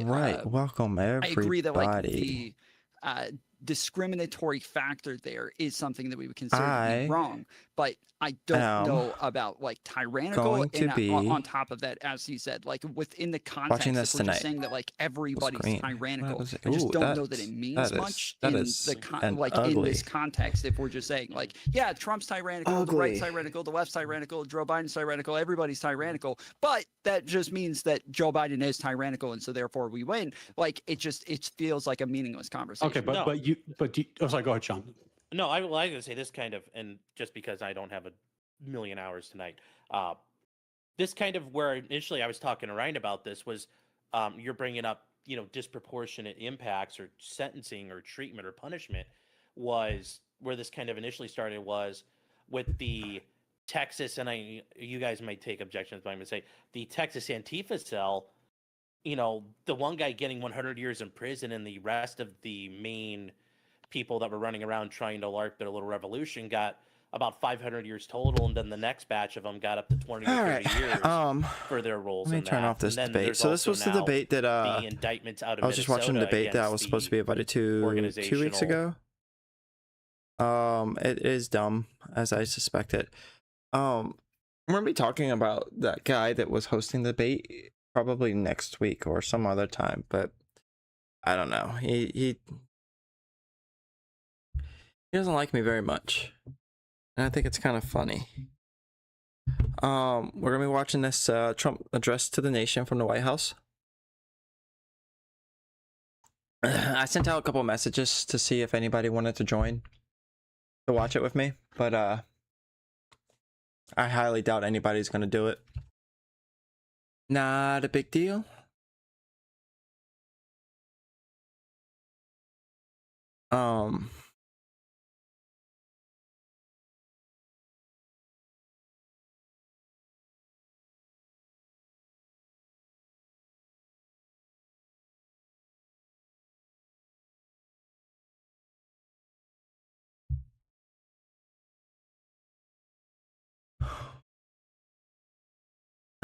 right. Welcome, I agree that like everybody. the discriminatory factor there is something that we would consider to be I wrong, but I don't am know about like tyrannical. going to And on be top of that, as you said, like within the watching context, if this we're just tonight. saying that like everybody's Screen. What tyrannical, was it? I just Ooh, don't know that it means that much is in the an like in ugly. this context. If we're just saying like, yeah, Trump's tyrannical, the right's Ugly. tyrannical, the left's tyrannical, Joe Biden's tyrannical, everybody's tyrannical, but that just means that Joe Biden is tyrannical, and so therefore we win. Like it feels like a meaningless conversation. Okay, No. but you oh, sorry, go ahead, Sean. No, I was going to say this kind of, and just because I don't have a million hours tonight, this kind of where initially I was talking to Ryan about this was you're bringing up, disproportionate impacts or sentencing or treatment or punishment was where this kind of initially started was with the Texas, and you guys might take objections, but I'm going to say the Texas Antifa cell, the one guy getting 100 years in prison and the rest of the main people that were running around trying to LARP their little revolution got about 500 years total, and then the next batch of them got up to 20 All or right. 30 years for their roles. Let me in turn that. off this And then debate. there's So this also was the now debate that the indictments out of I was just watching the Minnesota debate that I was against supposed to the be invited to 2 weeks ago. It is dumb, as I suspected. We're gonna be talking about that guy that was hosting the debate probably next week or some other time, but I don't know. He doesn't like me very much, and I think it's kind of funny. We're gonna be watching this Trump address to the nation from the White House. I sent out a couple messages to see if anybody wanted to join to watch it with me, but I highly doubt anybody's gonna do it. Not a big deal.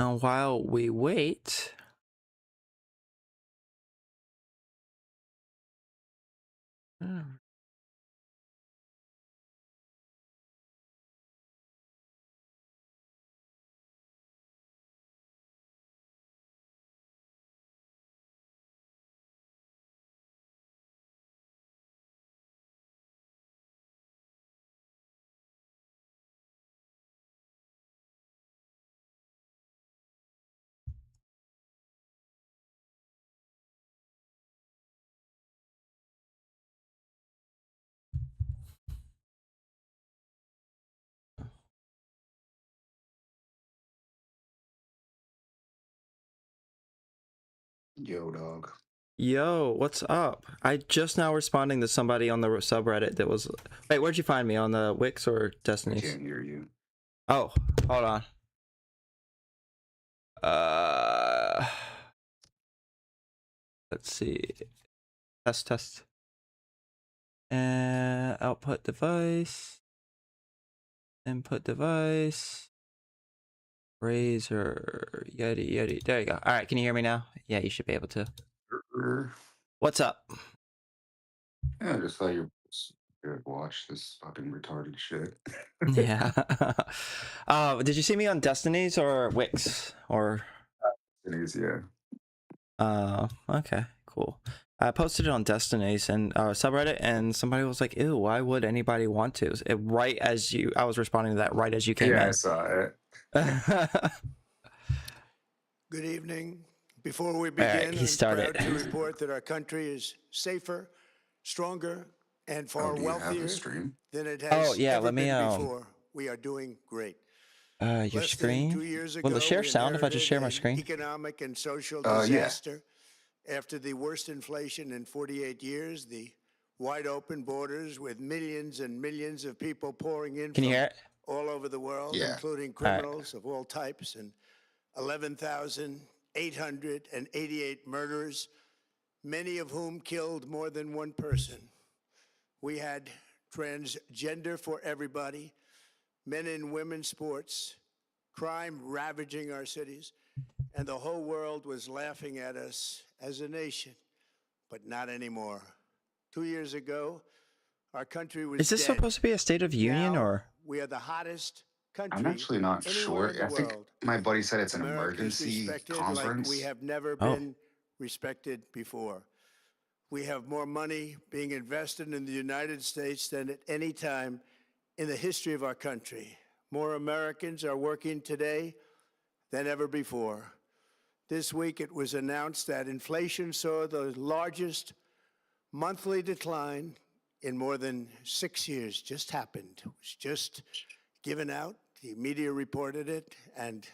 And while we wait, Yo, dog. yo, what's up? I just now responding to somebody on the subreddit that was. Wait, where'd you find me? On the Wix or I Destiny's? can't hear you. Oh, hold on. Let's see. Test. And output device. Input device. Razer. Yeti. There you go. All right, can you hear me now? Yeah, you should be able to. What's up? Yeah, I just thought you would watch this fucking retarded shit. Yeah. Did you see me on Destiny's or Wix or? It is, yeah. Okay, cool. I posted it on Destiny's and subreddit, and somebody was like, "Ew, why would anybody want to?" Right as I was responding to that right as you came in. Yeah, I saw it. Good evening. Before we begin, he started. I'm proud to report that our country is safer, stronger, and far do you have wealthier the stream? than it has ever let me, been before. We are doing great. Your Less than screen? 2 years Will ago, it share we sound if I just share my inherited screen? an economic and social Yeah. disaster. After the worst inflation in 48 years, the wide open borders with millions and millions of people pouring in Can you from hear it? all over the world, Yeah. including criminals of all types, and 11,888 murders, many of whom killed more than one person. We had transgender for everybody, men and women sports, crime ravaging our cities, and the whole world was laughing at us as a nation, but not anymore. 2 years ago, our country was Is this dead. supposed to be a State of Union Now, or? we are the hottest country I'm actually not anywhere sure. in the I think world. my buddy said it's an America is emergency respected conference. like we have never Oh. been respected before. We have more money being invested in the United States than at any time in the history of our country. More Americans are working today than ever before. This week it was announced that inflation saw the largest monthly decline in more than 6 years. Just happened. It was just given out. The media reported it, and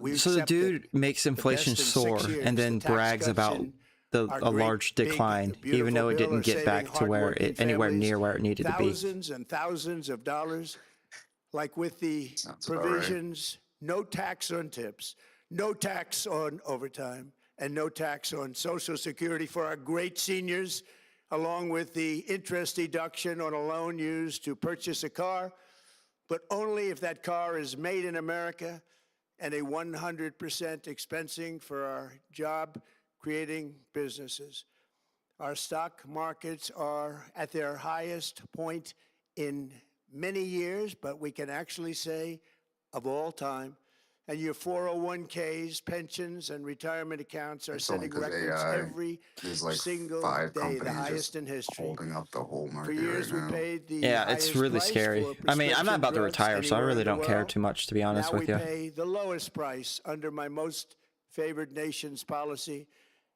we So the accept it. dude makes inflation best in 6 soar years. and then The tax brags cuts about in a our large great, big, decline, even beautiful though it bill didn't are get back saving to where hardworking it anywhere families near where it needed to be. thousands and thousands of dollars, like with the Sounds about right. provisions, no tax on tips, no tax on overtime, and no tax on Social Security for our great seniors, along with the interest deduction on a loan used to purchase a car, but only if that car is made in America, and a 100% expensing for our job-creating businesses. Our stock markets are at their highest point in many years, but we can actually say of all time. And your 401ks, pensions, and retirement accounts are It's only setting 'cause records AI, every There's like single 5 day, the companies highest just in history. holding up the whole For market years, right we now. paid the Yeah, it's highest really price scary. for I mean, I'm not prescription about to drugs retire, so I anywhere really in the don't care world. too much, to be honest Now with we you. pay the lowest price under my most favored nations policy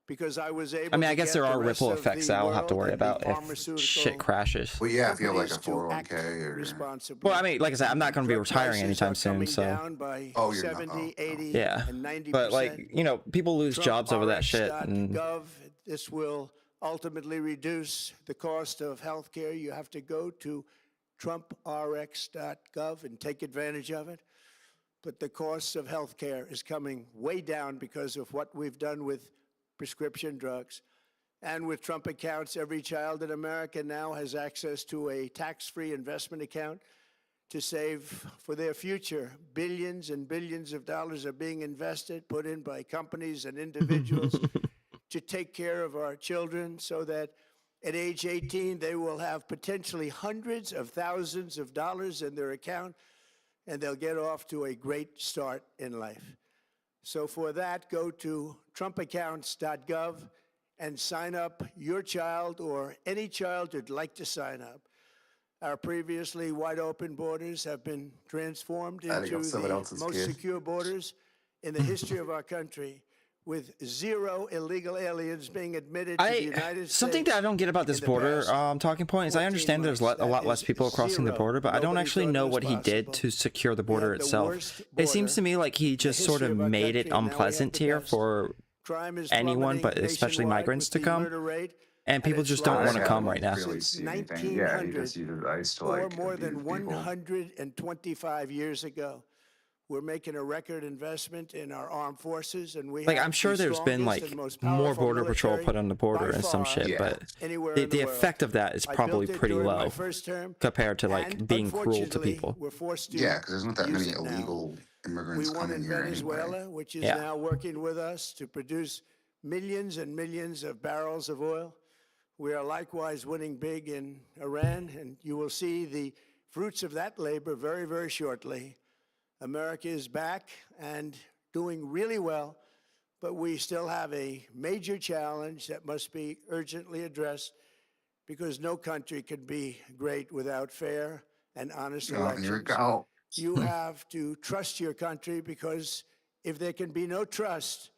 because I was able I mean, I to guess get there the are rest ripple of effects the that I'll have to world worry and the about if pharmaceutical shit crashes. Well, yeah, if you have like a companies to act 401k or responsibly. Well, I mean, like I said, I'm not going to be Drug retiring prices anytime are soon, coming so down by Oh, you're not. 70, Oh, 80, yeah. and 90%. But like, you know, people lose jobs over that shit, and TrumpRx.gov, this will ultimately reduce the cost of health care. You have to go to TrumpRx.gov and take advantage of it. But the cost of health care is coming way down because of what we've done with prescription drugs. And with Trump accounts, every child in America now has access to a tax-free investment account to save for their future. Billions and billions of dollars are being invested, put in by companies and individuals to take care of our children so that at age 18, they will have potentially hundreds of thousands of dollars in their account, and they'll get off to a great start in life. So for that, go to TrumpAccounts.gov and sign up your child or any child who'd like to sign up. Our previously wide open borders have been transformed I think into I'm someone the else's most kid. secure borders in the history of our country, with 0 illegal aliens being admitted to the United States. something that I don't get about this in the border past talking point is I 14 understand there's months. a lot That less is people crossing the 0. border, but I don't Nobody actually thought it know was what he did possible. to secure the We border have the itself. worst It seems border to me like he in just the sort history of of our made it country, and now we have unpleasant the here best. for Crime is anyone, but plummeting especially nationwide migrants with to the come. murder rate And at people its just don't lowest want to come level right now. Really since see anything. Yeah, he 1900, just uses ice to or like more abuse than people. 125 years ago. We're making a record investment in our armed forces, and we Like, have I'm sure the there's been strongest like and most more powerful border patrol military put on the border by and some far shit, Yeah. but anywhere the in the world. effect of that is I probably built it pretty during my low first term, compared to like and being cruel to unfortunately, people. We're forced to Yeah, because there's not that use many it now. illegal immigrants We won coming in here Venezuela, anyway. which is Yeah. now working with us to produce millions and millions of barrels of oil. We are likewise winning big in Iran, and you will see the fruits of that labor very, very shortly. America is back and doing really well, but we still have a major challenge that must be urgently addressed because no country can be great without fair and honest Oh, here we elections. go. You have to trust your country, because if there can be no trust,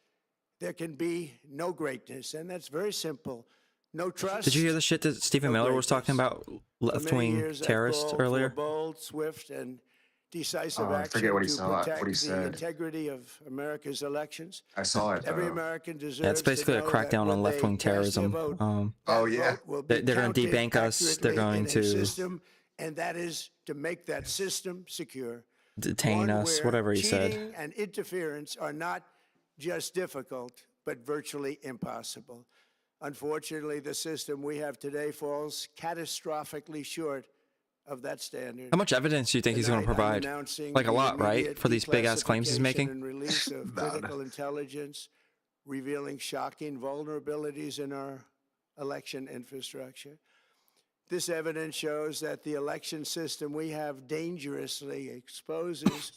there can be no greatness. And that's very simple. No trust. Did you hear the shit that Stephen no Miller was talking greatness. about For many left-wing years, I've terrorists called for earlier? bold, swift, and decisive I action forget what he to saw- what protect he the said. integrity of America's elections. I saw it. Every American deserves Yeah, it's basically to a know that crackdown when on they left-wing cast their terrorism. vote, Oh, that yeah. vote will be They're going to counted debank us. They're accurately going in a to system, and that is to make that system secure. detain One us, where whatever he said. cheating and interference are not just difficult, but virtually impossible. Unfortunately, the system we have today falls catastrophically short of that standard. How much evidence do you think he's going to Tonight, I'm provide? announcing Like a the lot, right? immediate For these big ass claims he's declassification making? and release of None. critical intelligence, revealing shocking vulnerabilities in our election infrastructure. This evidence shows that the election system we have dangerously exposes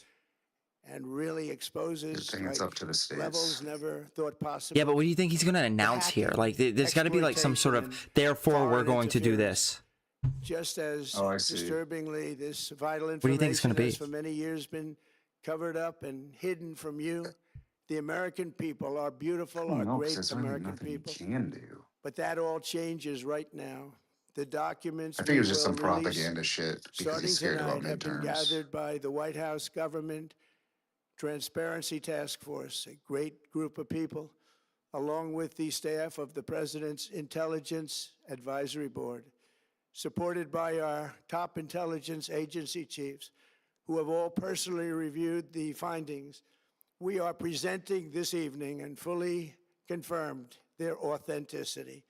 and really exposes Good thing it's up to the states. levels never thought possible. Yeah, but what do you think he's going to announce here? hacking, Like, there's got to be like some sort of, exploitation, and therefore we're foreign going to do interference. this. Just as Oh, I see. disturbingly, this vital do you think it's information gonna has be? for many years been covered up and hidden from you. The American people, our beautiful, Oh, our no, 'cause great there's really American nothing people. you can do. But that all changes right now. The documents I think it was we just some will release propaganda shit because starting he's scared about tonight have been midterms. gathered by the White House Government Transparency Task Force, a great group of people, along with the staff of the President's Intelligence Advisory Board, supported by our top intelligence agency chiefs, who have all personally reviewed the findings. We are presenting this evening and fully confirmed their authenticity.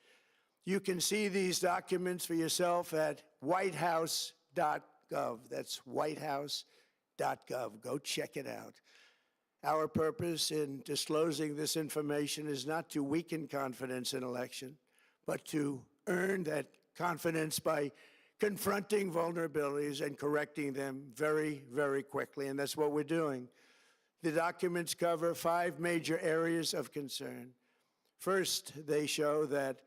You can see these documents for yourself at whitehouse.gov. That's whitehouse.gov. Go check it out. Our purpose in disclosing this information is not to weaken confidence in election, but to earn that confidence by confronting vulnerabilities and correcting them very, very quickly. And that's what we're doing. The documents cover 5 major areas of concern. First, they show that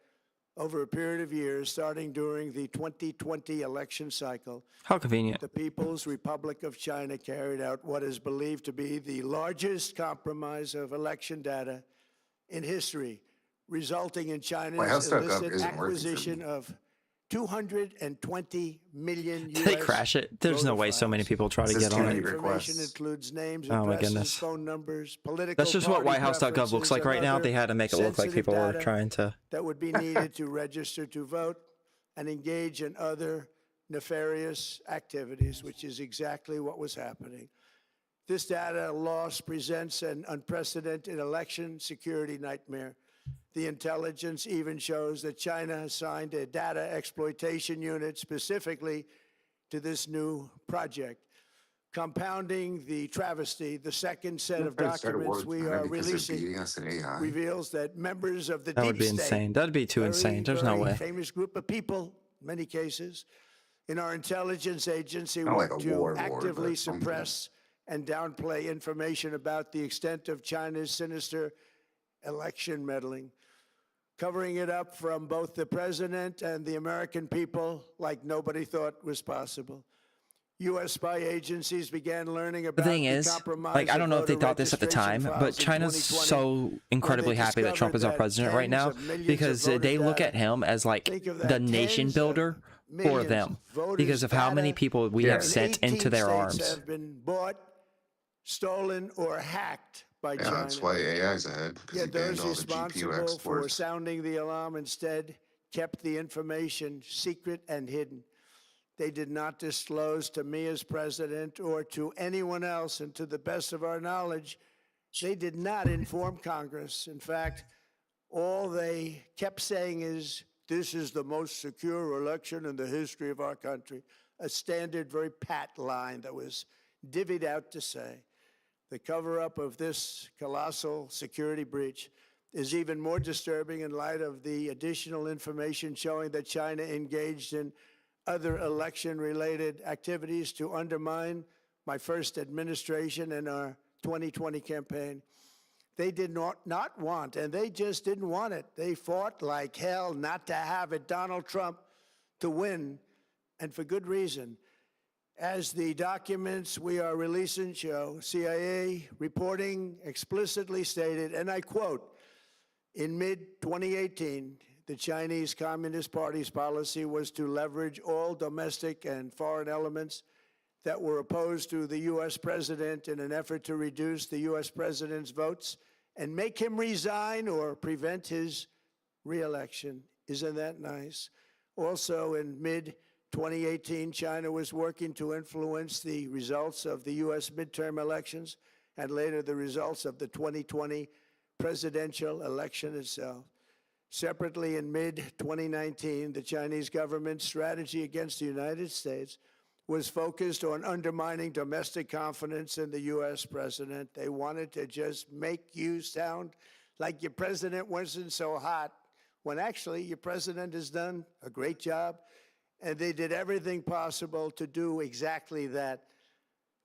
over a period of years, starting during the 2020 election cycle, How convenient. the People's Republic of China carried out what is believed to be the largest compromise of election data in history, resulting in China's Whitehouse.gov illicit isn't working for acquisition me. of 220 million Did they US crash it? There's no voter way so many files. people try to This get is on Kennedy it. Information requests. includes names, Oh my addresses, goodness. phone numbers, political That's just what party whitehouse.gov looks like preferences, right and now. other They had to make it look like sensitive people were data trying to. that would be needed to register to vote and engage in other nefarious activities, which is exactly what was happening. This data loss presents an unprecedented election security nightmare. The intelligence even shows that China assigned a data exploitation unit specifically to this new project. Compounding the travesty, the second set of Better documents words, we man, are because they're releasing beating us in AI. reveals that members of the That deep would be state, insane. That'd be too insane. There's no very way. famous group of people, in many cases, in our intelligence agency Not like work a to warlord, actively but something. suppress and downplay information about the extent of China's sinister election meddling, covering it up from both the president and the American people like nobody thought was possible. U.S. spy agencies began learning about The thing is, like, I don't know if they voter thought this at the time, registration but files in China's 2020, so incredibly happy that Trump is our discovered that president right tens now of millions of because voter they look data. at him as like Think of the that, nation tens of builder for millions them of voters' because of how many data people we Yeah. have in sent 18 into their states arms. have been bought, stolen, or hacked by Yeah, China. that's why AI's ahead, because he Yet banned those all the GPU responsible for exports. sounding the alarm instead kept the information secret and hidden. They did not disclose to me as president or to anyone else, and to the best of our knowledge, they did not inform Congress. In fact, all they kept saying is, this is the most secure election in the history of our country. A standard, very pat line that was divvied out to say. The cover-up of this colossal security breach is even more disturbing in light of the additional information showing that China engaged in other election-related activities to undermine my first administration and our 2020 campaign. They did not want, and they just didn't want it. They fought like hell not to have it, Donald Trump, to win, and for good reason. As the documents we are releasing show, CIA reporting explicitly stated, and I quote, in mid-2018, the Chinese Communist Party's policy was to leverage all domestic and foreign elements that were opposed to the U.S. president in an effort to reduce the U.S. president's votes and make him resign or prevent his re-election. Isn't that nice? Also, in mid-2018, China was working to influence the results of the U.S. midterm elections and later the results of the 2020 presidential election itself. Separately, in mid-2019, the Chinese government's strategy against the United States was focused on undermining domestic confidence in the U.S. president. They wanted to just make you sound like your president wasn't so hot, when actually your president has done a great job, and they did everything possible to do exactly that.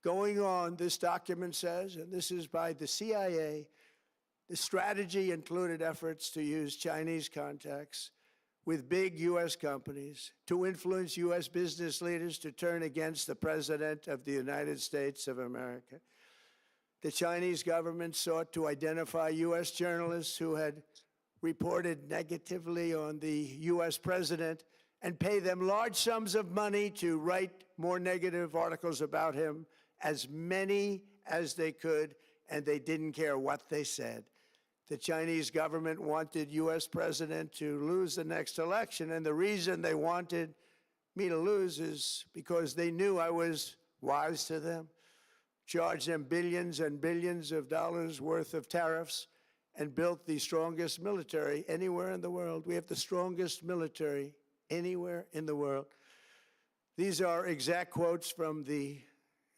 Going on, this document says, and this is by the CIA, the strategy included efforts to use Chinese contacts with big U.S. companies to influence U.S. business leaders to turn against the President of the United States of America. The Chinese government sought to identify U.S. journalists who had reported negatively on the U.S. president and pay them large sums of money to write more negative articles about him, as many as they could, and they didn't care what they said. The Chinese government wanted U.S. president to lose the next election, and the reason they wanted me to lose is because they knew I was wise to them, charged them billions and billions of dollars worth of tariffs, and built the strongest military anywhere in the world. We have the strongest military anywhere in the world. These are exact quotes from the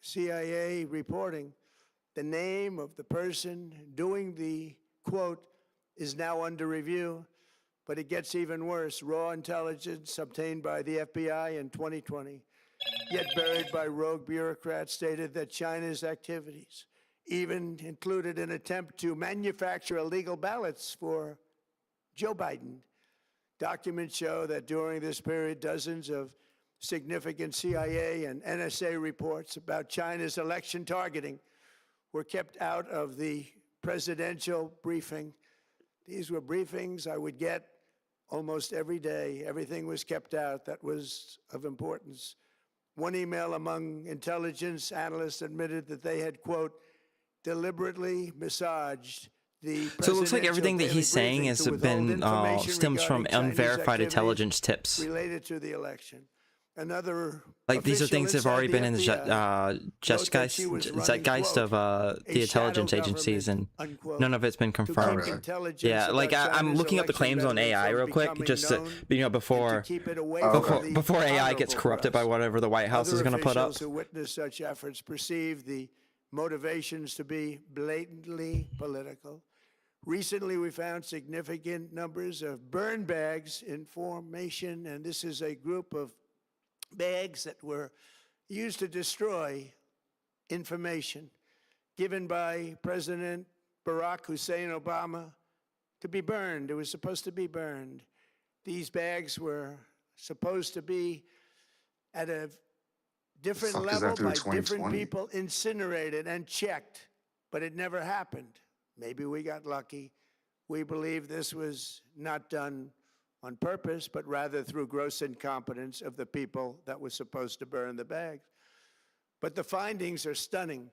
CIA reporting. The name of the person doing the quote is now under review, but it gets even worse. Raw intelligence obtained by the FBI in 2020, yet buried by rogue bureaucrats, stated that China's activities even included an attempt to manufacture illegal ballots for Joe Biden. Documents show that during this period, dozens of significant CIA and NSA reports about China's election targeting were kept out of the presidential briefing. These were briefings I would get almost every day. Everything was kept out that was of importance. One email among intelligence analysts admitted that they had, quote, deliberately massaged the So it looks like everything that daily he's saying briefing has to withhold been information stems from regarding Chinese unverified activities intelligence tips. related to the election. Another Like these are official things that have already inside been in the zeitgeist, she was running, zeitgeist quote, of a the intelligence shadow agencies, and government, unquote, none of it's been to confirmed. keep intelligence Yeah, about like I'm China's looking up the election claims on meddling AI from real quick, becoming just to, known before and to keep it away before from the before AI gets honorable corrupted by press. whatever the White House Other is going to put up. officials who witnessed such efforts perceive the motivations to be blatantly political. Recently, we found significant numbers of burn bags in formation, and this is a group of bags that were used to destroy information given by President Barack Hussein Obama to be burned. It was supposed to be burned. These bags were supposed to be at a different Fuck does that level do in by different 2020? people, incinerated and checked, but it never happened. Maybe we got lucky. We believe this was not done on purpose, but rather through gross incompetence of the people that were supposed to burn the bags. But the findings are stunning.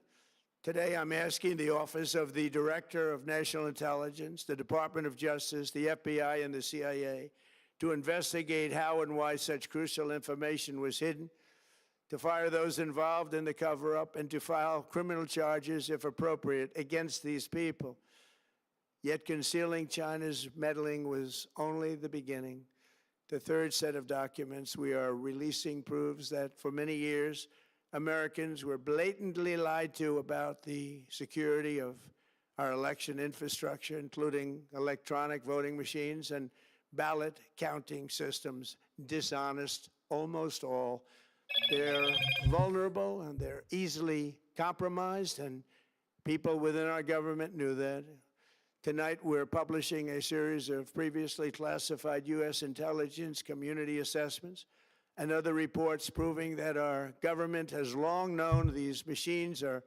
Today, I'm asking the Office of the Director of National Intelligence, the Department of Justice, the FBI, and the CIA to investigate how and why such crucial information was hidden, to fire those involved in the cover-up, and to file criminal charges, if appropriate, against these people. Yet concealing China's meddling was only the beginning. The third set of documents we are releasing proves that for many years, Americans were blatantly lied to about the security of our election infrastructure, including electronic voting machines and ballot counting systems. Dishonest, almost all. They're vulnerable and they're easily compromised, and people within our government knew that. Tonight, we're publishing a series of previously classified U.S. intelligence community assessments and other reports proving that our government has long known these machines are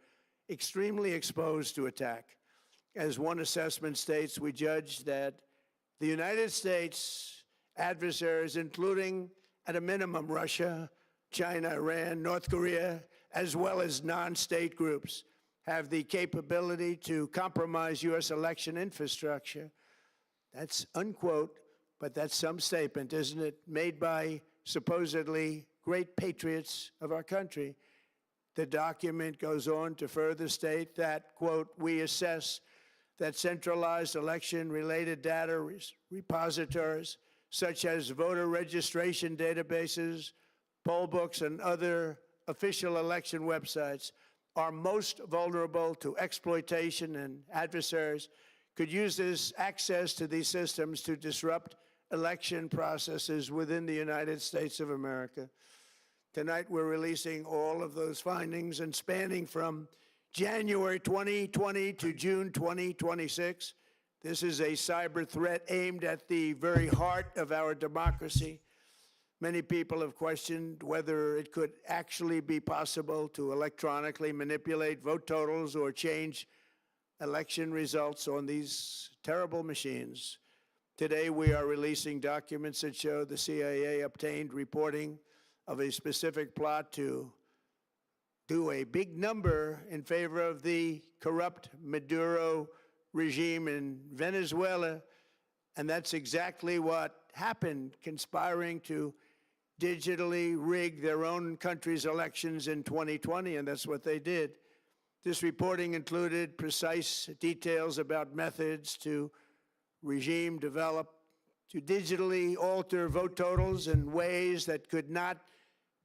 extremely exposed to attack. As one assessment states, we judge that the United States adversaries, including at a minimum Russia, China, Iran, North Korea, as well as non-state groups, have the capability to compromise U.S. election infrastructure. That's unquote, but that's some statement, isn't it? Made by supposedly great patriots of our country. The document goes on to further state that, quote, we assess that centralized election-related data repositories, such as voter registration databases, poll books, and other official election websites are most vulnerable to exploitation, and adversaries could use this access to these systems to disrupt election processes within the United States of America. Tonight, we're releasing all of those findings, and spanning from January 2020 to June 2026. This is a cyber threat aimed at the very heart of our democracy. Many people have questioned whether it could actually be possible to electronically manipulate vote totals or change election results on these terrible machines. Today, we are releasing documents that show the CIA obtained reporting of a specific plot to do a big number in favor of the corrupt Maduro regime in Venezuela. And that's exactly what happened, conspiring to digitally rig their own country's elections in 2020, and that's what they did. This reporting included precise details about methods to regime develop to digitally alter vote totals in ways that could not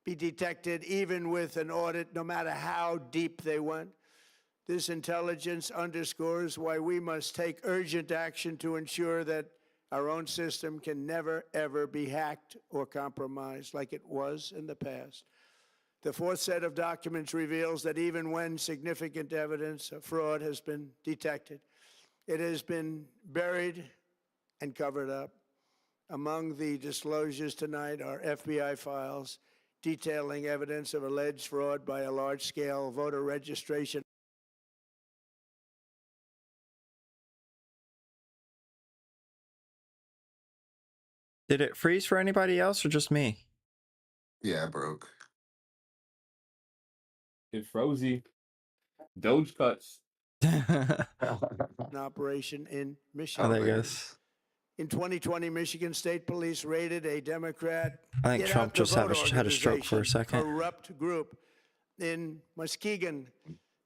be detected even with an audit, no matter how deep they went. This intelligence underscores why we must take urgent action to ensure that our own system can never, ever be hacked or compromised like it was in the past. The fourth set of documents reveals that even when significant evidence of fraud has been detected, it has been buried and covered up. Among the disclosures tonight are FBI files detailing evidence of alleged fraud by a large-scale voter registration. Did it freeze for anybody else or just me? Yeah, broke. It frozy. Doge cuts. Oh, An operation in Michigan. there man. goes. In 2020, Michigan State Police raided a Democrat I think Get Trump Out the just had Vote had a stroke for a organization, second. corrupt group in Muskegon.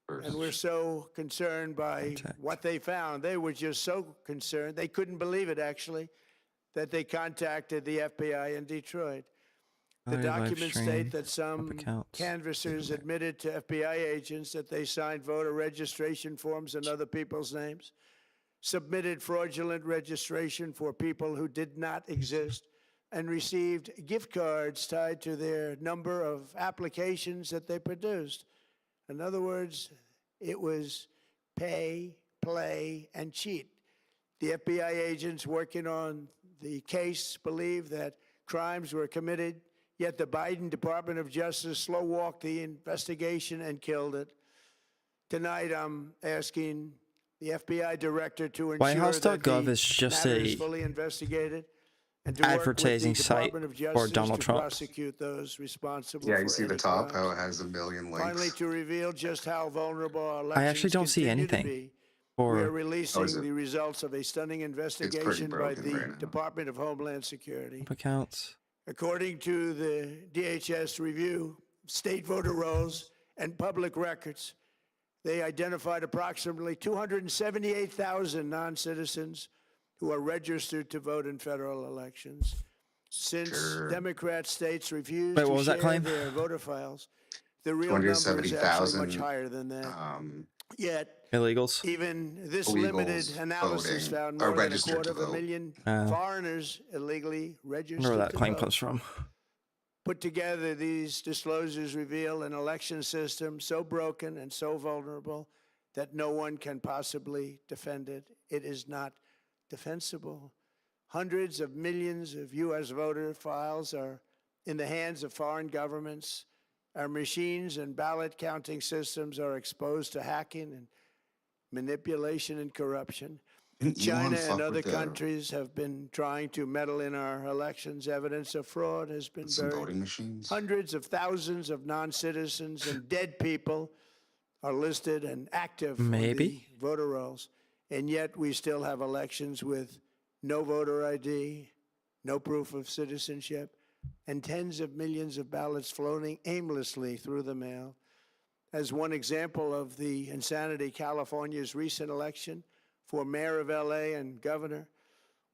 And we're so concerned by Contact. what they found. They were just so concerned. They couldn't believe it, actually, that they contacted the FBI in Detroit. The Live documents stream, state that some accounts. canvassers admitted to FBI agents that they signed voter registration forms in other people's names, submitted fraudulent registration for people who did not exist, and received gift cards tied to their number of applications that they produced. In other words, it was pay, play, and cheat. The FBI agents working on the case believe that crimes were committed, yet the Biden Department of Justice slow-walked the investigation and killed it. Tonight, I'm asking the FBI director to ensure WhiteHouse.gov that the is just matter is a fully investigated and to work with advertising the site Department of for Justice Donald to Trump. prosecute those responsible Yeah, for you see the any top, crimes. how it has a million links. Finally, to reveal just how vulnerable our elections I actually don't see continue to anything be, we are for releasing it? the results of a stunning investigation by broken the right now. Department of Homeland Security. accounts. According to the DHS review, state voter rolls and public records, they identified approximately 278,000 non-citizens who are registered to vote in federal elections. Since Sure. Democrat states refused Wait, what to was that share claim? their voter files, the real number is actually much 270,000 higher than that. Yet, Illegals. even this limited illegals analysis voting found are more than a registered quarter to of a vote. million Oh. foreigners illegally I registered wonder where that to claim vote. comes from. Put together, these disclosures reveal an election system so broken and so vulnerable that no one can possibly defend it. It is not defensible. Hundreds of millions of U.S. voter files are in the hands of foreign governments. Our machines and ballot counting systems are exposed to hacking and manipulation and corruption. Didn't Elon China fuck and other with countries have been trying to meddle in our elections. Evidence of fraud has been some buried. voting machines? Hundreds of thousands of non-citizens and dead people are listed and active on Maybe. the voter rolls. And yet we still have elections with no voter ID, no proof of citizenship, and tens of millions of ballots floating aimlessly through the mail. As one example of the insanity, California's recent election for mayor of LA and governor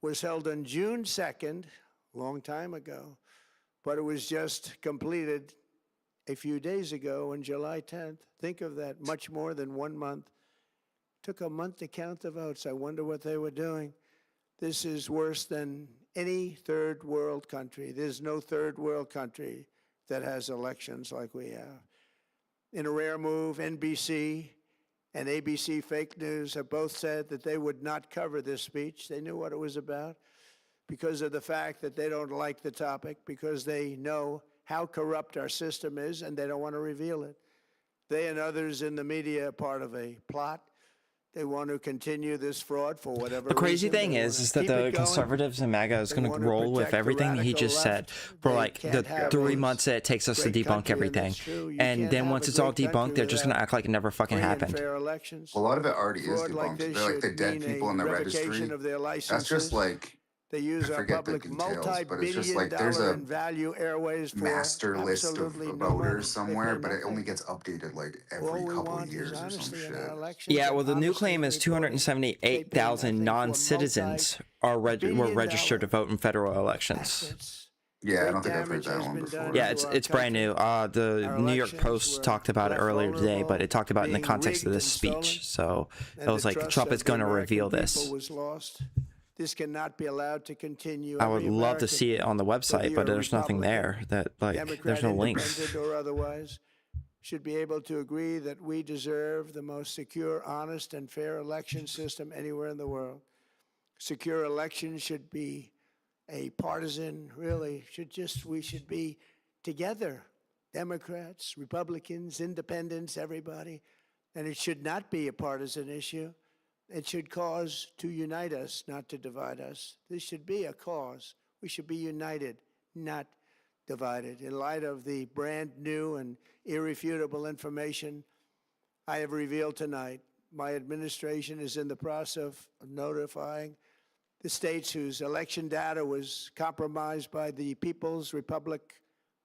was held on June 2nd, a long time ago, but it was just completed a few days ago on July 10th. Think of that, much more than 1 month. Took a month to count the votes. I wonder what they were doing. This is worse than any third world country. There's no third world country that has elections like we have. In a rare move, NBC and ABC Fake News have both said that they would not cover this speech. They knew what it was about because of the fact that they don't like the topic, because they know how corrupt our system is and they don't want to reveal it. They and others in the media are part of a plot. They want to continue this fraud for whatever The crazy reason. thing They is wanna that keep the it going. conservatives and MAGA is They going to want to roll with protect the everything he radical just said left. for They like can't the have 3 a months that it takes us to great debunk country, and everything. that's true. You And can't then have once a it's all great country debunked, they're just going to without act like it never fucking free and happened. fair elections. A lot of it already is Fraud like debunked. this They're like the should dead mean people a in the revocation registry. of their That's licenses. just like They use I our forget the public details, but it's just multi-billion like there's dollar a in value airways for master list of absolutely no voters money. They somewhere, pay but it only nothing. gets updated like All every we couple want years is or some honesty in our shit. elections. Yeah, and well, the new honesty claim in is reporting. They pay 278,000 nothing for non-citizens were multi-billion registered to dollar vote in federal elections. assets. Yeah, I Great don't think I've heard damage that has one been before. done Yeah, to it's our brand country. new. The Our New York elections Post were talked about it left earlier today, but vulnerable, it talked about it in the being context of rigged this and speech. stolen, So and it was the like trust Trump of is the going to American reveal people this. was lost. This cannot be allowed to continue. I would Every love to American, see it on the whether website, but you're a there's nothing there. Republican, That like Democrat, there's no links. independent, or otherwise, should be able to agree that we deserve the most secure, honest, and fair election system anywhere in the world. Secure elections should be a partisan, really, we should be together, Democrats, Republicans, independents, everybody, and it should not be a partisan issue. It should cause to unite us, not to divide us. This should be a cause. We should be united, not divided. In light of the brand new and irrefutable information I have revealed tonight, my administration is in the process of notifying the states whose election data was compromised by the People's Republic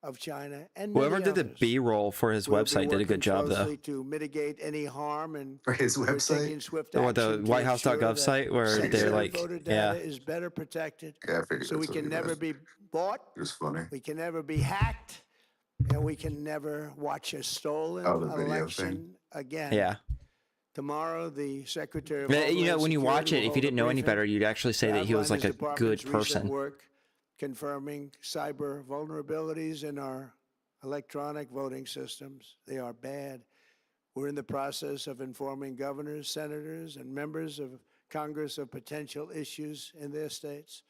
of China and many Whoever did the others. B-roll for his We'll be website did a good working job, though. closely to mitigate any harm, and For his we're taking website? swift Or action the to WhiteHouse.gov ensure that site where they're sensitive like, voter yeah. data is better protected, Yeah, I figured so we that's what can he never does. be bought, It was funny. we can never be hacked, and we can never watch a stolen Oh, the video thing. election again. Yeah. Tomorrow, the Secretary of But, you know, Homeland when you watch Security it, will if you hold a didn't know any briefing better, you'd actually say that he was outline like his a good department's recent person. work confirming cyber vulnerabilities in our electronic voting systems. They are bad. We're in the process of informing governors, senators, and members of Congress of potential issues in their states.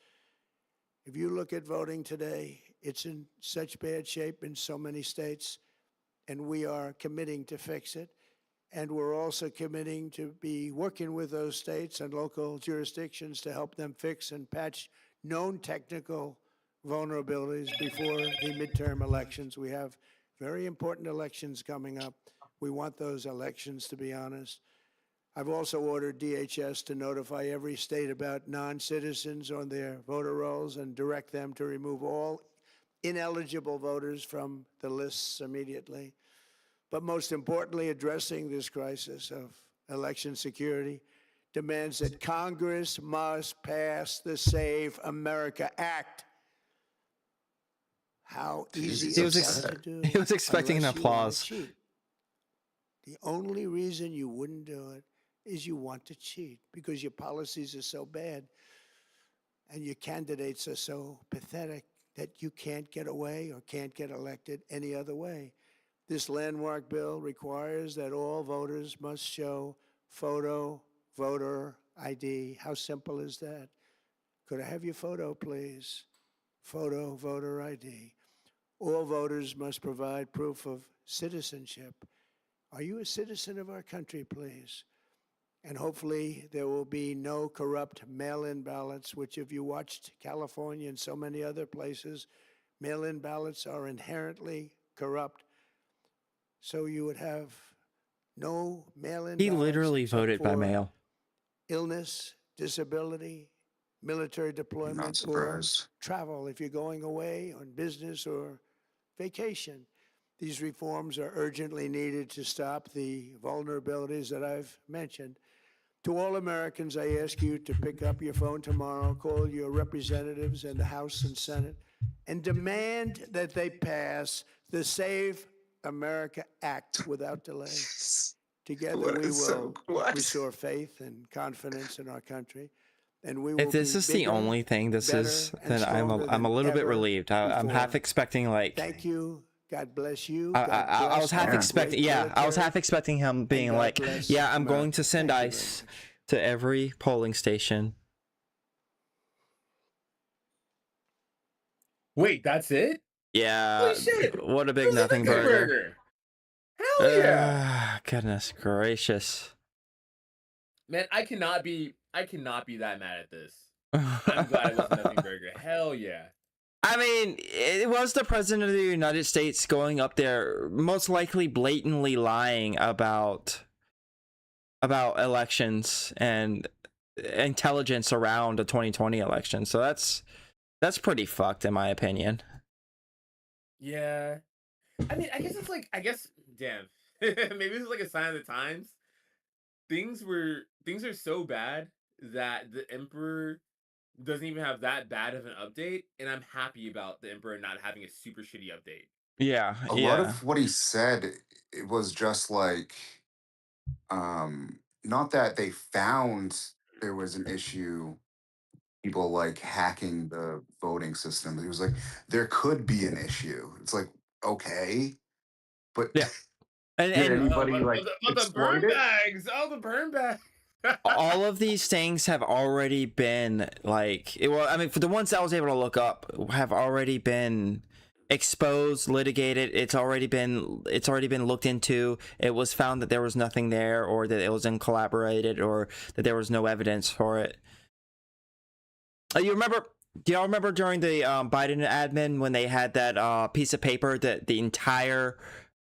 If you look at voting today, it's in such bad shape in so many states, and we are committing to fix it. And we're also committing to be working with those states and local jurisdictions to help them fix and patch known technical vulnerabilities before the midterm elections. We have very important elections coming up. We want those elections to be honest. I've also ordered DHS to notify every state about non-citizens on their voter rolls and direct them to remove all ineligible voters from the lists immediately. But most importantly, addressing this crisis of election security demands that Congress must pass the Save America Act. How easy He was is that to do? he was expecting an unless you wanna applause. cheat. The only reason you wouldn't do it is you want to cheat because your policies are so bad and your candidates are so pathetic that you can't get away or can't get elected any other way. This landmark bill requires that all voters must show photo voter ID. How simple is that? Could I have your photo, please? Photo voter ID. All voters must provide proof of citizenship. Are you a citizen of our country, please? And hopefully there will be no corrupt mail-in ballots, which if you watched California and so many other places, mail-in ballots are inherently corrupt. So you would have no mail-in He ballots literally except voted by for mail. illness, disability, military I'm not deployment, or surprised. travel if you're going away on business or vacation. These reforms are urgently needed to stop the vulnerabilities that I've mentioned. To all Americans, I ask you to pick up your phone tomorrow, call your representatives in the House and Senate, and demand that they pass the Save America act without delay. Together What we is so- will what? restore faith and confidence in our country, and we will If this be is the bigger, only thing this better, is, and then I'm stronger a than little bit ever relieved. I'm half before. expecting like Thank you. God bless you. I God was bless half our expecting, great yeah, I was military, half expecting him being God like, bless yeah, I'm going America. to send Thank you very ice much. to every polling station. Wait, that's it? Yeah, Holy shit! what a big There's nothing nothing burger. Hell yeah! Goodness gracious. Man, I cannot be that mad at this. I'm glad it was nothing burger. Hell yeah. I mean, it was the president of the United States going up there, most likely blatantly lying about elections and intelligence around the 2020 election. So that's pretty fucked in my opinion. Yeah. I mean, I guess damn. Maybe this is like a sign of the times. Things are so bad that the emperor doesn't even have that bad of an update, and I'm happy about the emperor not having a super shitty update. Yeah, A lot of what he said, it was just like, not that they found there was an issue, people like hacking the voting system. He was like, there could be an issue. It's like, okay, but Yeah. And, did and anybody like but the exploit burn it? bags. Oh, the burn bag. all of these things have already been like, well, I mean, for the ones that I was able to look up, have already been exposed, litigated. It's already been looked into. It was found that there was nothing there, or that it was uncollaborated, or that there was no evidence for it. Do y'all remember during the Biden admin when they had that piece of paper that the entire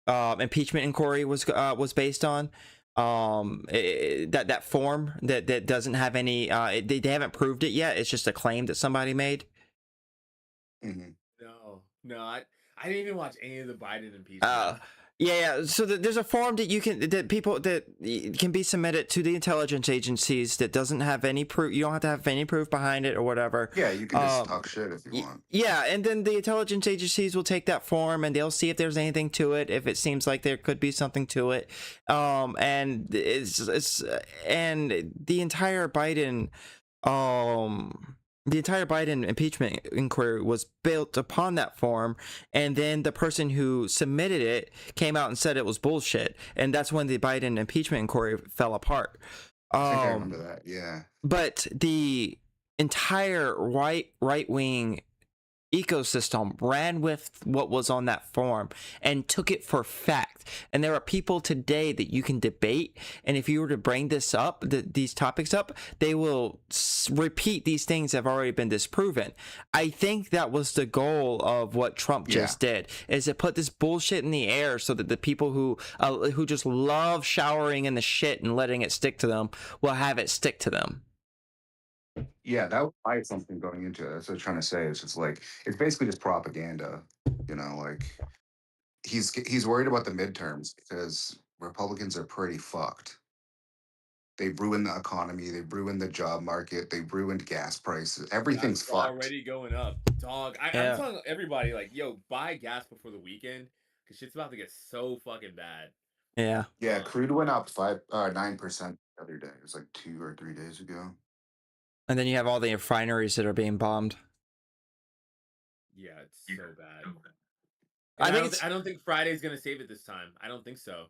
impeachment inquiry was based on? That form that doesn't have any they haven't proved it yet. It's just a claim that somebody made. Mhm. No, I didn't even watch any of the Biden impeachment. Yeah. So there's a form that can be submitted to the intelligence agencies that doesn't have any proof. You don't have to have any proof behind it or whatever. Yeah, you can just talk shit if you want. Yeah, and then the intelligence agencies will take that form and they'll see if there's anything to it, if it seems like there could be something to it. And the entire Biden impeachment inquiry was built upon that form, and then the person who submitted it came out and said it was bullshit, and that's when the Biden impeachment inquiry fell apart. I think I remember that. Yeah. But the entire right-wing ecosystem ran with what was on that form and took it for fact. And there are people today that you can debate, and if you were to bring these topics up, they will repeat these things that have already been disproven. I think that was the goal of what Trump just did, is to put this bullshit in the air so that the people who just love showering in the shit and letting it stick to them will have it stick to them. Yeah, that was my something going into it. That's what I'm trying to say. It's just like, it's basically just propaganda. Like he's worried about the midterms because Republicans are pretty fucked. They've ruined the economy. They've ruined the job market. They've ruined gas prices. Everything's Gas is fucked. already going up, dog. I'm telling everybody, like, yo, buy gas before the weekend because shit's about to get so fucking bad. Yeah. Yeah, crude went up 9% the other day. It was like 2 or 3 days ago. And then you have all the refineries that are being bombed. Yeah, it's so bad. I don't think Friday's gonna save it this time. I don't think so.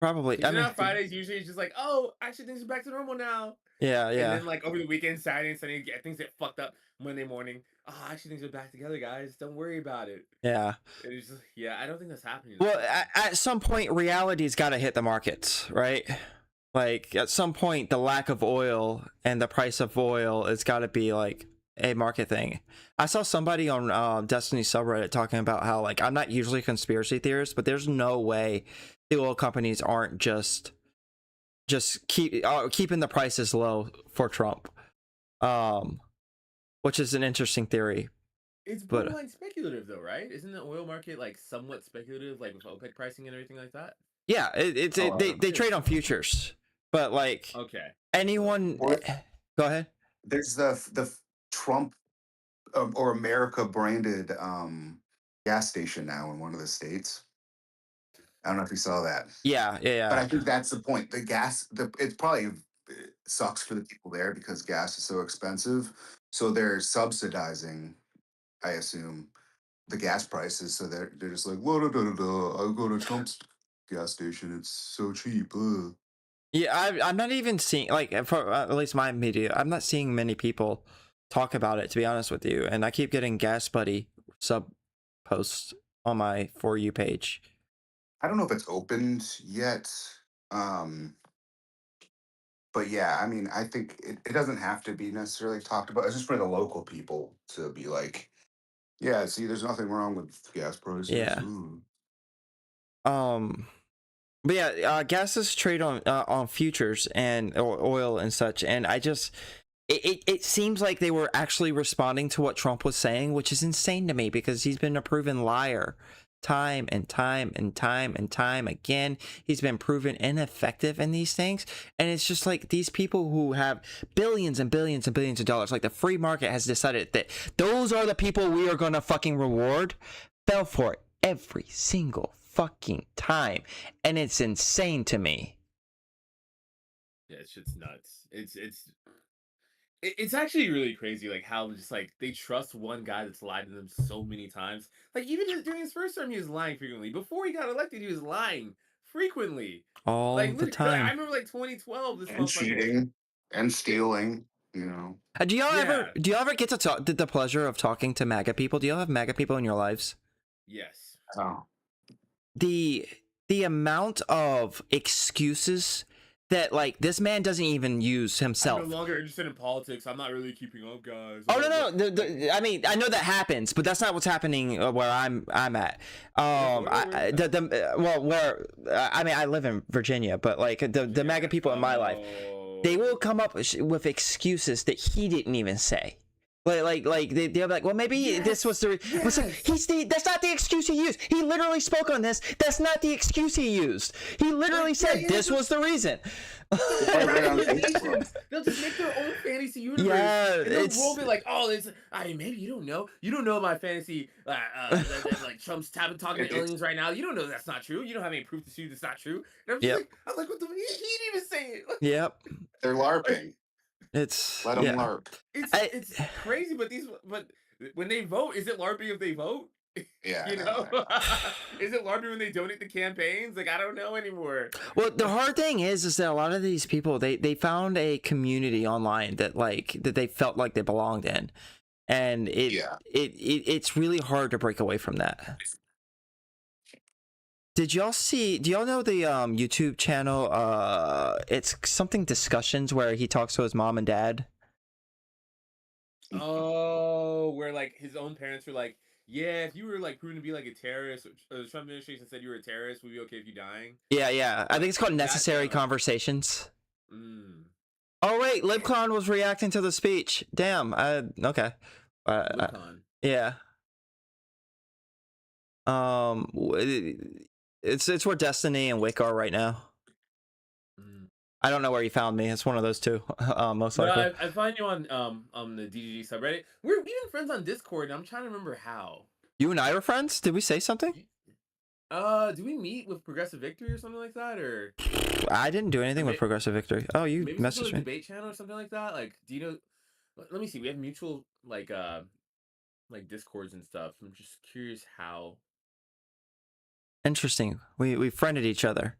Probably. I mean, Fridays usually it's just like, oh, actually things are back to normal now. Yeah. And then like over the weekend, Saturday and Sunday, things get fucked up. Monday morning, oh, actually things are back together, guys. Don't worry about it. Yeah. It's just, I don't think that's happening. Well, at some point, reality's got to hit the markets, right? Like at some point, the lack of oil and the price of oil has got to be like a market thing. I saw somebody on Destiny subreddit talking about how, like, I'm not usually a conspiracy theorist, but there's no way the oil companies aren't just keeping the prices low for Trump, which is an interesting theory. It's borderline speculative, though, right? Isn't the oil market like somewhat speculative, like with OPEC pricing and everything like that? Yeah, they trade on futures, but like, okay, anyone. Go ahead. There's the Trump or America branded gas station now in one of the states. I don't know if you saw that. Yeah, But I yeah, think that's the point. The gas, it probably sucks for the people there because gas is so expensive. So they're subsidizing, I assume, the gas prices. So they're just like, "Whoa, da, da, da, da, I'll go to Trump's gas station. It's so cheap." yeah. I'm not even seeing like for at least my media. I'm not seeing many people talk about it, to be honest with you. And I keep getting Gas Buddy sub posts on my For You page. I don't know if it's opened yet. Um, but yeah, I mean, I think it doesn't have to be necessarily talked about. It's just for the local people to be like, yeah, see, there's nothing wrong with gas prices. Yeah. Ooh. But yeah, gases trade on futures and oil and such, and I just it seems like they were actually responding to what Trump was saying, which is insane to me because he's been a proven liar time and time and time and time again. He's been proven ineffective in these things, and it's just like these people who have billions and billions and billions of dollars, like the free market has decided that those are the people we are gonna fucking reward, fell for it every single fucking time, and it's insane to me. Yeah, it's just nuts. It's actually really crazy, like how just like they trust one guy that's lied to them so many times. Like even during his first term, he was lying frequently. Before he got elected, he was lying frequently. All Like the I time. remember like 2012, this And motherfucker. cheating and stealing, you know. Do y'all Yeah. ever get to talk the pleasure of talking to MAGA people? Do y'all have MAGA people in your lives? Yes. Oh. The amount of excuses that like this man doesn't even use I'm himself. no longer interested in politics. I'm not really keeping up, guys. Oh no! I mean, I know that happens, but that's not what's happening where I'm at. I mean, I live in Virginia, but like the MAGA people in my life, they will come up with excuses that he didn't even say. Like they'll be like, well, maybe this was the. That's not the excuse he used. He literally spoke on this. That's not the excuse he used. He literally said this was the reason. They'll just make their own fantasy universe. Yeah, and they'll it's- roll it like, oh, it's. I mean, maybe you don't know. You don't know my fantasy. That, like Trump's talking to aliens right now. You don't know that's not true. You don't have any proof to see that's not true. And I'm just Yep. like, what the? He didn't even say it. Yep. They're LARPing. It's Let them yeah. LARP. It's crazy, but when they vote, is it LARPing if they vote? Yeah. You know, is it LARPing when they donate to campaigns? Like I don't know anymore. Well, the hard thing is that a lot of these people they found a community online that they felt like they belonged in, and it's really hard to break away from that. Do y'all know the YouTube channel? It's something discussions where he talks to his mom and dad. Oh, where like his own parents were like, yeah, if you were like proven to be like a terrorist, or the Trump administration said you were a terrorist, would it be okay if you dying? Yeah. I think it's called That Necessary channel. Conversations. Mm. Oh wait, LibCon was reacting to the speech. Damn. Okay. Lukon. Yeah. It's where Destiny and Wick are right now. Mm. I don't know where you found me. It's one of those two, most No, likely. I find you on the DGG subreddit. We've been friends on Discord, and I'm trying to remember how. You and I were friends? Did we say something? Do we meet with Progressive Victory or something like that, or I didn't do anything with Maybe- Progressive Victory. Oh, you maybe some sort messaged of me. debate channel or something like that? Like, do you know? Let me see. We have mutual like Discords and stuff. I'm just curious how. Interesting. We friended each other.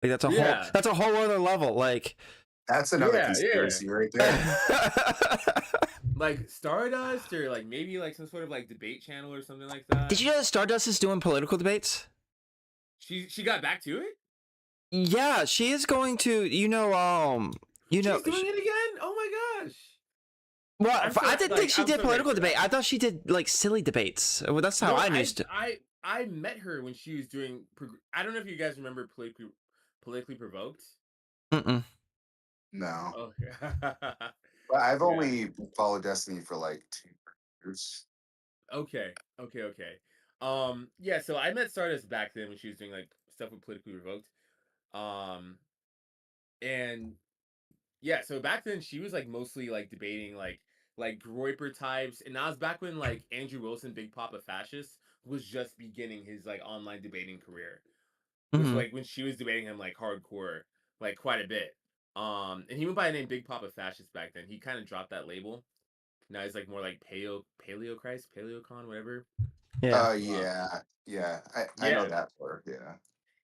Like Yeah. that's a whole other level. Like That's another Yeah, conspiracy right there. Like Stardust or like maybe like some sort of like debate channel or something like that. Did you know that Stardust is doing political debates? She got back to it? Yeah, she is going to. She's doing it again? Oh my gosh. Well, I'm so- I didn't like, think she I'm did so political ready for debate. that. I thought she did like silly debates. Well, that's how No, I used to. I met her when she was doing. I don't know if you guys remember politically provoked. Mm-mm. No. Oh, But I've only followed Destiny for like 2 years. okay. Yeah. So I met Stardust back then when she was doing like stuff with politically revoked. And yeah, so back then she was like mostly like debating like Groyper types, and that was back when like Andrew Wilson, Big Papa Fascist, was just beginning his like online debating career. Was Mhm. like when she was debating him like hardcore, like quite a bit. And he went by the name Big Papa Fascist back then. He kind of dropped that label. Now he's like more like Paleo Christ, Paleocon, whatever. Yeah. Yeah. I know Yeah. that part. Yeah.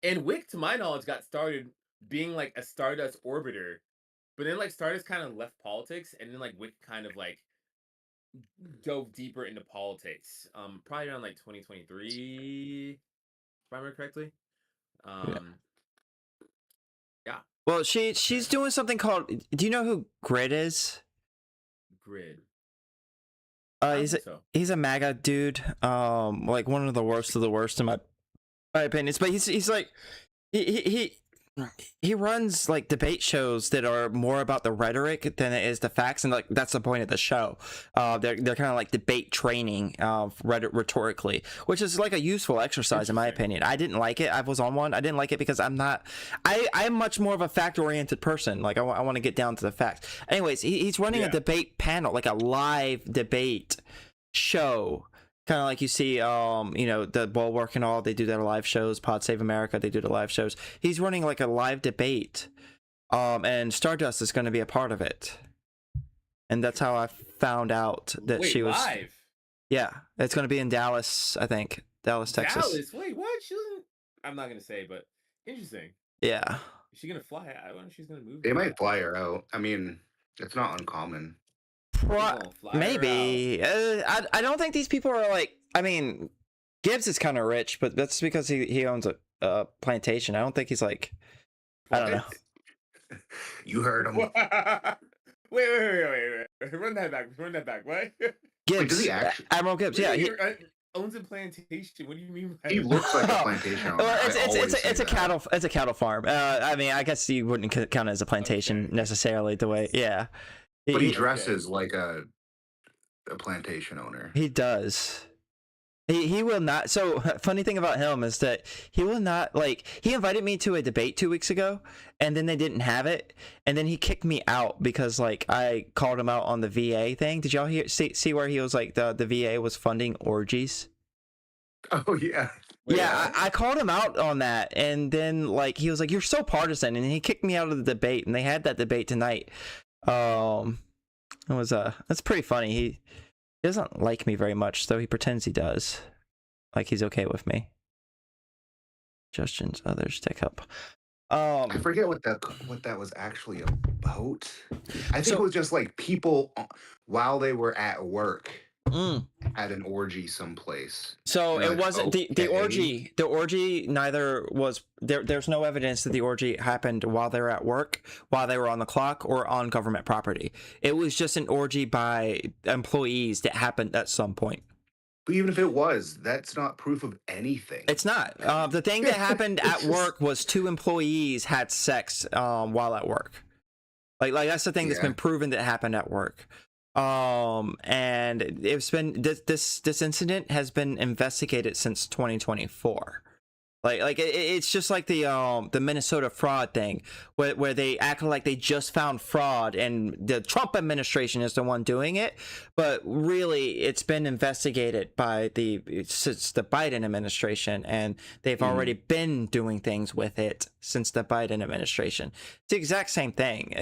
And Wick, to my knowledge, got started being like a Stardust orbiter, but then like Stardust kind of left politics, and then like Wick kind of like dove deeper into politics. Probably around like 2023, if I remember correctly. Yeah. Yeah, Well, she's doing something called. Do you know who Grid is? Grid. I don't He's a, think so. he's a MAGA dude. Like one of the worst of the worst in my opinions. But he's like he runs like debate shows that are more about the rhetoric than it is the facts, and like that's the point of the show. They're kind of like debate training, rhetorically, which is like a useful exercise in my opinion. I didn't like it. I was on one. I didn't like it because I'm much more of a fact oriented person. Like I want to get down to the facts. Anyways, he's running a debate panel, like a live debate show. Kind of like you see, the Bulwark and all, they do their live shows. Pod Save America, they do the live shows. He's running like a live debate, and Stardust is going to be a part of it. And that's how I found out that Wait, she was live. Yeah, it's going to be in Dallas, I think. Dallas, Texas. Dallas. Wait, what? She wasn't. I'm not gonna say, but interesting. Yeah. Is she gonna fly? I wonder if she's gonna move. They might fly her out. I mean, it's not uncommon. Maybe. I don't think these people are like. I mean, Gibbs is kind of rich, but that's because he owns a plantation. I don't think he's like. I don't know. You heard him. wait. Run that back. What? Gibbs. does he actually? Admiral Gibbs. Yeah. He owns a plantation. What do you mean by He that? looks like a plantation owner. Well, I always say it's a that. cattle farm. I mean, I guess you wouldn't count it as a plantation necessarily the way. Yeah. But he dresses like a plantation owner. He does. He will not. So funny thing about him is that he will not, like, he invited me to a debate 2 weeks ago, and then they didn't have it, and then he kicked me out because like I called him out on the VA thing. Did y'all see where he was like the VA was funding orgies? Oh yeah. Yeah, I called him out on that, and then like he was like, "You're so partisan," and he kicked me out of the debate. And they had that debate tonight. It was that's pretty funny. He doesn't like me very much, though he pretends he does. Like he's okay with me. Suggestions others take up. I forget what that was actually about. I think it was just like people while they were at work at an orgy someplace. So And it like, wasn't the okay. orgy. The orgy neither was there. There's no evidence that the orgy happened while they were at work, while they were on the clock, or on government property. It was just an orgy by employees that happened at some point. But even if it was, that's not proof of anything. It's not. The thing that happened It's at just- work was 2 employees had sex while at work. Like that's the thing that's Yeah. been proven that happened at work. And it's been this incident has been investigated since 2024. Like it's just like the Minnesota fraud thing where they act like they just found fraud and the Trump administration is the one doing it, but really it's been investigated by since the Biden administration, and they've already been doing things with it since the Biden administration. It's the exact same thing.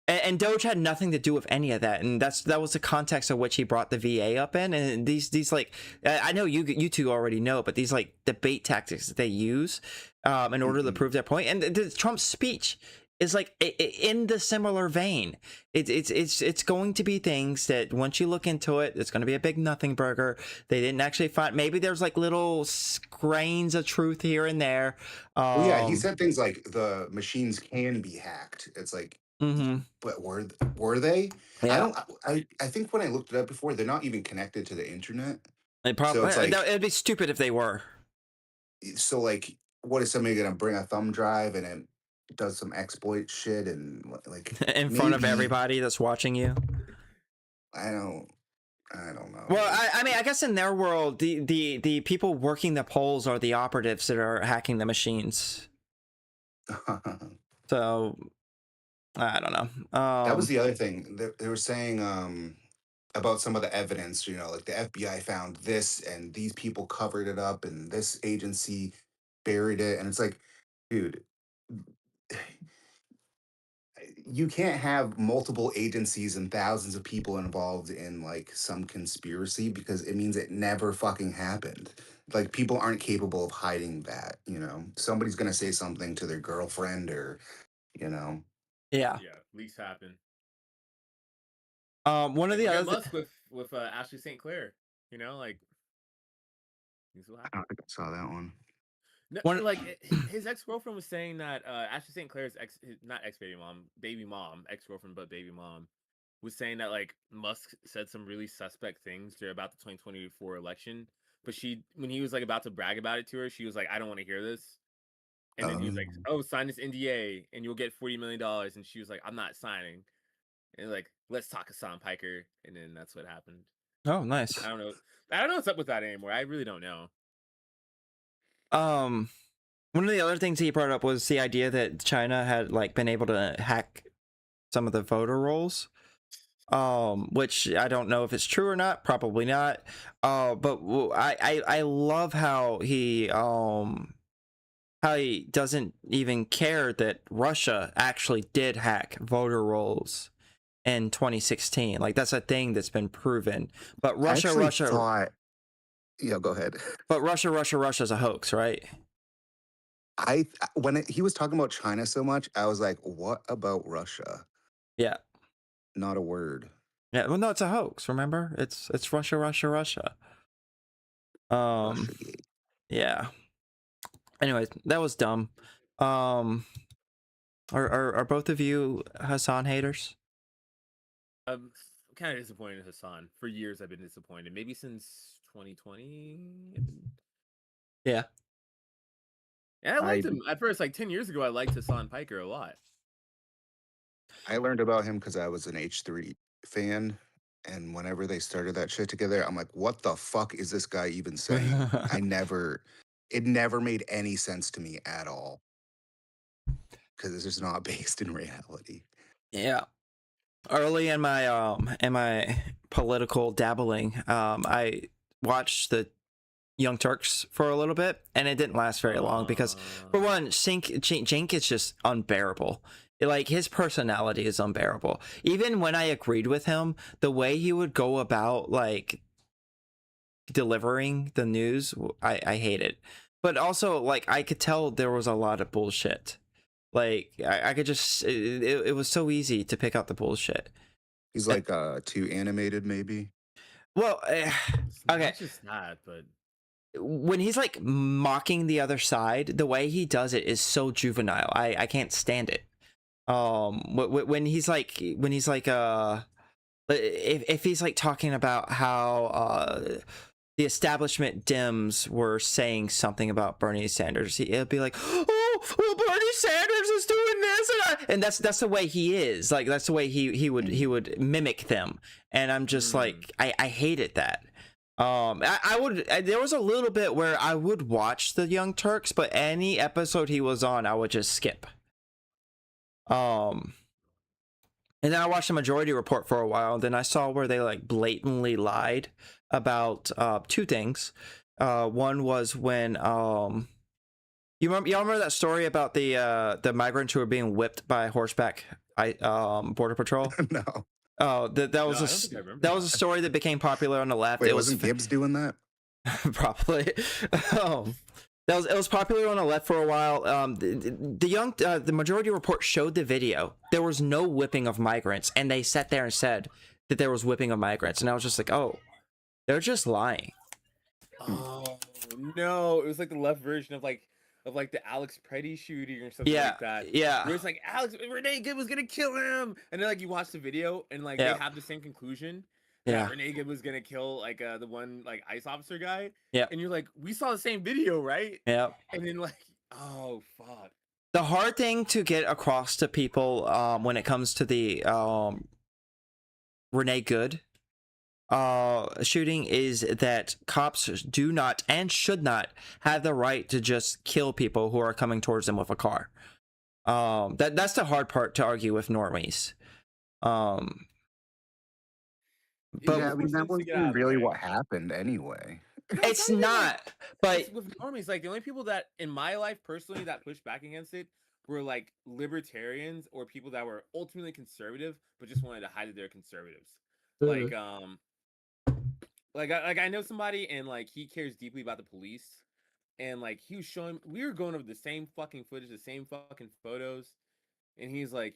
And Doge had nothing to do with any of that, and that was the context of which he brought the VA up in. And these like, I know you two already know, but these like debate tactics that they use in order to prove their point. And the Trump speech is like in the similar vein. It's going to be things that once you look into it, it's going to be a big nothing burger. They didn't actually find. Maybe there's like little grains of truth here and there. Well, yeah, he said things like the machines can be hacked. It's like. But were they? Yeah. I think when I looked it up before, they're not even connected to the internet. Probably So it's like- it'd be stupid if they were. So like, what is somebody gonna bring a thumb drive and it does some exploit shit and like In front of maybe- everybody that's watching you. I don't know. Well, I mean, I guess in their world, the people working the polls are the operatives that are hacking the machines. So I don't know. That was the other thing. They were saying about some of the evidence, like the FBI found this and these people covered it up and this agency buried it. And it's like, dude, you can't have multiple agencies and thousands of people involved in like some conspiracy because it means it never fucking happened. Like people aren't capable of hiding that, Somebody's gonna say something to their girlfriend or, you know. Yeah. Yeah, leaks happen. One of Like, the look at other Musk with Ashley St. Clair. Like things will I happen. don't think I saw that one. No, One- like his ex-girlfriend was saying that Ashley St. Clair's not ex-baby mom, baby mom, ex-girlfriend, but baby mom, was saying that like Musk said some really suspect things during about the 2024 election. But when he was like about to brag about it to her, she was like, "I don't want to hear this." And then he was like, "Oh, sign this NDA and you'll get $40 million." And she was like, "I'm not signing." And like, "Let's talk Hassan Piker." And then that's what happened. Oh, nice. I don't know what's up with that anymore. I really don't know. One of the other things he brought up was the idea that China had like been able to hack some of the voter rolls, which I don't know if it's true or not. Probably not. But I love how he doesn't even care that Russia actually did hack voter rolls in 2016. Like that's a thing that's been proven. But Russia, Yeah, go ahead. But Russia's a hoax, right? When he was talking about China so much, I was like, what about Russia? Yeah. Not a word. Yeah. Well, no, it's a hoax. Remember, it's Russia. Russiagate. Yeah. Anyways, that was dumb. Are both of you Hassan haters? I'm kind of disappointed in Hassan. For years, I've been disappointed. Maybe since 2020. Yeah. And I liked him at first. Like 10 years ago, I liked Hassan Piker a lot. I learned about him because I was an H3 fan. And whenever they started that shit together, I'm like, what the fuck is this guy even saying? It never made any sense to me at all. Because it's just not based in reality. Yeah. Early in my political dabbling, I watched the Young Turks for a little bit, and it didn't last very long because, for one, Cenk is just unbearable. Like his personality is unbearable. Even when I agreed with him, the way he would go about like delivering the news, I hate it. But also, like I could tell there was a lot of bullshit. Like I could just it was so easy to pick out the bullshit. He's like too animated, maybe. Well, It's okay. not just that, but When he's like mocking the other side, the way he does it is so juvenile. I can't stand it. When he's like if he's like talking about how the establishment Dems were saying something about Bernie Sanders, he'll be like, "Oh, well, Bernie Sanders is doing this," and that's the way he is. Like that's the way he would mimic them, and I'm just like, I hated that. There was a little bit where I would watch the Young Turks, but any episode he was on, I would just skip. And then I watched the Majority Report for a while, and then I saw where they like blatantly lied about two things. One was when y'all remember that story about the migrants who were being whipped by horseback border patrol? No. Oh, that was a story that became popular on the left. Wait, wasn't Gibbs doing that? Probably. It was popular on the left for a while. The Majority Report showed the video. There was no whipping of migrants, and they sat there and said that there was whipping of migrants, and I was just like, oh, they're just lying. oh no, it was like the left version of the Alex Preddy shooting or something like that. Yeah. Where it's like Renee Gibb was gonna kill him, and then like you watch the video and like they have the same conclusion. Yeah. Renee Gibb was gonna kill like the one like ICE officer guy. Yeah. And you're like, we saw the same video, right? Yeah. And then like, oh fuck. The hard thing to get across to people when it comes to the Renee Good shooting is that cops do not and should not have the right to just kill people who are coming towards them with a car. That's the hard part to argue with normies. But- yeah, I mean, that forced them to get out wasn't of the really way. what happened anyway. No, It's even like- not. But it's with normies, like the only people that in my life personally that pushed back against it were like libertarians or people that were ultimately conservative but just wanted to hide that they're conservatives. Like I know somebody and like he cares deeply about the police, and like he was showing we were going over the same fucking footage, the same fucking photos, and he's like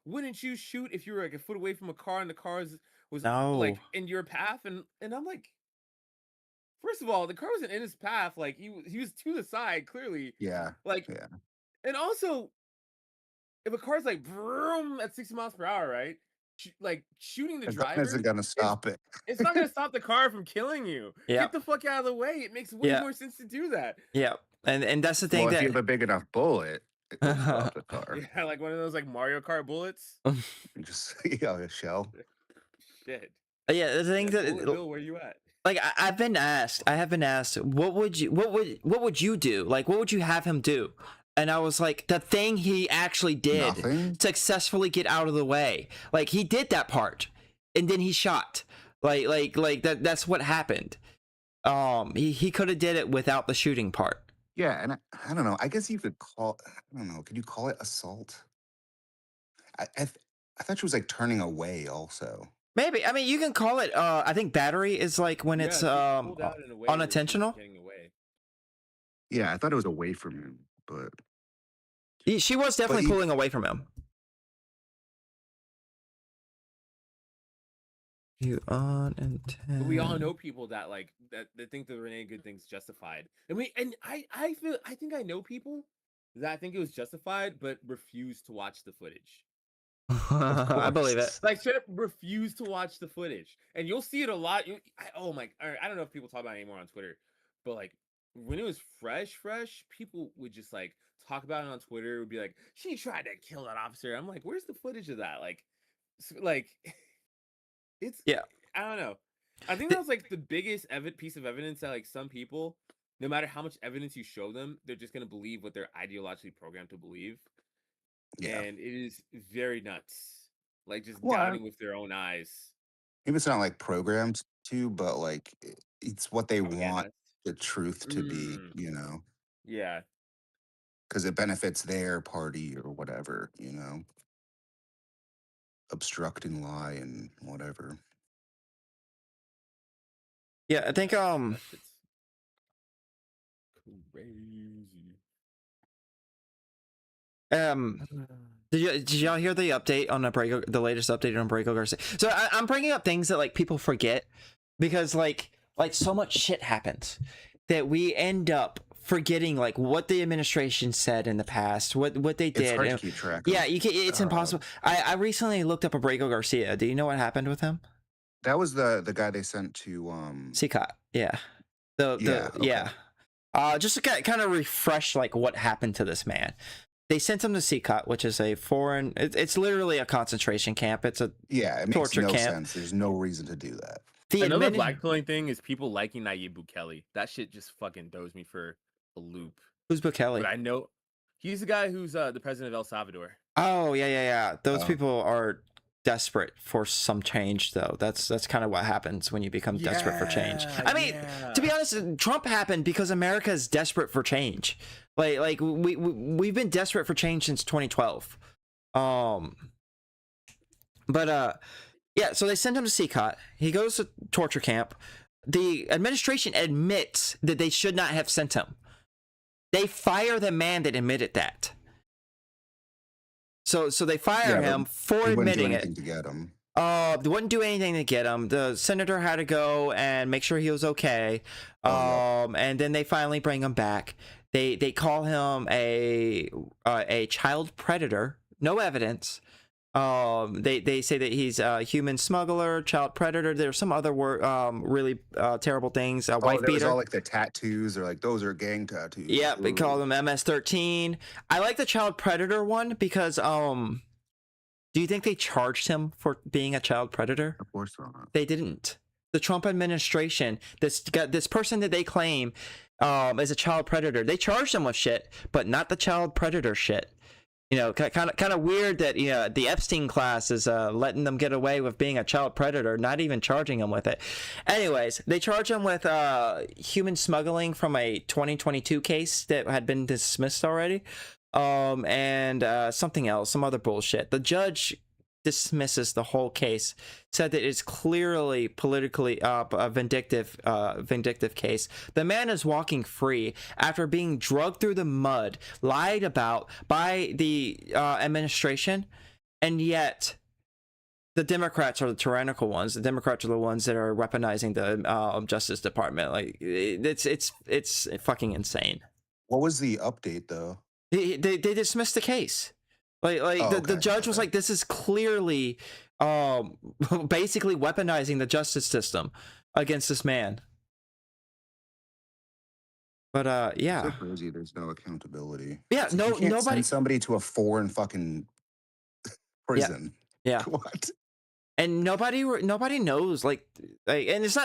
wouldn't you shoot if you were like a foot away from a car and the car was like No. in your path? And I'm like, first of all, the car wasn't in his path. Like he was to the side, clearly. Yeah, Like, yeah. and also, if a car's like vroom at 60 miles per hour, right? Like shooting the The gun driver, isn't gonna stop it. it's not gonna stop the car from killing you. Yeah. Get the fuck out of the way. It makes way Yeah. more sense to do that. yeah, and that's the thing Well, if you have that a big enough bullet, it will stop the car. Yeah, like one of those like Mario Kart bullets. Just a shell. Shit. yeah, the thing Yeah, that Bullet Bill, where you at? like I have been asked, what would you do? Like, what would you have him do? And I was like, the thing he actually did Nothing. successfully get out of the way. Like he did that part, and then he shot. Like that's what happened. He could have did it without the shooting part. Yeah, and I don't know. I guess you could call. I don't know. Could you call it assault? I thought she was like turning away. Also, Maybe. I mean, you can call it. I think battery is like when it's Yeah, she pulled out in a way where she was unintentional. getting away. yeah, I thought it was away from him, but She was definitely you- pulling away from him. You unintentional. But we all know people that like that think the Renee Good thing's justified. And I think I know people that think it was justified but refuse to watch the footage. I believe it. Like straight up refuse to watch the footage. And you'll see it a lot. I don't know if people talk about it anymore on Twitter, but like when it was fresh, people would just like talk about it on Twitter. It would be like, she tried to kill that officer. I'm like, where's the footage of that? Like it's Yeah. I don't know. I think that was like the biggest piece of evidence that like some people, no matter how much evidence you show them, they're just gonna believe what they're ideologically programmed to believe. yeah, And it is very nuts. Like just Well, doubting with their own eyes. maybe it's not like programmed to, but like it's what they want Propaganda. the truth to be. Mm. You know, Yeah. because it benefits their party or whatever. Obstructing lie and whatever. Yeah, I think That shit's crazy. did y'all hear the update on the latest update on Braco Garcia? So I'm bringing up things that like people forget because like so much shit happens that we end up forgetting like what the administration said in the past, what they It's did. hard to And- keep track. yeah, of. it's impossible. I recently looked up a Braco Garcia. Do you know what happened with him? That was the guy they sent to. CCOT. Yeah. Yeah, okay. Yeah. Just to kind of refresh like what happened to this man. They sent him to CCOT, which is a foreign. It's literally a concentration camp. It's a Yeah, it makes torture no camp. sense. There's no reason to do that. Another admini- blackpilling thing is people liking Nayib Bukele. That shit just fucking throws me for a loop. Who's Bukele? But I know he's the guy who's the president of El Salvador. Oh yeah. Those Oh. people are desperate for some change, though. That's kind of what happens when you become desperate for change. I mean, to be honest, Trump happened because America is desperate for change. Like we've been desperate for change since 2012. Yeah. So they send him to CCOT. He goes to torture camp. The administration admits that they should not have sent him. They fire the man that admitted that. So they fire Yeah, but him for They wouldn't do admitting anything it. to get him. They wouldn't do anything to get him. The senator had to go and make sure he was okay. And then they finally bring him back. They call him a child predator. No evidence. They say that he's a human smuggler, child predator. There's some other really terrible things. Wife There was beater. all like the tattoos. They're like, those are gang tattoos. Yeah, they Ooh. call them MS-13. I like the child predator one because do you think they charged him for being a child predator? Of course not. They didn't. The Trump administration, this person that they claim is a child predator, they charged him with shit, but not the child predator shit. You know, kind of weird that the Epstein class is letting them get away with being a child predator, not even charging them with it. Anyways, they charge him with human smuggling from a 2022 case that had been dismissed already, and something else, some other bullshit. The judge dismisses the whole case, said that it's clearly politically a vindictive case. The man is walking free after being drugged through the mud, lied about by the administration, and yet the Democrats are the tyrannical ones. The Democrats are the ones that are weaponizing the Justice Department. Like it's fucking insane. What was the update though? They dismissed the case. The judge was like, this is clearly basically weaponizing the justice system against this man. But yeah, So crazy. There's no accountability. yeah, You can't nobody. send somebody to a foreign fucking prison. Yeah, What? and nobody knows. Like, and it's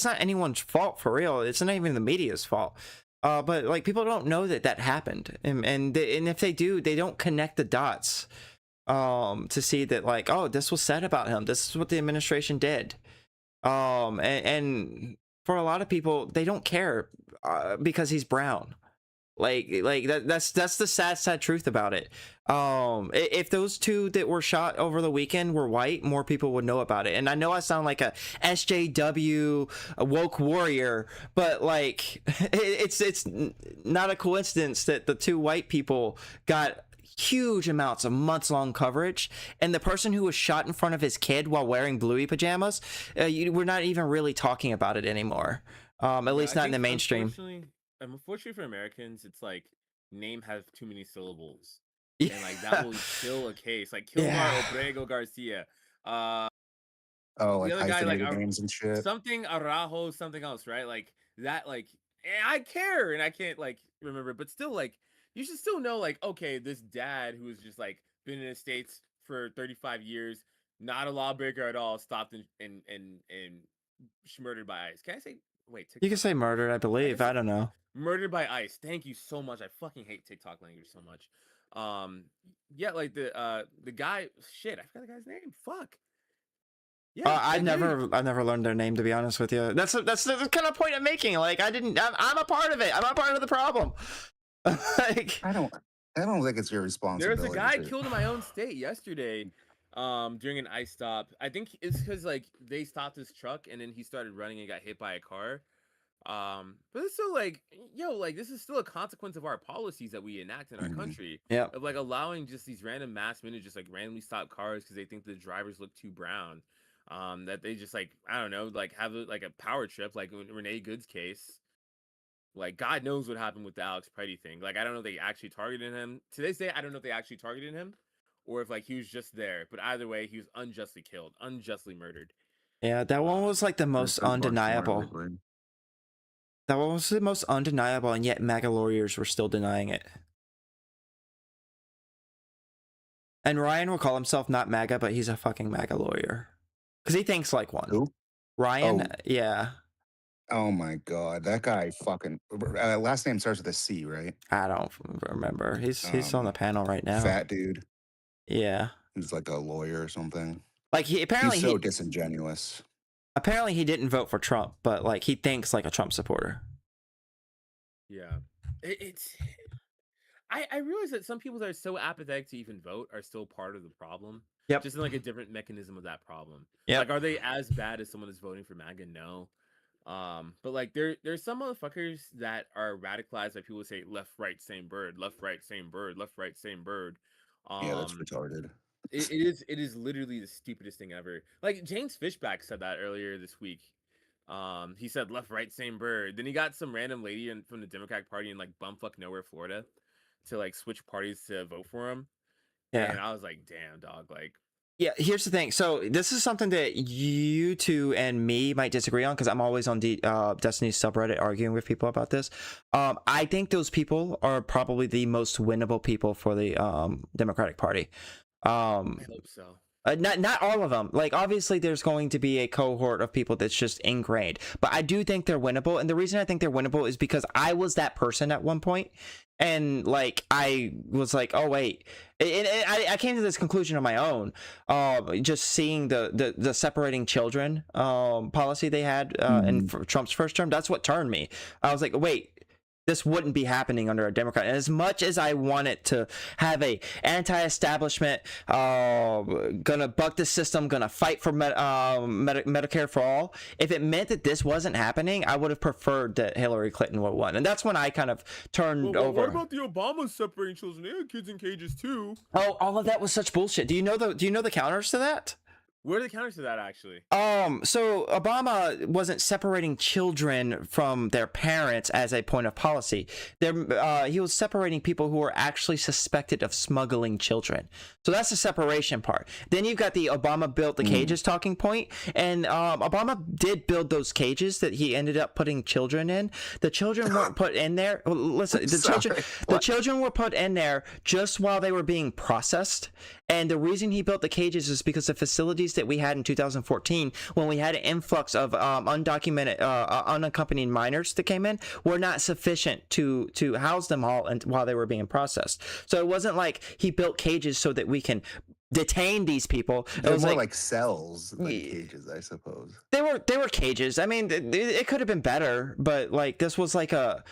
not anyone's fault for real. It's not even the media's fault. But like people don't know that happened, and if they do, they don't connect the dots to see that, like, oh, this was said about him. This is what the administration did. And for a lot of people, they don't care because he's brown. Like that's the sad truth about it. If those two that were shot over the weekend were white, more people would know about it. And I know I sound like a SJW woke warrior, but like it's not a coincidence that the two white people got huge amounts of months-long coverage, and the person who was shot in front of his kid while wearing Bluey pajamas, we're not even really talking about it anymore. At least not in the mainstream. Unfortunately for Americans, it's like name has too many syllables, Yeah. and like that will kill a case. Like Kilmar Obrego Garcia, Oh, like the other guy, like hyphenated names and shit. something Arajo, something else, right? Like that, like I care and I can't like remember, but still, like you should still know, like okay, this dad who's just like been in the States for 35 years, not a lawbreaker at all, stopped and murdered by ICE. Can I say? Wait, You can say murdered, I believe. I don't know. Murdered by ICE. Thank you so much. I fucking hate TikTok language so much. Yeah, like the guy. Shit, I forgot the guy's name. Fuck. Yeah, I that dude. never learned their name, to be honest with you. That's the kind of point I'm making. Like I'm a part of it. I'm a part of the problem. Like I don't think it's your There responsibility. was a guy to- killed in my own state yesterday. During an ICE stop. I think it's because like they stopped his truck and then he started running and got hit by a car. But it's still like, yo, like this is still a consequence of our policies that we enact in our Mhm. country. Yeah. Of like allowing just these random mass minute just like randomly stop cars because they think the drivers look too brown. That they just like, I don't know, like have like a power trip, like in Renee Good's case. Like God knows what happened with the Alex Petty thing. Like I don't know if they actually targeted him. To this day, I don't know if they actually targeted him or if like he was just there. But either way, he was unjustly killed, unjustly murdered. Yeah, that one was like the most There's some bugs more undeniable. likely. That one was the most undeniable, and yet MAGA lawyers were still denying it. And Ryan will call himself not MAGA, but he's a fucking MAGA lawyer. Because he thinks like one. Who? Ryan, Oh. yeah. Oh my god, that guy fucking last name starts with a C, right? I don't remember. He's on the panel right now. Fat dude. Yeah. He's like a lawyer or something. Like he apparently He's so disingenuous. apparently he didn't vote for Trump, but like he thinks like a Trump supporter. Yeah, it's. I realize that some people that are so apathetic to even vote are still part of the problem. Yep. Just in like a different mechanism of that problem. Yep. Like, are they as bad as someone that's voting for MAGA? No. But like there's some motherfuckers that are radicalized by people who say left, right, same bird, left, right, same bird, left, right, same bird. Yeah, that's retarded. It is literally the stupidest thing ever. Like James Fishback said that earlier this week. He said left, right, same bird. Then he got some random lady from the Democratic Party in like bumfuck nowhere, Florida, to like switch parties to vote for him. Yeah. And I was like, damn, dog. Like, Yeah, here's the thing. So this is something that you two and me might disagree on because I'm always on Destiny's subreddit arguing with people about this. I think those people are probably the most winnable people for the Democratic Party. I hope so. Not all of them. Like, obviously, there's going to be a cohort of people that's just ingrained, but I do think they're winnable. And the reason I think they're winnable is because I was that person at one point, and like I was like, oh wait, I came to this conclusion on my own. Just seeing the separating children policy they had in Trump's first term, that's what turned me. I was like, wait. This wouldn't be happening under a Democrat. And as much as I wanted to have a anti-establishment, gonna buck the system, gonna fight for Medicare for all, if it meant that this wasn't happening, I would have preferred that Hillary Clinton would have won. And that's when I kind of turned over. What about the Obamas separating children? They had kids in cages too. Oh, all of that was such bullshit. Do you know the counters to that? Where are the counters to that, actually? So Obama wasn't separating children from their parents as a point of policy. He was separating people who were actually suspected of smuggling children. So that's the separation part. Then you've got the Obama built the cages talking point, and Obama did build those cages that he ended up putting children in. The children weren't put in there. Well, listen, the children were put in there just while they were being processed. And the reason he built the cages is because the facilities that we had in 2014, when we had an influx of undocumented, unaccompanied minors that came in, were not sufficient to house them all while they were being processed. So it wasn't like he built cages so that we can detain these people. It They're was more like cells than cages, I suppose. They were cages. I mean, it could have been better, but like this was like a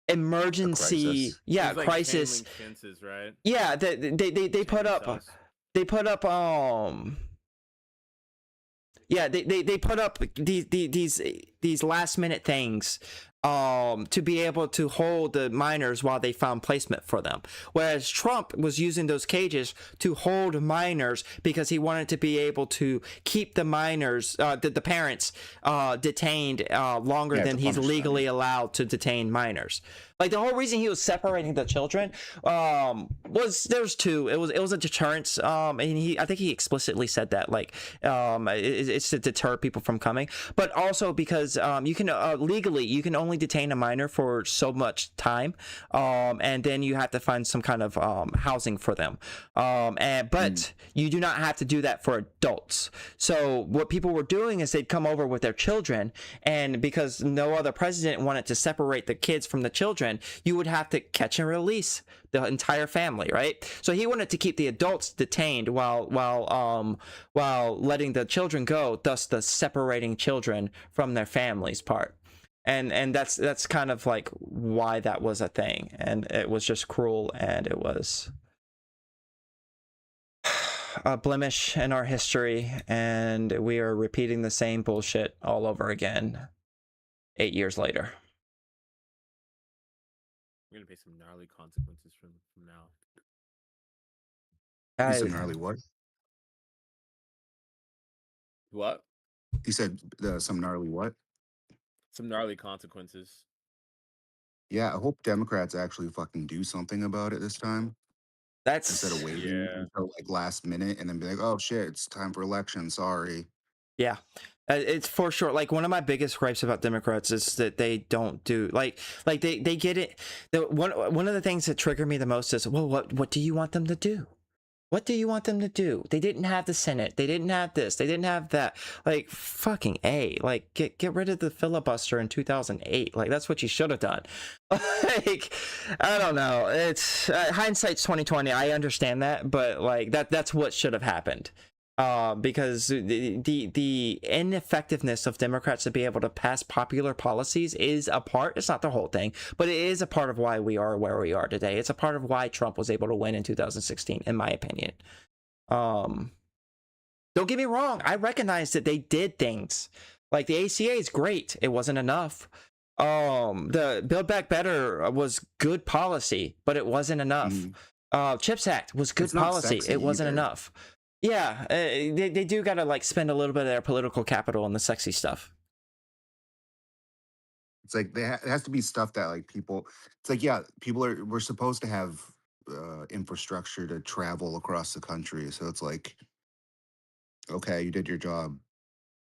emergency, It was like crisis. chain link fences, right? Yeah, they put up. Sus. They put up they put up these last minute things to be able to hold the minors while they found placement for them, whereas Trump was using those cages to hold minors because he wanted to be able to keep the minors the parents detained longer than he's legally allowed to detain minors. Like the whole reason he was separating the children was there's two. It was a deterrence, and I think he explicitly said that it's to deter people from coming, but also because you can legally you can only detain a minor for so much time, and then you have to find some kind of housing for them, but you do not have to do that for adults. So what people were doing is they'd come over with their children, and because no other president wanted to separate the kids from the children, you would have to catch and release the entire family, right? So he wanted to keep the adults detained while letting the children go, thus the separating children from their families part. And that's kind of like why that was a thing, and it was just cruel, and it was a blemish in our history, and we are repeating the same bullshit all over again 8 years later. We're gonna pay some gnarly consequences from now. Some gnarly what? What? You said some gnarly what? Some gnarly consequences. Yeah, I hope Democrats actually fucking do something about it this time. That's Instead of waiting until like last minute and then be like, oh shit, it's time for election. Sorry. Yeah, it's for sure. Like one of my biggest gripes about Democrats is that they don't do like they get it. One of the things that trigger me the most is, well, what do you want them to do? What do you want them to do? They didn't have the Senate. They didn't have this. They didn't have that. Like fucking A. Like get rid of the filibuster in 2008. Like that's what you should have done. Like I don't know. It's hindsight's 2020. I understand that, but like that's what should have happened. Because the ineffectiveness of Democrats to be able to pass popular policies is a part, it's not the whole thing, but it is a part of why we are where we are today. It's a part of why Trump was able to win in 2016, in my opinion. Don't get me wrong, I recognize that they did things. Like the ACA is great, it wasn't enough. The Build Back Better was good policy, but it wasn't enough. CHIPS Act was good policy, it wasn't enough. Yeah, they do gotta like spend a little bit of their political capital on the sexy stuff. It's like it has to be stuff that like people. It's like we're supposed to have infrastructure to travel across the country. So it's like, okay, you did your job,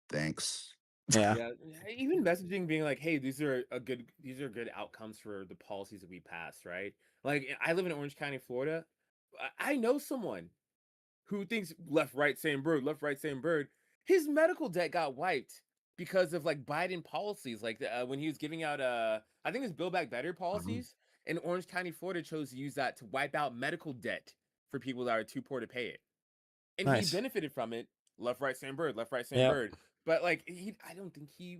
thanks. Yeah. Even messaging being like, hey, these are good outcomes for the policies that we passed, right? Like I live in Orange County, Florida. I know someone who thinks left, right, same bird, left, right, same bird. His medical debt got wiped because of like Biden policies, like when he was giving out I think it's Build Back Better policies, and Orange County, Florida chose to use that to wipe out medical debt for people that are too poor to pay it, and Nice. he benefited from it. Left, right, same bird, left, right, same Yep. bird. But like I don't think he.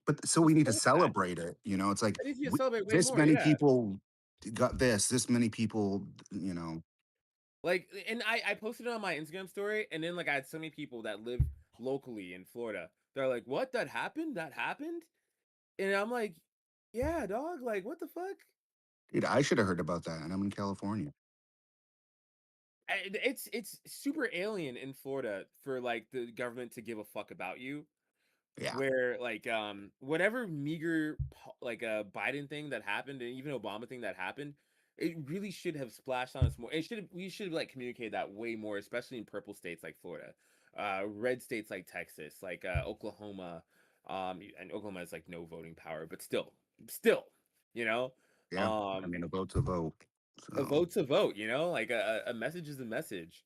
But so we need to That. celebrate it. You know, it's like I think you we, celebrate way this more. many Yeah. people got this many people, you know. Like, and I posted it on my Instagram story, and then like I had so many people that live locally in Florida. They're like, "What? That happened? That happened?" And I'm like, "Yeah, dog. Like, what the fuck?" Dude, I should have heard about that, and I'm in California. It's super alien in Florida for like the government to give a fuck about you. Yeah. Where like whatever meager like a Biden thing that happened, and even Obama thing that happened, it really should have splashed on us more. We should have like communicated that way more, especially in purple states like Florida, red states like Texas, like Oklahoma, and Oklahoma has like no voting power, but still, you know, Yeah. I mean, a vote's a vote. a So vote's a vote, you know, like a message is a message.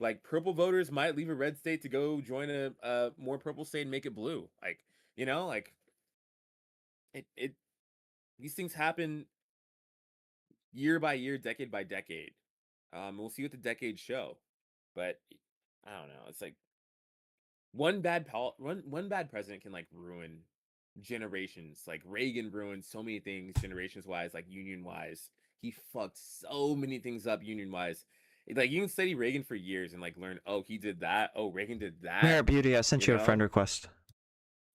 Like purple voters might leave a red state to go join a more purple state and make it blue. Like, you know, like it these things happen year by year, decade by decade. We'll see what the decades show. But I don't know. It's like one bad president can like ruin generations. Like Reagan ruined so many things generations wise, like union wise. He fucked so many things up union wise. Like you can study Reagan for years and like learn, oh, he did that. Oh, Reagan did that. Merit Beauty, I sent you a know? friend request.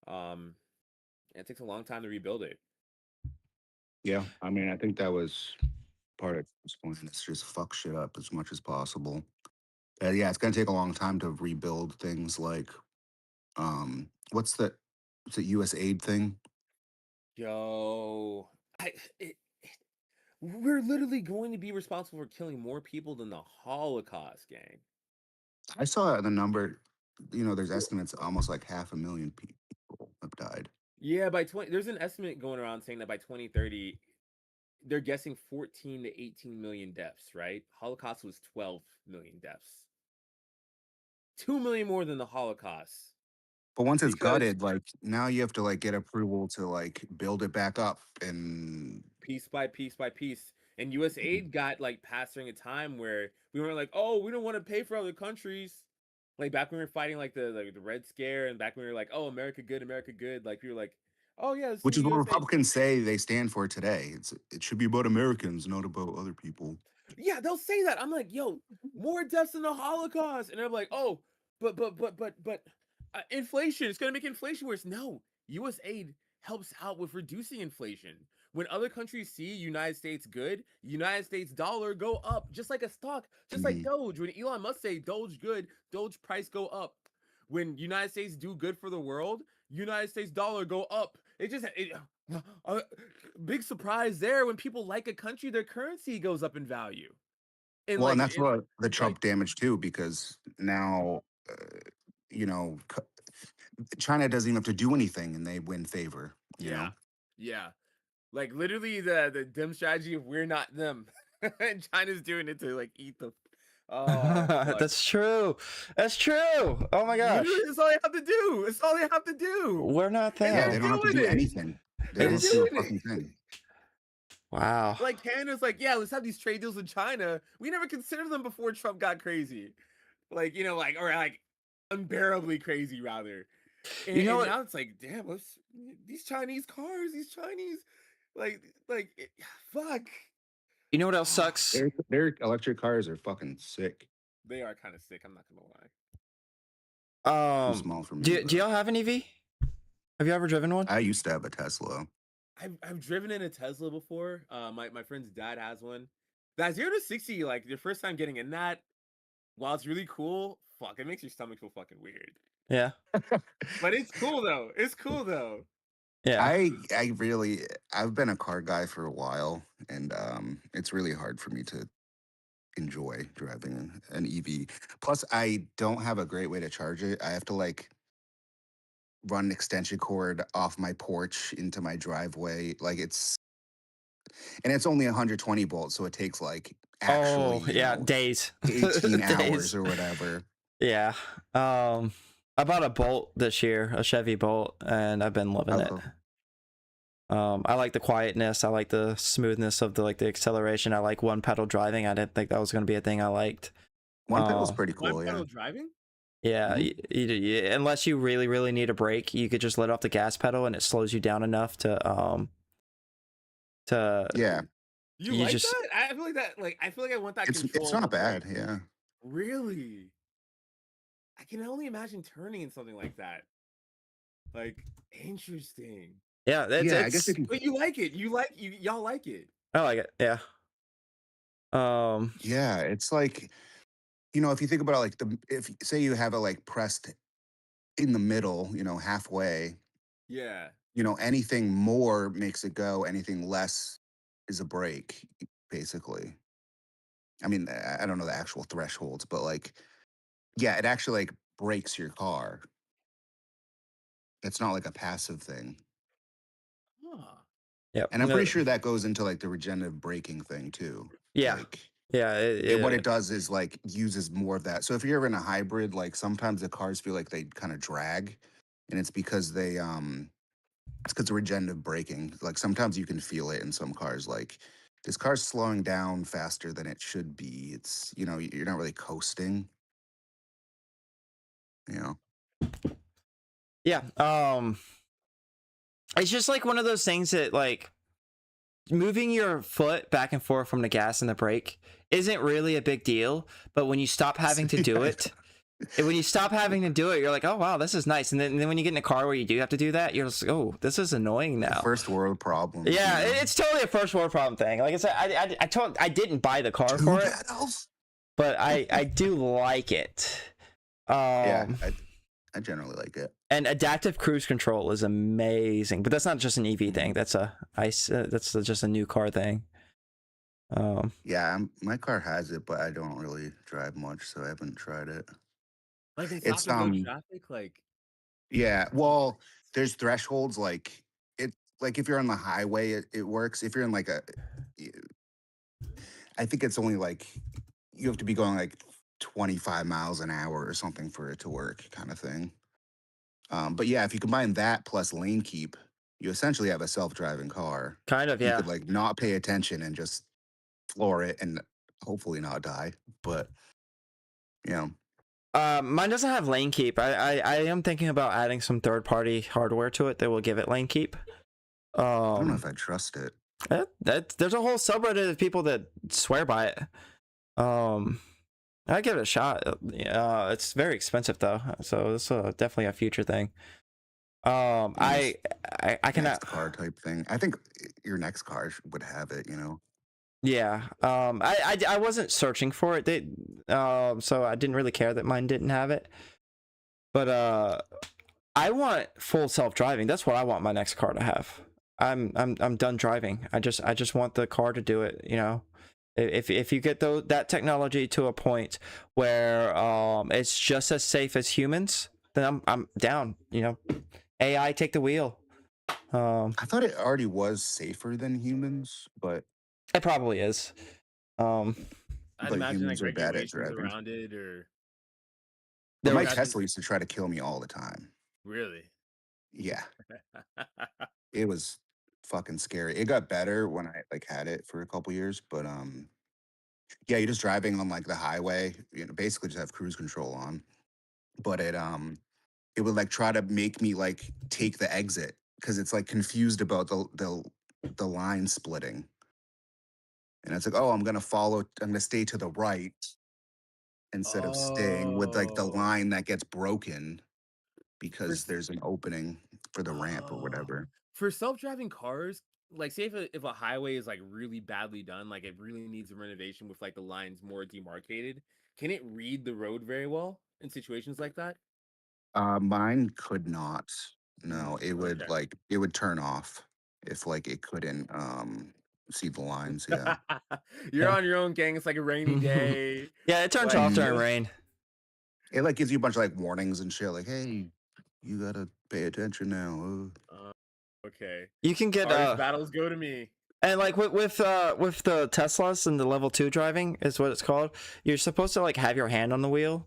It takes a long time to rebuild it. yeah, I mean, I think that was part of this point. It's just fuck shit up as much as possible. Yeah, it's gonna take a long time to rebuild things like what's the US aid thing? Yo, we're literally going to be responsible for killing more people than the Holocaust, gang. I saw the number, you know, there's estimates almost like 500,000 people have died. Yeah, there's an estimate going around saying that by 2030, they're guessing 14 to 18 million deaths, right? Holocaust was 12 million deaths. 2 million more than the Holocaust. But once it's Because- gutted, like now you have to like get approval to like build it back up and piece by piece by piece. And US aid got like passed during a time where we were like, oh, we don't want to pay for other countries. Like back when we were fighting like the Red Scare, and back when we were like, oh, America good, like we were like, oh yeah, which is what USA. Republicans say they stand for today. It should be about Americans, not about other people. Yeah, they'll say that. I'm like, yo, more deaths than the Holocaust, and they're like, oh, but inflation. It's gonna make inflation worse. No, U.S. aid helps out with reducing inflation. When other countries see United States good, United States dollar go up, just like a stock, just like Doge. When Elon Musk say Doge good, Doge price go up. When United States do good for the world, United States dollar go up. Big surprise there. When people like a country, their currency goes up in value. And well, and that's what the Trump damage too, because now, you know, China doesn't even have to do anything and they win favor. You know? Yeah. Like literally the dim strategy of we're not them. And China's doing it to like eat the That's true. That's true. Oh my gosh. Literally, that's all they have to do. It's all they have to do. We're not them. Yeah, they don't have to do anything. They don't have to do a fucking thing. Wow. Like Canada's like, yeah, let's have these trade deals with China. We never considered them before Trump got crazy. Like, you know, like, or like unbearably crazy rather. And, you know and now it's like, damn, these Chinese cars, these Chinese, fuck. You know what else sucks? Their electric cars are fucking sick. They are kind of sick. I'm not gonna lie. Too small for me. Do y'all have an EV? Have you ever driven one? I used to have a Tesla. I've driven in a Tesla before. My friend's dad has one. That 0 to 60, like your first time getting in that, while it's really cool, fuck, it makes your stomach feel fucking weird. Yeah. But it's cool though. It's cool though. Yeah. I've been a car guy for a while, and it's really hard for me to enjoy driving an EV. Plus, I don't have a great way to charge it. I have to like run an extension cord off my porch into my driveway. Like it's and it's only 120 volts, so it takes like Oh actually yeah, days. 18 hours Days. or whatever. Yeah. I bought a Bolt this year, a Chevy Bolt, and I've been loving Oh, it. cool. I like the quietness. I like the smoothness of the acceleration. I like one pedal driving. I didn't think that was going to be a thing I liked. One pedal's Oh. pretty One cool, yeah. pedal driving? Yeah, Mhm. unless you really need a brake, you could just let off the gas pedal and it slows you down enough to Yeah, You You like just- that? I feel like that. Like I feel like I want that it's control. not of, like- bad, yeah. Really? I can only imagine turning in something like that. Like interesting. yeah, Yeah, I guess it's it can. But you like it. Y'all like it. I like it. Yeah. Yeah, it's like, if you think about it, like if say you have it like pressed in the middle, halfway, Yeah. anything more makes it go, anything less is a break, basically. I mean, I don't know the actual thresholds, but like, yeah, it actually like breaks your car. It's not like a passive thing. Huh. Yeah. And I'm pretty sure that goes into like the regenerative braking thing too. Yeah. Like, Yeah. what it does is like uses more of that. So if you're in a hybrid, like sometimes the cars feel like they kind of drag, and it's because it's because of regenerative braking. Like sometimes you can feel it in some cars. Like this car's slowing down faster than it should be. It's you're not really coasting. Yeah. It's just like one of those things that like moving your foot back and forth from the gas and the brake isn't really a big deal, but when you stop having to do it, when you stop having to do it, you're like, oh wow, this is nice. And then when you get in a car where you do have to do that, you're just like, oh, this is annoying now. First world problem. Yeah, it's totally a first world problem thing. Like I said, I didn't buy the car for it, but I do like it. Yeah, I generally like it. And adaptive cruise control is amazing, but that's not just an EV thing. That's that's just a new car thing. Yeah, my car has it, but I don't really drive much, so I haven't tried it. Like in It's, stop and go traffic, like Yeah, well, there's thresholds like if you're on the highway, it works. If you're in like I think it's only like you have to be going like 25 miles an hour or something for it to work, kind of thing. But yeah, if you combine that plus lane keep, you essentially have a self-driving car. Kind of, You yeah. could like not pay attention and just floor it and hopefully not die. But Mine doesn't have lane keep. I am thinking about adding some third-party hardware to it that will give it lane keep. I don't know if I trust it. There's a whole subreddit of people that swear by it. I give it a shot. It's very expensive though, so this is definitely a future thing. I cannot Next car type thing. I think your next car would have it. Yeah. I wasn't searching for it. So I didn't really care that mine didn't have it. But I want full self-driving. That's what I want my next car to have. I'm done driving. I just want the car to do it, If you get that technology to a point where it's just as safe as humans, then I'm down, AI take the wheel. I thought it already was safer than humans, but it probably is. I'd But imagine like humans are bad at regulations driving. around it, or my Imagine- Tesla used to try to kill me all the time. really. Yeah, it was fucking scary. It got better when I like had it for a couple years, but yeah, you're just driving on like the highway, basically just have cruise control on. But it would like try to make me like take the exit because it's like confused about the line splitting. And it's like, oh, I'm gonna stay to the right instead of staying with like the Oh. line that gets broken because Pers- there's an opening for the ramp or Oh. whatever. For self-driving cars, like say if a highway is like really badly done, like it really needs a renovation with like the lines more demarcated, can it read the road very well in situations like that? Mine could not. No, it would Okay. it would turn off if like it couldn't see the lines. Yeah. You're Yeah. on your own, gang. It's like a rainy day. Yeah, it turns Like, off you during know- rain. It like gives you a bunch of like warnings and shit, like, hey, you gotta pay attention now. Okay. You can get Hardest battles go to me. And like with the Teslas and the level 2 driving is what it's called. You're supposed to like have your hand on the wheel,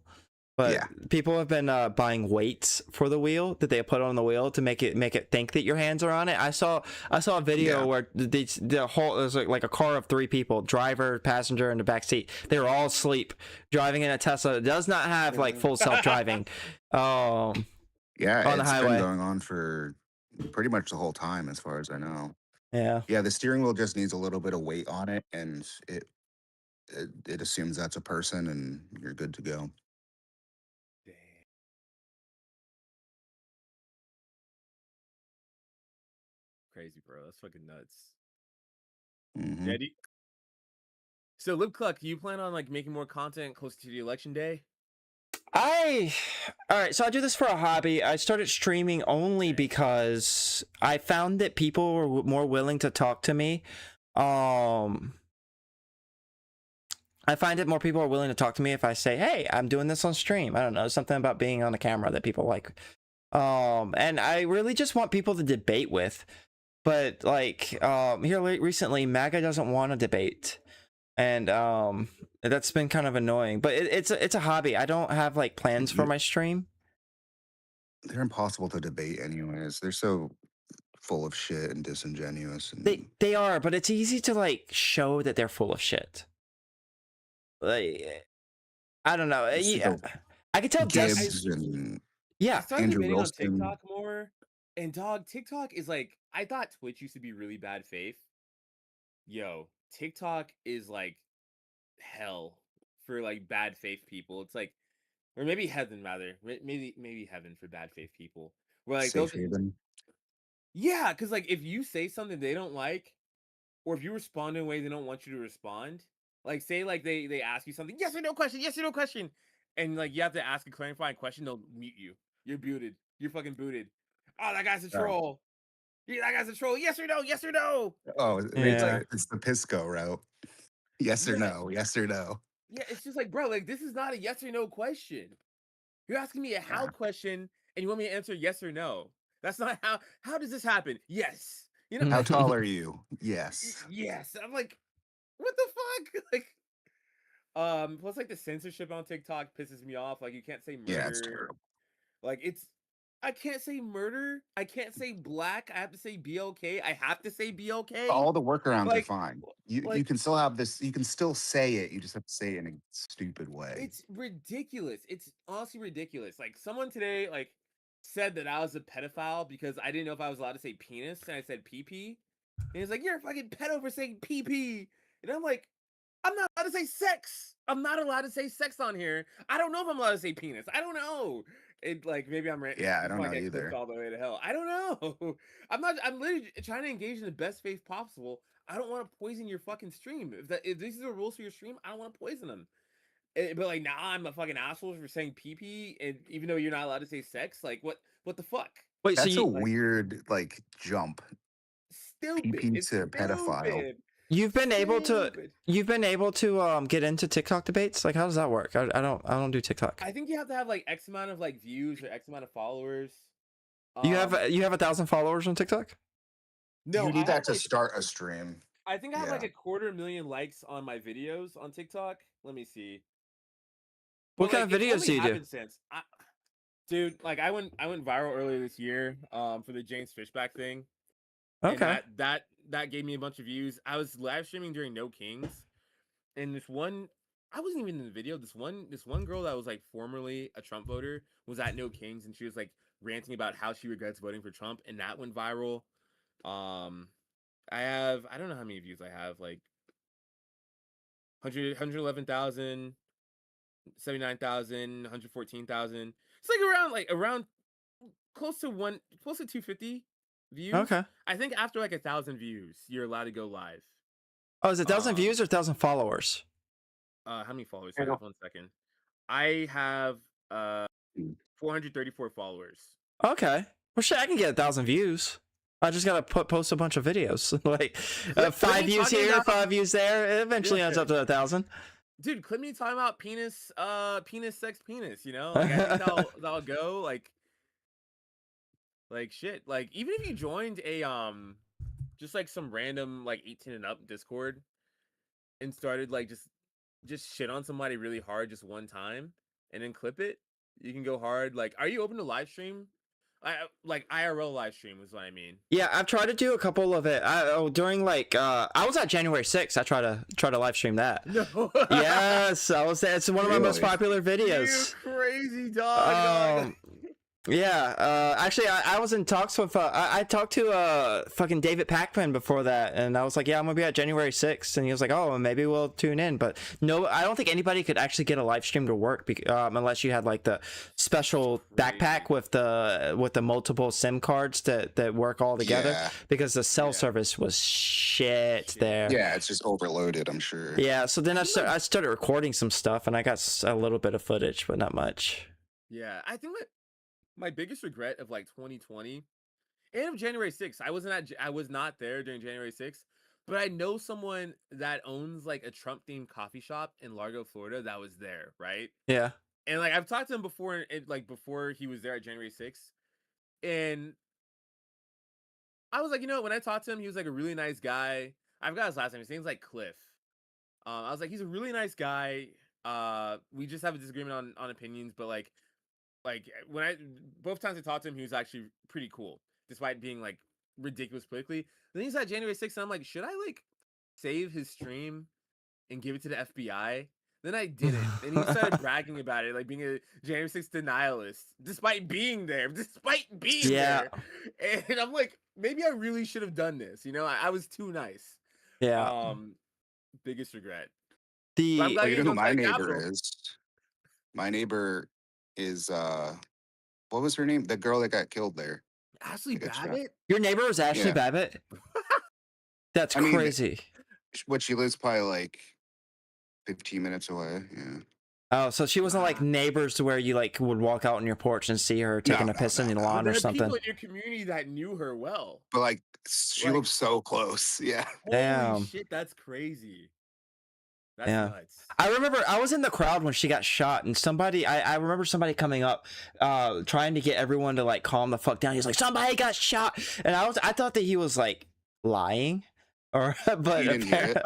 but Yeah. people have been buying weights for the wheel that they put on the wheel to make it think that your hands are on it. I saw a video Yeah. where the whole there's like a car of 3 people, driver, passenger, in the back seat. They were all asleep driving in a Tesla. It does not have like full self driving. Yeah, On the it's highway. been going on for pretty much the whole time, as far as I know. Yeah. Yeah, the steering wheel just needs a little bit of weight on it, and it assumes that's a person, and you're good to go. Damn. Crazy, bro. That's fucking nuts. Mhm. Yeah. So, Lip Cluck, do you plan on like making more content close to the election day? All right, so I do this for a hobby. I started streaming only because I found that people were more willing to talk to me. I find that more people are willing to talk to me if I say, "Hey, I'm doing this on stream." I don't know, something about being on the camera that people like. And I really just want people to debate with. But like here recently, MAGA doesn't want to debate. And that's been kind of annoying, but it's a hobby. I don't have like plans for my stream. They're impossible to debate, anyways. They're so full of shit and disingenuous. And They are, but it's easy to like show that they're full of shit. Like, I don't know. It's Yeah, the I could tell Gibbs and I Yeah, started Andrew debating on Wilson. TikTok more, and dog, TikTok is like, I thought Twitch used to be really bad faith. Yo, TikTok is like hell for like bad faith people. It's like, or maybe heaven rather, maybe heaven for bad faith people. Where like Safe those, Haven. yeah, because like if you say something they don't like, or if you respond in a way they don't want you to respond, like say like they ask you something, yes or no question, and like you have to ask a clarifying question, they'll mute you. You're booted. You're fucking booted. Oh, that guy's a Oh. troll. Yeah, that guy's a troll. Yes or no? Yes or no? Oh, Yeah. it's the Pisco route. Yes or Yeah. no? Yes or no? Yeah, it's just like, bro, like this is not a yes or no question. You're asking me a how Yeah. question, and you want me to answer yes or no. That's not how. How does this happen? Yes. You know. How tall are you? Yes. Yes. I'm like, what the fuck? Like, plus like the censorship on TikTok pisses me off. Like you can't say murder. Yeah, it's terrible. Like I can't say murder. I can't say black. I have to say BLK. I have to say BLK. All the workarounds are Like, fine. You like can still have this. You can still say it. You just have to say it in a stupid way. it's ridiculous. It's honestly ridiculous. Like someone today like said that I was a pedophile because I didn't know if I was allowed to say penis and I said PP. And he's like, "You're a fucking pedo for saying PP." And I'm like, I'm not allowed to say sex. I'm not allowed to say sex on here. I don't know if I'm allowed to say penis. I don't know. It like maybe I'm right. Yeah, I don't know either. All the way to hell. I don't know. I'm literally trying to engage in the best faith possible. I don't want to poison your fucking stream. If these are the rules for your stream, I don't want to poison them. But like now I'm a fucking asshole for saying PP, and even though you're not allowed to say sex, like what the fuck? Wait, so That's a you weird like jump. Stupid. PP It's to pedophile. stupid. you've been able to Stupid. get into TikTok debates? Like, how does that work? I don't do TikTok. I think you have to have like X amount of like views or X amount of followers. You have 1,000 followers on TikTok? No, you I need have, that to like, start a stream. I think I have like Yeah. 250,000 likes on my videos on TikTok. Let me see. What But, kind like, of it's videos do only you do? happened since dude, like I went viral earlier this year for the James Fishback thing. And Okay. that gave me a bunch of views. I was live streaming during No Kings, and this one, I wasn't even in the video. This one girl that was like formerly a Trump voter was at No Kings, and she was like ranting about how she regrets voting for Trump, and that went viral. I don't know how many views I have, like 111,000, 79,000, 114,000. It's like around close to 250 views. Okay. I think after like 1,000 views, you're allowed to go live. Oh, is it 1,000 views or 1,000 followers? How many followers? Hold on 1 second. I have 434 followers. Okay. Well, shit, I can get 1,000 views. I just gotta post a bunch of videos. Like 5 views here, 5 views there. It eventually ends up to 1,000. Dude, clip me talking about penis, sex, penis. You know, like I think that'll go like shit. Like even if you joined a just like some random like 18 and up Discord and started like just shit on somebody really hard just one time and then clip it, you can go hard. Like, are you open to live stream? Like IRL live stream is what I mean. Yeah, I've tried to do a couple of it. During like I was at January 6th. I try to live stream that. No. Yes, I was there. It's one of my most Really? popular videos. You crazy dog. Yeah, actually, I was in talks with I talked to fucking David Pakman before that, and I was like, yeah, I'm gonna be at January 6th, and he was like, oh, maybe we'll tune in. But no, I don't think anybody could actually get a live stream to work unless you had like the special backpack with the multiple SIM cards that work all together, Yeah. because the cell Yeah. service was shit there. Yeah, it's just overloaded, I'm sure. Yeah, so then I started recording some stuff, and I got a little bit of footage, but not much. Yeah, I think that my biggest regret of like 2020 and of January 6th, I was not there during January 6th, but I know someone that owns like a Trump themed coffee shop in Largo, Florida that was there, right? Yeah. And like I've talked to him before, like before he was there at January 6th, and I was like, when I talked to him, he was like a really nice guy. I've got his last name. His name's like Cliff. I was like, he's a really nice guy. We just have a disagreement on opinions, but like when both times I talked to him, he was actually pretty cool, despite being like ridiculous politically. Then he's at January 6th, and I'm like, should I like save his stream and give it to the FBI? Then I didn't, and he started bragging about it, like being a January 6th denialist, despite being there, Yeah. there. And I'm like, maybe I really should have done this. I was too nice. Yeah. Biggest regret. The But I'm glad Well, you you know who don't my like neighbor Capitol. is? My neighbor is what was her name? The girl that got killed there. Ashley Good shot. Babbitt. Your neighbor was Ashley Yeah. Babbitt? That's I mean, crazy. She lives probably like 15 minutes away. Yeah. Oh, so she wasn't like neighbors to where you like would walk out on your porch and see her taking a piss in the no. lawn There or are something. people in your community that knew her well. But like she Like- lives so close. Yeah. Damn. Holy shit, that's crazy. That's Yeah. nuts. I remember I was in the crowd when she got shot, and I remember somebody coming up, trying to get everyone to like calm the fuck down. He's like, somebody got shot, and I thought that he was like lying, or but You didn't hear it?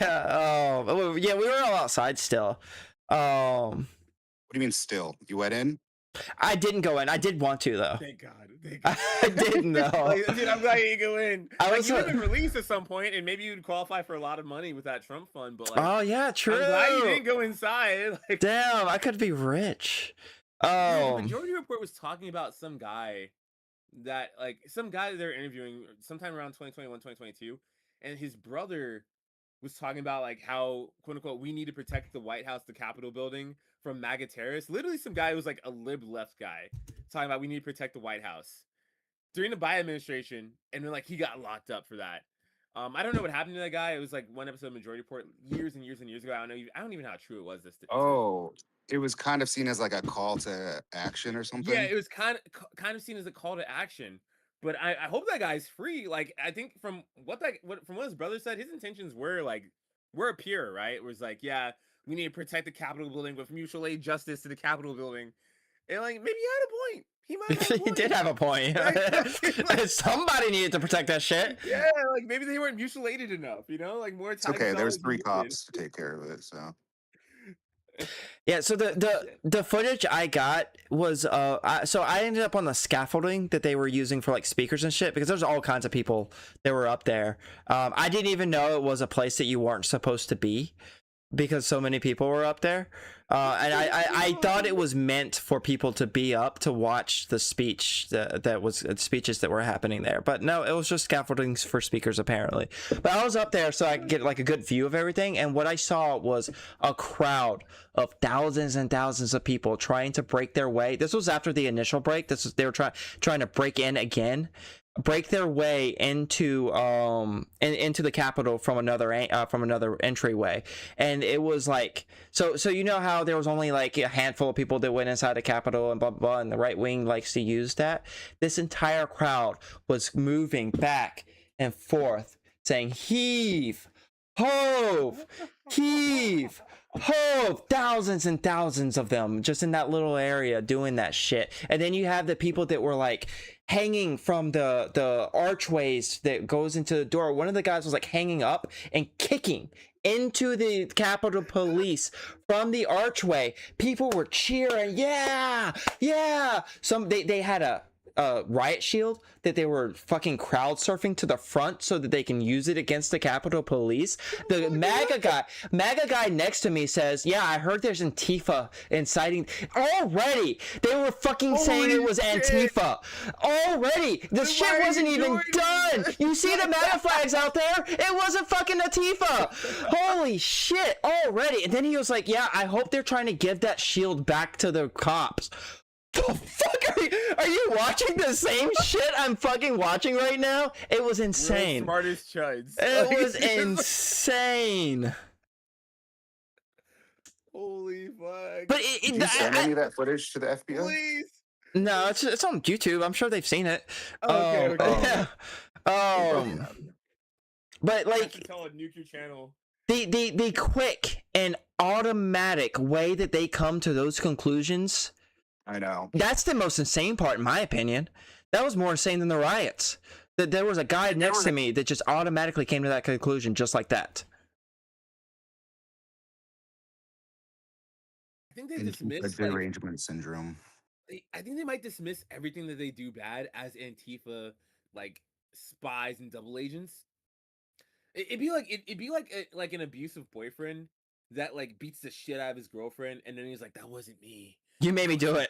yeah, we were all outside still. What do you mean still? You went in? I didn't go in. I did want to though. Thank God. Thank God. I didn't though. Like, dude, I'm glad you didn't go in. I Like, was you would have been released at some point, and maybe you'd qualify for a lot of money with that Trump fund. But like, Oh yeah, true. I'm glad you didn't go inside. Like, Damn, I could be rich. dude, Oh, the Majority Report was talking about some guy that they're interviewing sometime around 2021, 2022, and his brother was talking about like how, quote unquote, we need to protect the White House, the Capitol building from MAGA terrorists. Literally some guy who was like a lib left guy talking about we need to protect the White House during the Biden administration, and then like he got locked up for that. I don't know what happened to that guy. It was like one episode of Majority Report years and years and years ago. I don't even know how true it was. Oh, it was kind of seen as like a call to action or something. Yeah, it was kind of seen as a call to action. But I hope that guy's free. Like, I think from what his brother said, his intentions were pure, right? It was like, yeah, we need to protect the Capitol building with mutual aid justice to the Capitol building. And like, maybe he had a point. He might have had a he point. did have a point. Right? Somebody needed to protect that shit. Yeah, like maybe they weren't mutual aided enough, like more It's time. okay. There's 3 cops to take care of it. So Yeah, so the footage I got was so I ended up on the scaffolding that they were using for like speakers and shit, because there's all kinds of people that were up there. I didn't even know it was a place that you weren't supposed to be, because so many people were up there. And I thought it was meant for people to be up to watch the speech that was speeches that were happening there. But no, it was just scaffoldings for speakers apparently. But I was up there so I could get like a good view of everything. And what I saw was a crowd of thousands and thousands of people trying to break their way. This was after the initial break. They were trying to break in again. Break their way into the Capitol from another entryway, and it was like so you know how there was only like a handful of people that went inside the Capitol and blah blah blah, and the right wing likes to use that. This entire crowd was moving back and forth saying heave, hove, heave, hove, thousands and thousands of them just in that little area doing that shit. And then you have the people that were like hanging from the archways that goes into the door. One of the guys was like hanging up and kicking into the Capitol Police from the archway. People were cheering, yeah, yeah. They had a riot shield that they were fucking crowd surfing to the front so that they can use it against the Capitol Police. The MAGA guy next to me says, yeah, I heard there's Antifa inciting. Already they were fucking saying it was Antifa already. The shit wasn't even done. You see the MAGA flags out there? It wasn't fucking Antifa. Holy shit, already. And then he was like, yeah, I hope they're trying to give that shield back to the cops. The fuck are you watching the same shit I'm fucking watching right now? It was insane. Smartest chuds. It was insane. Holy fuck. But Did you send any of that footage to the FBI? Please. no, it's on YouTube. I'm sure they've seen it. Okay, okay. Yeah. But I have like to tell a nuke your channel. the quick and automatic way that they come to those conclusions. I know. That's the most insane part, in my opinion. That was more insane than the riots. That there was a guy next to me that just automatically came to that conclusion, just like that. I think they A dismiss like, derangement syndrome. I think they might dismiss everything that they do bad as Antifa, like spies and double agents. It'd be like an abusive boyfriend that like beats the shit out of his girlfriend, and then he's like, "That wasn't me. You made me do it."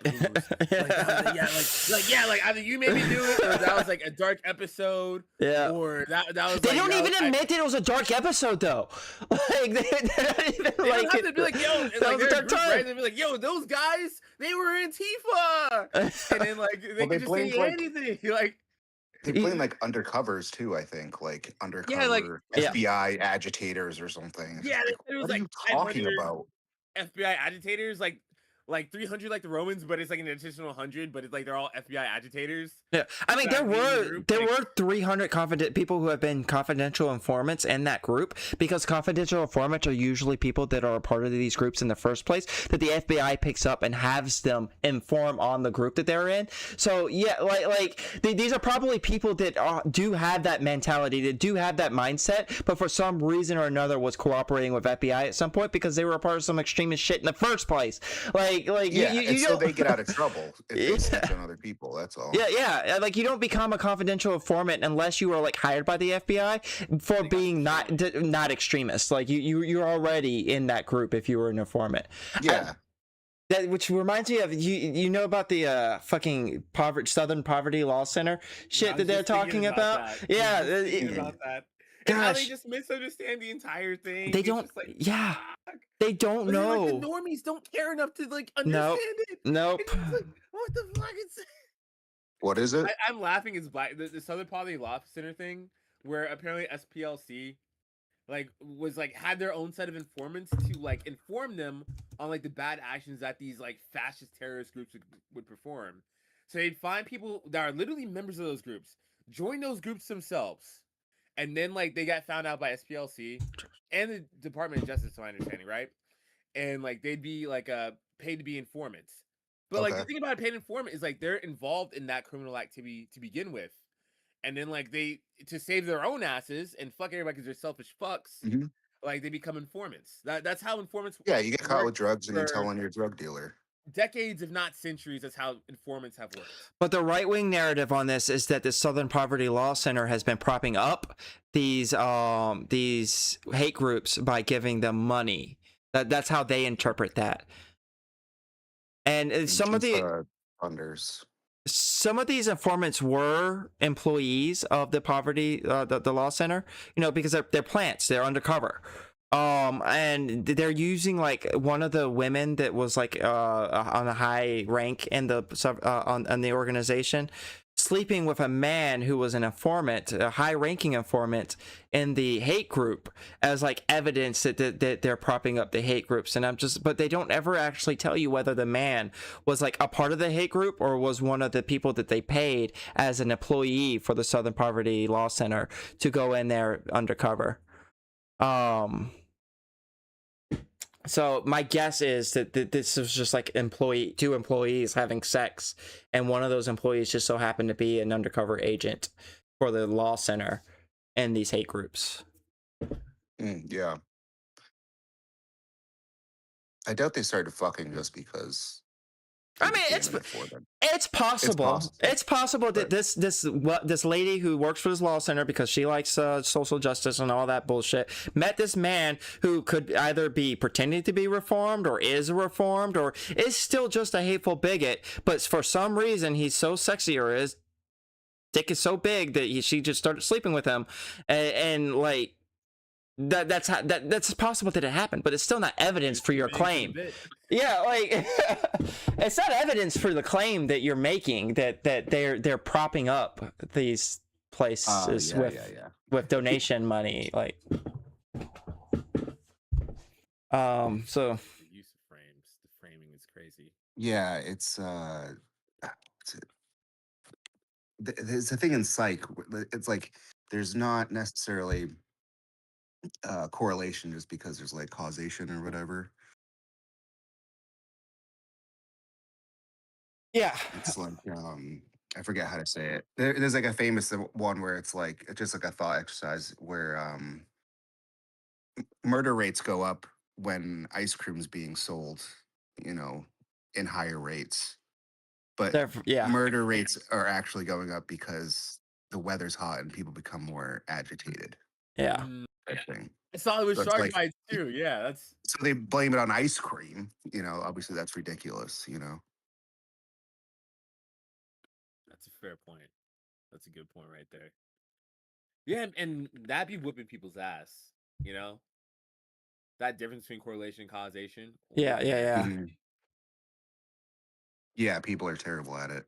Like either you made me do it, or that was like a dark episode. Yeah. Or that was. They like, don't that even was, admit that it was a dark episode, though. Like they're not even They like don't have to be like, yo, that like, was a they're dark group, time. right? They'd be like, yo, those guys, they were Antifa, and then like they Well, they could just say blamed, like- anything, like. They blame like undercovers too. I think like undercover like- Yeah. FBI agitators or something. Yeah, Like, it was what like are you talking 500 about? FBI agitators, like 300 like the Romans, but it's like an additional 100, but it's like they're all FBI agitators. Yeah, I mean there That being were group, there like- were 300 confident people who have been confidential informants in that group, because confidential informants are usually people that are a part of these groups in the first place that the FBI picks up and has them inform on the group that they're in. So yeah, these are probably people that do have that mentality, that do have that mindset, but for some reason or another was cooperating with FBI at some point because they were a part of some extremist shit in the first place. Yeah, you and so don't- they get out of trouble if they Yeah. snitch on other people. That's all. Yeah, like you don't become a confidential informant unless you are like hired by the FBI for being not extremist. Like you're already in that group if you were an informant. Yeah. That which reminds me of you know about the fucking Southern Poverty Law Center shit I was that they're just thinking talking about. that. Yeah, I was just thinking about that. And how they gosh. just misunderstand the entire thing. They It's don't. just like, Yeah, fuck. they don't But then, know. like, the normies don't care enough to like Nope. understand it. Nope. It's just like, what the fuck is What is it? I'm laughing. It's the Southern Poverty Law Center thing, where apparently SPLC, like, was like had their own set of informants to like inform them on like the bad actions that these like fascist terrorist groups would perform. So they'd find people that are literally members of those groups, join those groups themselves, and then like they got found out by SPLC and the Department of Justice, to my understanding, right? And like they'd be like paid to be informants. But like the Okay. thing about a paid informant is like they're involved in that criminal activity to begin with, and then like they to save their own asses and fuck everybody because they're selfish fucks. Mhm. Like they become informants. That's how informants. Yeah, you get caught work with drugs and you for tell on your drug dealer. decades, if not centuries. That's how informants have worked. But the right-wing narrative on this is that the Southern Poverty Law Center has been propping up these hate groups by giving them money. That's how they interpret that. And some of funders. some of these informants were employees of the poverty the law center, you know, because they're plants, they're undercover. And they're using like one of the women that was like on a high rank in the on the organization, sleeping with a man who was an informant, a high-ranking informant in the hate group, as like evidence that they're propping up the hate groups. And but they don't ever actually tell you whether the man was like a part of the hate group or was one of the people that they paid as an employee for the Southern Poverty Law Center to go in there undercover. So my guess is that this is just like two employees having sex, and one of those employees just so happened to be an undercover agent for the law center and these hate groups. Yeah. I doubt they started fucking just because. I mean, it's possible. It's possible that this lady who works for this law center because she likes social justice and all that bullshit met this man who could either be pretending to be reformed or is reformed or is still just a hateful bigot, but for some reason he's so sexy or his dick is so big that she just started sleeping with him, and like that's possible that it happened, but it's still not evidence for your claim. Yeah, like it's not evidence for the claim that you're making that they're propping up these places with donation money, like so The use of frames, the framing is crazy. Yeah, it's there's a thing in psych. It's like there's not necessarily correlation just because there's like causation or whatever. yeah. It's like I forget how to say it. There's like a famous one where it's like just like a thought exercise where murder rates go up when ice cream's being sold, in higher rates. But murder rates are actually going up because the weather's hot and people become more agitated. Yeah. I think. I saw it was So it's Shark like- Bites too. Yeah, that's So they blame it on ice cream. Obviously that's ridiculous. a fair point. That's a good point right there. Yeah, and that be whooping people's ass. That difference between correlation and causation. Yeah. Mhm. Yeah, people are terrible at it.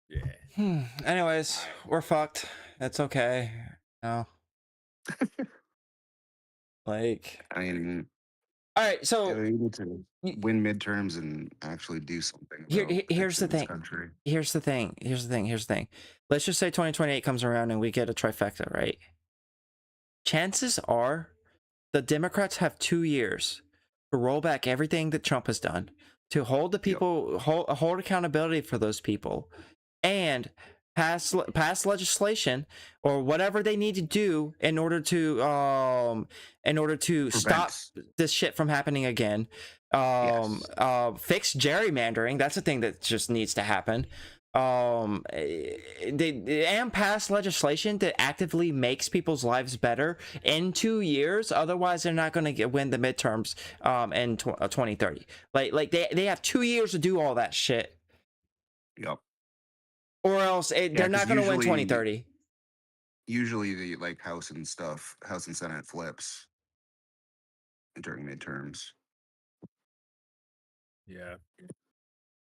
Yeah. Anyways, we're fucked. It's okay. No. Like. I mean, all right. So you need to win midterms and actually do something. Here's the thing. Country. Here's the thing. Let's just say 2028 comes around and we get a trifecta, right? Chances are the Democrats have 2 years to roll back everything that Trump has done, to hold the people, hold accountability for those people, and pass legislation or whatever they need to do in order to stop this shit from happening again. Fix gerrymandering. That's a thing that just needs to happen. And pass legislation that actively makes people's lives better in 2 years. Otherwise, they're not going to win the midterms in 2030. Like they have 2 years to do all that shit. Yep. Or else they're not going to win 2030. Usually the House and Senate flips during midterms. Yeah.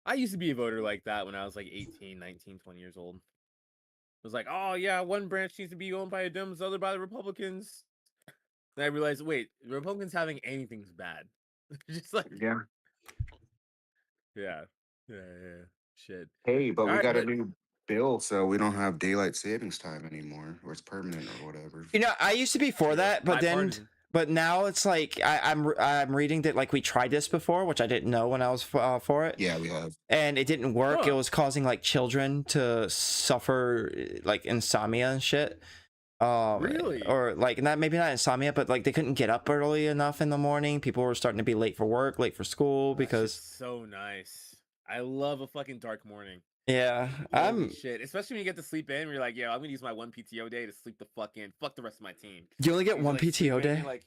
I used to be a voter like that when I was like 18, 19, 20 years old. It was like, oh yeah, one branch needs to be owned by the Dems, the other by the Republicans. Then I realized, wait, the Republicans having anything's bad. Just like Yeah. Shit. Hey, but All we right, got a new bill, so we don't have daylight savings time anymore, or it's permanent or whatever. I used to be for that, but now it's like I'm reading that like we tried this before, which I didn't know when I was for it. Yeah, we have. And it didn't work. It was causing like children to suffer like insomnia and shit. Really? Or like maybe not insomnia, but like they couldn't get up early enough in the morning. People were starting to be late for work, late for school because. That's so nice. I love a fucking dark morning. Yeah, shit. Especially when you get to sleep in, where you're like, yeah, I'm gonna use my one PTO day to sleep the fuck in. Fuck the rest of my team. You only get one like, PTO day. Like,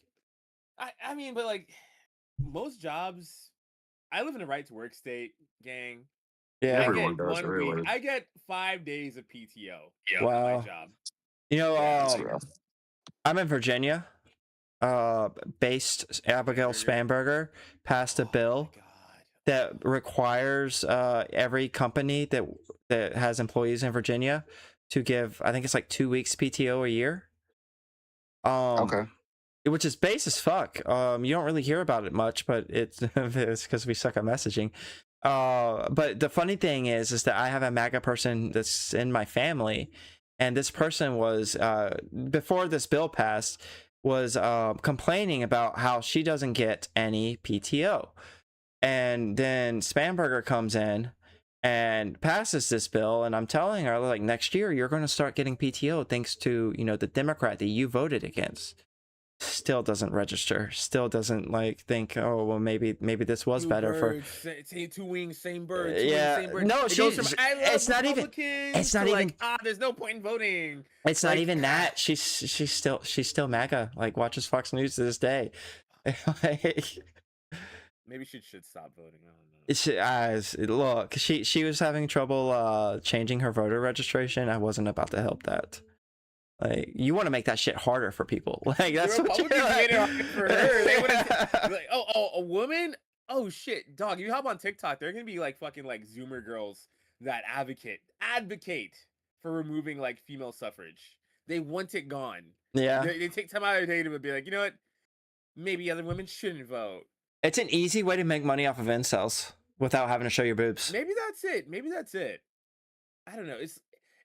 I mean, but like most jobs, I live in a right to work state, gang. Yeah, everyone does. Really. I get 5 days of PTO. Yeah, wow. my job. I'm in Virginia. Based Abigail Spanberger passed a bill that requires every company that has employees in Virginia to give, I think it's like 2 weeks PTO a year. Okay. Which is base as fuck. You don't really hear about it much, but it's because we suck at messaging. But the funny thing is that I have a MAGA person that's in my family, and this person was before this bill passed was complaining about how she doesn't get any PTO, and then Spanberger comes in and passes this bill, and I'm telling her, like, next year you're going to start getting PTO thanks to, you know, the Democrat that you voted against. Still doesn't register, still doesn't like think, oh well, maybe this was Two better for birds, two wings, same bird. Two yeah, wings, same bird. no, It goes from, I love it's not even Republicans it's not to even like, there's no point in voting. it's not Like, even that. She's still MAGA, like watches Fox News to this day. Like, maybe she should stop voting. I don't know. look, she was having trouble changing her voter registration. I wasn't about to help that. Like, you want to make that shit harder for people. Like, that's The what you're Republicans made it like. hard for her. They would've like, oh, a woman? Oh shit, dog! You hop on TikTok, there are gonna be like fucking like Zoomer girls that advocate for removing like female suffrage. They want it gone. Yeah, They take time out of their day to be like, you know what? Maybe other women shouldn't vote. it's an easy way to make money off of incels without having to show your boobs. Maybe that's it. Maybe that's it. I don't know.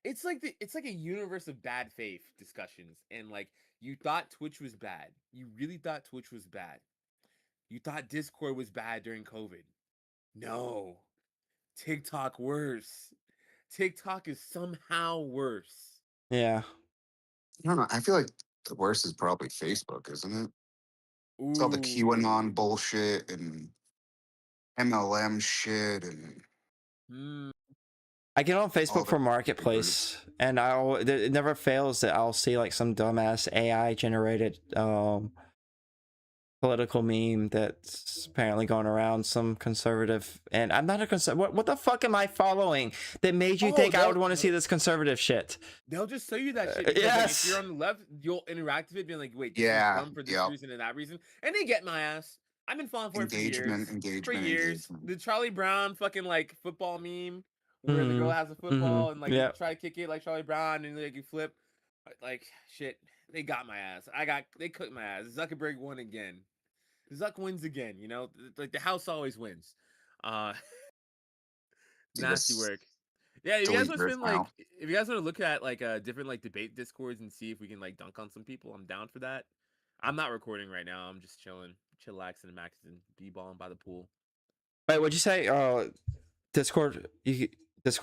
It's like a universe of bad faith discussions, and like, you thought Twitch was bad. You really thought Twitch was bad. You thought Discord was bad during COVID. No. TikTok worse. TikTok is somehow worse. Yeah. I don't know. I feel like the worst is probably Facebook, isn't it? It's all the Ooh. QAnon bullshit and MLM shit and Hmm. I get on all Facebook the for Marketplace, and it never fails that I'll see like some dumbass AI generated political meme that's apparently going around, some conservative, and I'm not a conservative. What the fuck am I following that made you Oh, think I would they'll- want to see this conservative shit? They'll just show you that shit. Because, like, yes. if you're on the left, you'll interact with it, being like, wait, this Yeah, is dumb for this yep. reason and that reason. And they get my ass. I've been falling for it for years. engagement. The Charlie Brown fucking like football meme where the girl Mhm, has a football and like, yep. you try to kick it like Charlie Brown and like you flip. Like, shit. They got my ass. They cooked my ass. Zuckerberg won again. Zuck wins again, you know? Like, the house always wins. Nasty work. Yeah, if you guys want to spend like, if you guys want to look at like different like debate discords and see if we can like dunk on some people, I'm down for that. I'm not recording right now. I'm just chilling, chillaxing and maxing, b-balling by the pool. Wait, what'd you say? Discord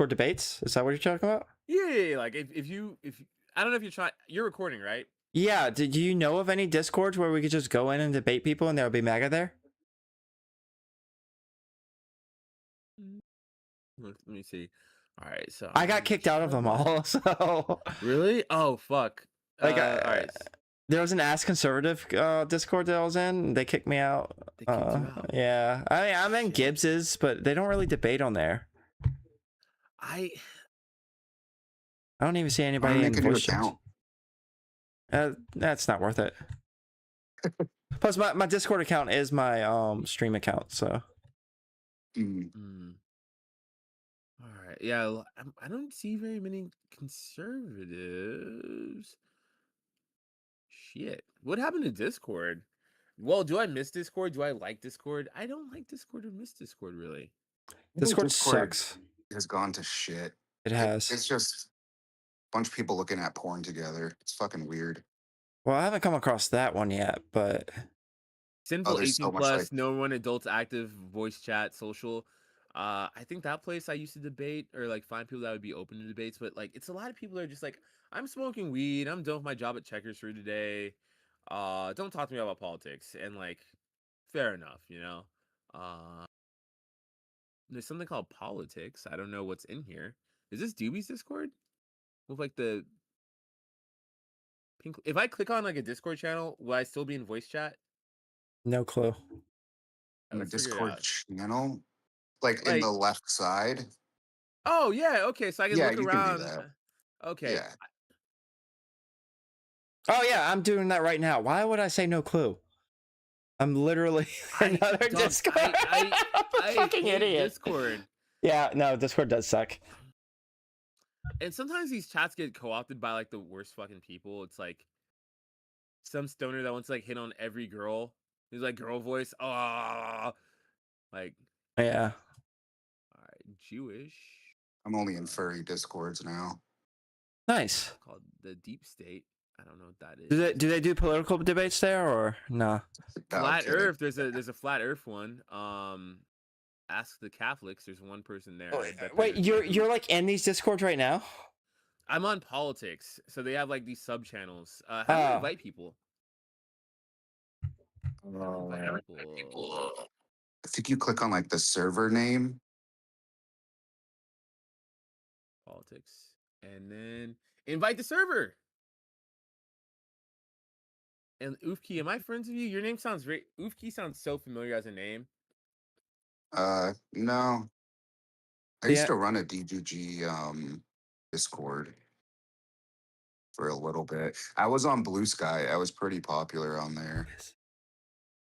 debates? Is that what you're talking about? Yeah. Like, if you I don't know if you're recording, right? Yeah. Did you know of any Discords where we could just go in and debate people and there would be MAGA there? Let me see. All right, so I got kicked out of them all. So really? Oh fuck. like, All right. there was an Ask Conservative Discord that I was in. They kicked me out. They kicked you out. Yeah, I'm in Shit. Gibbs's, but they don't really debate on there. I I don't even see anybody in Make a new voice chat. That's not worth it. Plus, my Discord account is my stream account, so. All right. Yeah, I don't see very many conservatives. Shit. What happened to Discord? Well, do I miss Discord? Do I like Discord? I don't like Discord or miss Discord, really. Discord sucks. Has gone to shit. It has. It's just a bunch of people looking at porn together. It's fucking weird. Well, I haven't come across that one yet, but Sinful there's 18 so much, plus, like- no one adults active, voice chat, social. I think that place I used to debate or like find people that would be open to debates, but like it's a lot of people that are just like, I'm smoking weed, I'm done with my job at Checkers for today. Don't talk to me about politics. And like, fair enough, you know. There's something called politics. I don't know what's in here. Is this Doobie's Discord? With like the pink. If I click on like a Discord channel, will I still be in voice chat? no clue. In the Let's figure it Discord out. channel, like in Like- the left side. Oh yeah, okay. So I can Yeah, look you can do around. that. Okay. Yeah. Oh yeah, I'm doing that right now. Why would I say no clue? I'm literally another Dog, Discord. I Fucking hate idiot. Discord. Yeah, no, Discord does suck. And sometimes these chats get co-opted by like the worst fucking people. It's like some stoner that wants to like hit on every girl. He's like girl voice. Oh, like, Yeah. all right, Jewish. I'm only in furry Discords now. Nice. called the Deep State. I don't know what that is. Do they do political debates there or no? No, I'm Flat kidding. Earth? There's a Flat Earth one. Ask the Catholics. There's one person there. I bet Wait, there's you're like in these discords right now? I'm on politics, so they have like these sub channels. How do Oh. I invite people? I think you click on like the server name. Politics, and then invite the server. And Oofkey, am I friends with you? Your name sounds great. Oofkey sounds so familiar as a name. No. I used Yeah. to run a DGG Discord for a little bit. I was on Blue Sky. I was pretty popular on there,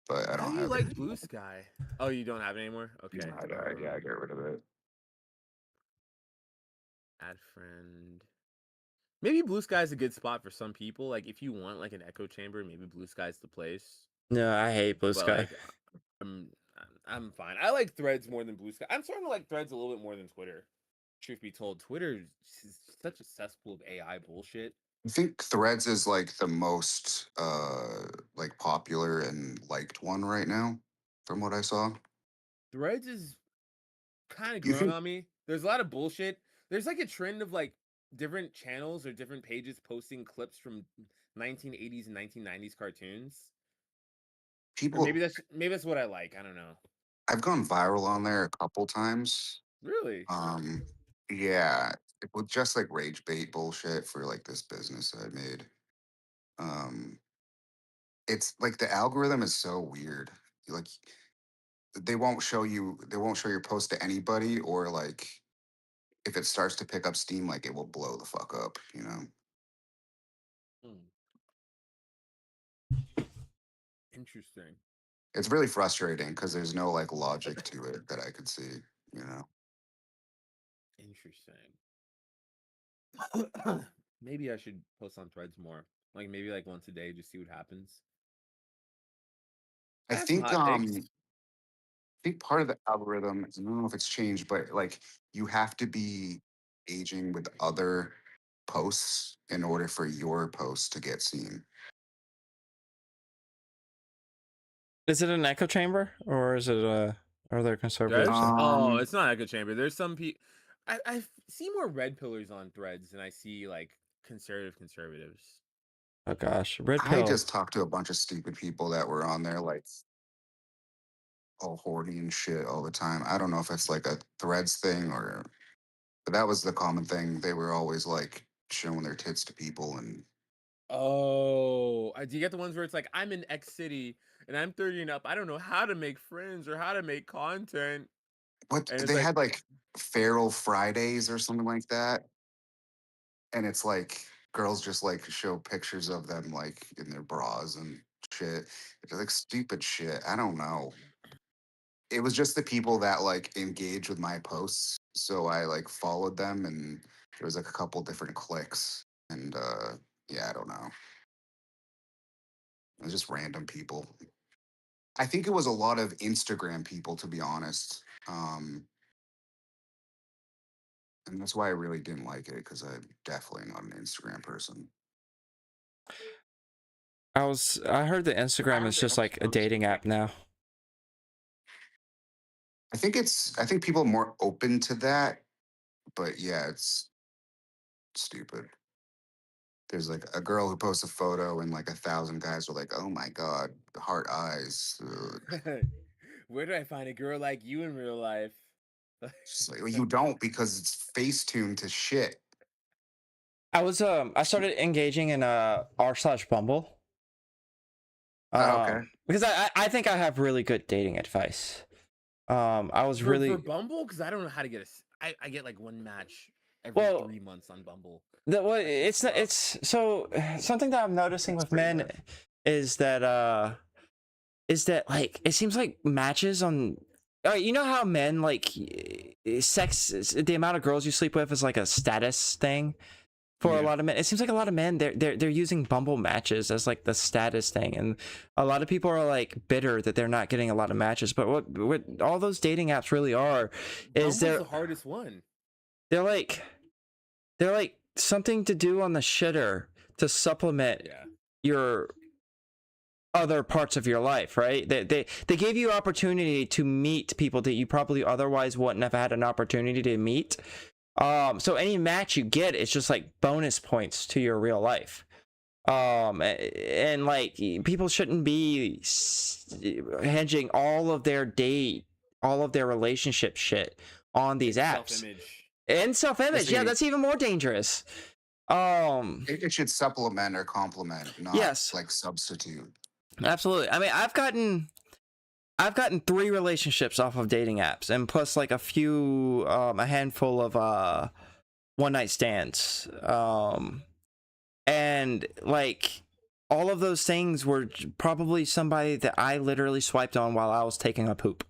but I How don't do you have like it Blue anymore. Sky? Oh, you don't have it anymore? Okay. Yeah, I got rid of it. Add friend. Maybe Blue Sky is a good spot for some people. Like if you want like an echo chamber, maybe Blue Sky's the place. No, I hate Blue But Sky. like, I'm fine. I like Threads more than Blue Sky. I'm starting to like Threads a little bit more than Twitter. Truth be told, Twitter is such a cesspool of AI bullshit. I think Threads is like the most like popular and liked one right now, from what I saw. Threads is kind of You growing think- on me. There's a lot of bullshit. There's like a trend of like different channels or different pages posting clips from 1980s and 1990s cartoons. Or People, maybe that's what I like. I don't know. I've gone viral on there a couple times. Really? Yeah, it was just like rage bait bullshit for like this business I made. It's like the algorithm is so weird. Like they won't show your post to anybody, or like if it starts to pick up steam, like it will blow the fuck up, you know? Interesting. It's really frustrating because there's no like logic to it that I could see, you know? Interesting. Maybe I should post on Threads more. Like maybe like once a day, just see what happens. I have some think hot I takes. think part of the algorithm, I don't know if it's changed, but like you have to be engaging with other posts in order for your post to get seen. Is it an echo chamber or is it are there conservatives? Threads? there? Oh, it's not echo chamber. There's some people. I see more red pillars on Threads than I see like conservatives. Oh gosh, red I pill. just talked to a bunch of stupid people that were on there like all horny and shit all the time. I don't know if it's like a Threads thing or, but that was the common thing. They were always like showing their tits to people, and Oh, do you get the ones where it's like I'm in X city and I'm 30 and up. I don't know how to make friends or how to make content. what And it's they like- had like Feral Fridays or something like that. And it's like girls just like show pictures of them like in their bras and shit. It's like stupid shit. I don't know. It was just the people that like engage with my posts. So I like followed them, and there was like a couple different clicks. And yeah, I don't know. It was just random people. I think it was a lot of Instagram people, to be honest. And that's why I really didn't like it, because I'm definitely not an Instagram person. I heard that Instagram is just like a dating app now. I think people are more open to that, but yeah, it's stupid. There's like a girl who posts a photo and like 1,000 guys are like, "Oh my god, heart eyes." Where do I find a girl like you in real life? It's like, well, you don't, because it's face tuned to shit. I started engaging in r/Bumble. Okay. Because I think I have really good dating advice. I was for really Bumble, because I don't know how to get I get like one match every Well, 3 months on Bumble. it's not, it's so something that I'm noticing with pretty men bad. is that like it seems like matches on you know how men like sex the amount of girls you sleep with is like a status thing for a Yeah. lot of men. It seems like a lot of men they're using Bumble matches as like the status thing, and a lot of people are like bitter that they're not getting a lot of matches. But what all those dating apps really are is Bumble's they're the hardest one. they're like something to do on the shitter to supplement Yeah. your other parts of your life, right? They gave you opportunity to meet people that you probably otherwise wouldn't have had an opportunity to meet. So any match you get is just like bonus points to your real life. And like people shouldn't be hedging all of their date, all of their relationship shit on these apps. Self-image. And self-image, yeah, See- that's even more dangerous. It should supplement or complement, not Yes. like substitute. Absolutely. I mean, I've gotten 3 relationships off of dating apps, and plus like a handful of one night stands. And like all of those things were probably somebody that I literally swiped on while I was taking a poop.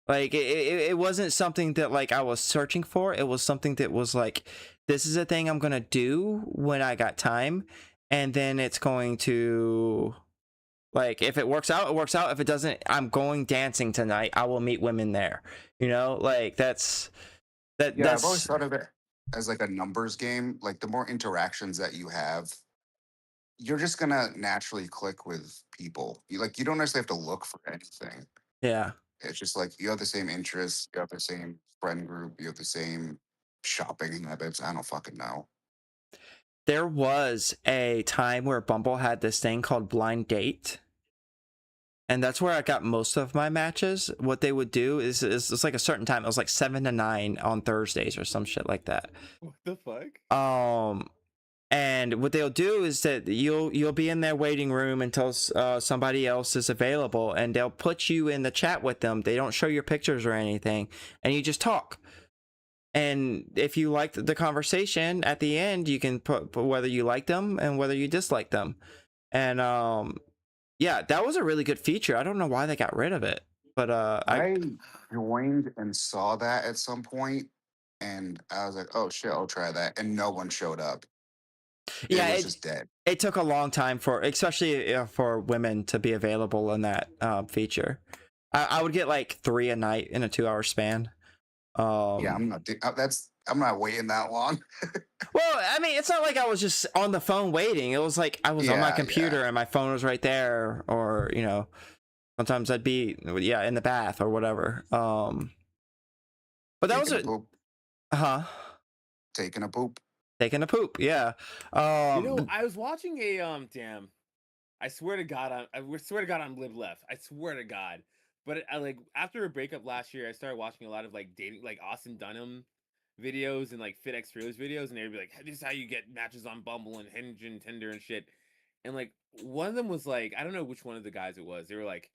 Like it wasn't something that like I was searching for. It was something that was like, this is a thing I'm gonna do when I got time, and then it's going to, like, if it works out, it works out. If it doesn't, I'm going dancing tonight. I will meet women there. You know, like that's Yeah, that's I've always thought of it as like a numbers game. Like the more interactions that you have, you're just gonna naturally click with people. You don't necessarily have to look for anything. yeah. It's just like you have the same interests, you have the same friend group, you have the same shopping habits. I don't fucking know. There was a time where Bumble had this thing called Blind Date. And that's where I got most of my matches. What they would do is it's like a certain time. It was like 7 to 9 on Thursdays or some shit like that. What the fuck? And what they'll do is that you'll be in their waiting room until somebody else is available, and they'll put you in the chat with them. They don't show your pictures or anything, and you just talk. And if you like the conversation at the end, you can put whether you like them and whether you dislike them. And yeah, that was a really good feature. I don't know why they got rid of it, but I joined and saw that at some point, and I was like, "Oh shit, I'll try that." And no one showed up. yeah, It was just dead. it took a long time for, especially for women, to be available in that feature. I would get like 3 a night in a 2-hour span. Yeah, I'm not waiting that long. Well, I mean, it's not like I was just on the phone waiting. It was like I was on my Yeah, computer yeah. and my phone was right there, or you know, sometimes I'd be in the bath or whatever. But that was Taking a a poop. Taking a poop. Taking a poop, yeah. You know, I was watching a damn. I swear to God, I'm live left. I swear to God. But I like after a breakup last year, I started watching a lot of like dating, like Austin Dunham videos and like FitX Rose videos, and they'd be like, "This is how you get matches on Bumble and Hinge and Tinder and shit." And like one of them was like, I don't know which one of the guys it was. They were like,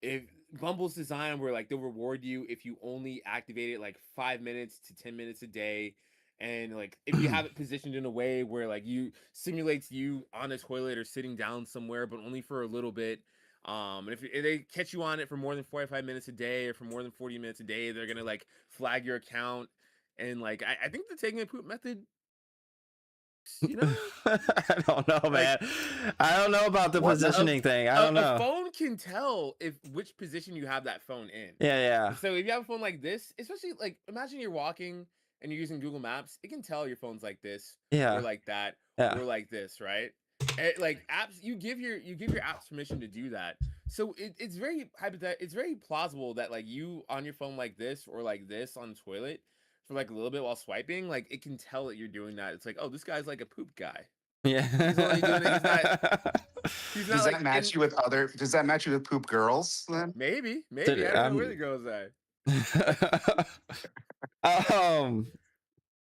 if Bumble's design where like they'll reward you if you only activate it like 5 minutes to 10 minutes a day. And like if you have it positioned in a way where like you simulates you on a toilet or sitting down somewhere, but only for a little bit. And if they catch you on it for more than 45 minutes a day or for more than 40 minutes a day, they're gonna like flag your account. And like I think the taking a poop method, you know, I don't know, man. I don't know about the What? positioning thing. I don't a know. phone can tell if which position you have that phone in. Yeah. So if you have a phone like this, especially like imagine you're walking and you're using Google Maps, it can tell your phone's like this, Yeah. or like that, Yeah. or like this, right? And, like apps, you give your apps permission to do that. So it's very it's very plausible that like you on your phone like this or like this on the toilet for like a little bit while swiping, like it can tell that you're doing that. It's like, oh, this guy's like a poop guy. Yeah. only doing it 'cause He's not Does like that match you with other? Does that match you with poop girls then? Maybe. Dude, I don't know where the girls are.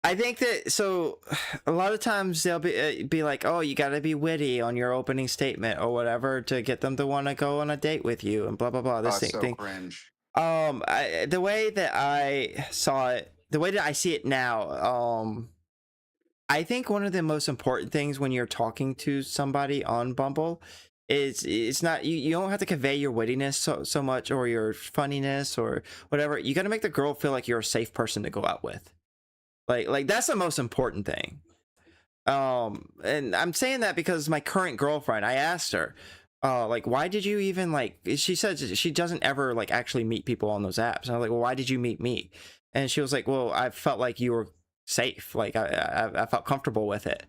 I think that, so a lot of times they'll be like, oh, you gotta be witty on your opening statement or whatever to get them to want to go on a date with you and blah blah blah, this Oh, so thing. cringe. The way that I saw it, the way that I see it now, I think one of the most important things when you're talking to somebody on Bumble is it's not, you don't have to convey your wittiness so much or your funniness or whatever. You got to make the girl feel like you're a safe person to go out with. Like that's the most important thing. And I'm saying that because my current girlfriend, I asked her, like, why did you even like, she said she doesn't ever like actually meet people on those apps. And I was like, well, why did you meet me? And she was like, well, I felt like you were safe. Like I felt comfortable with it.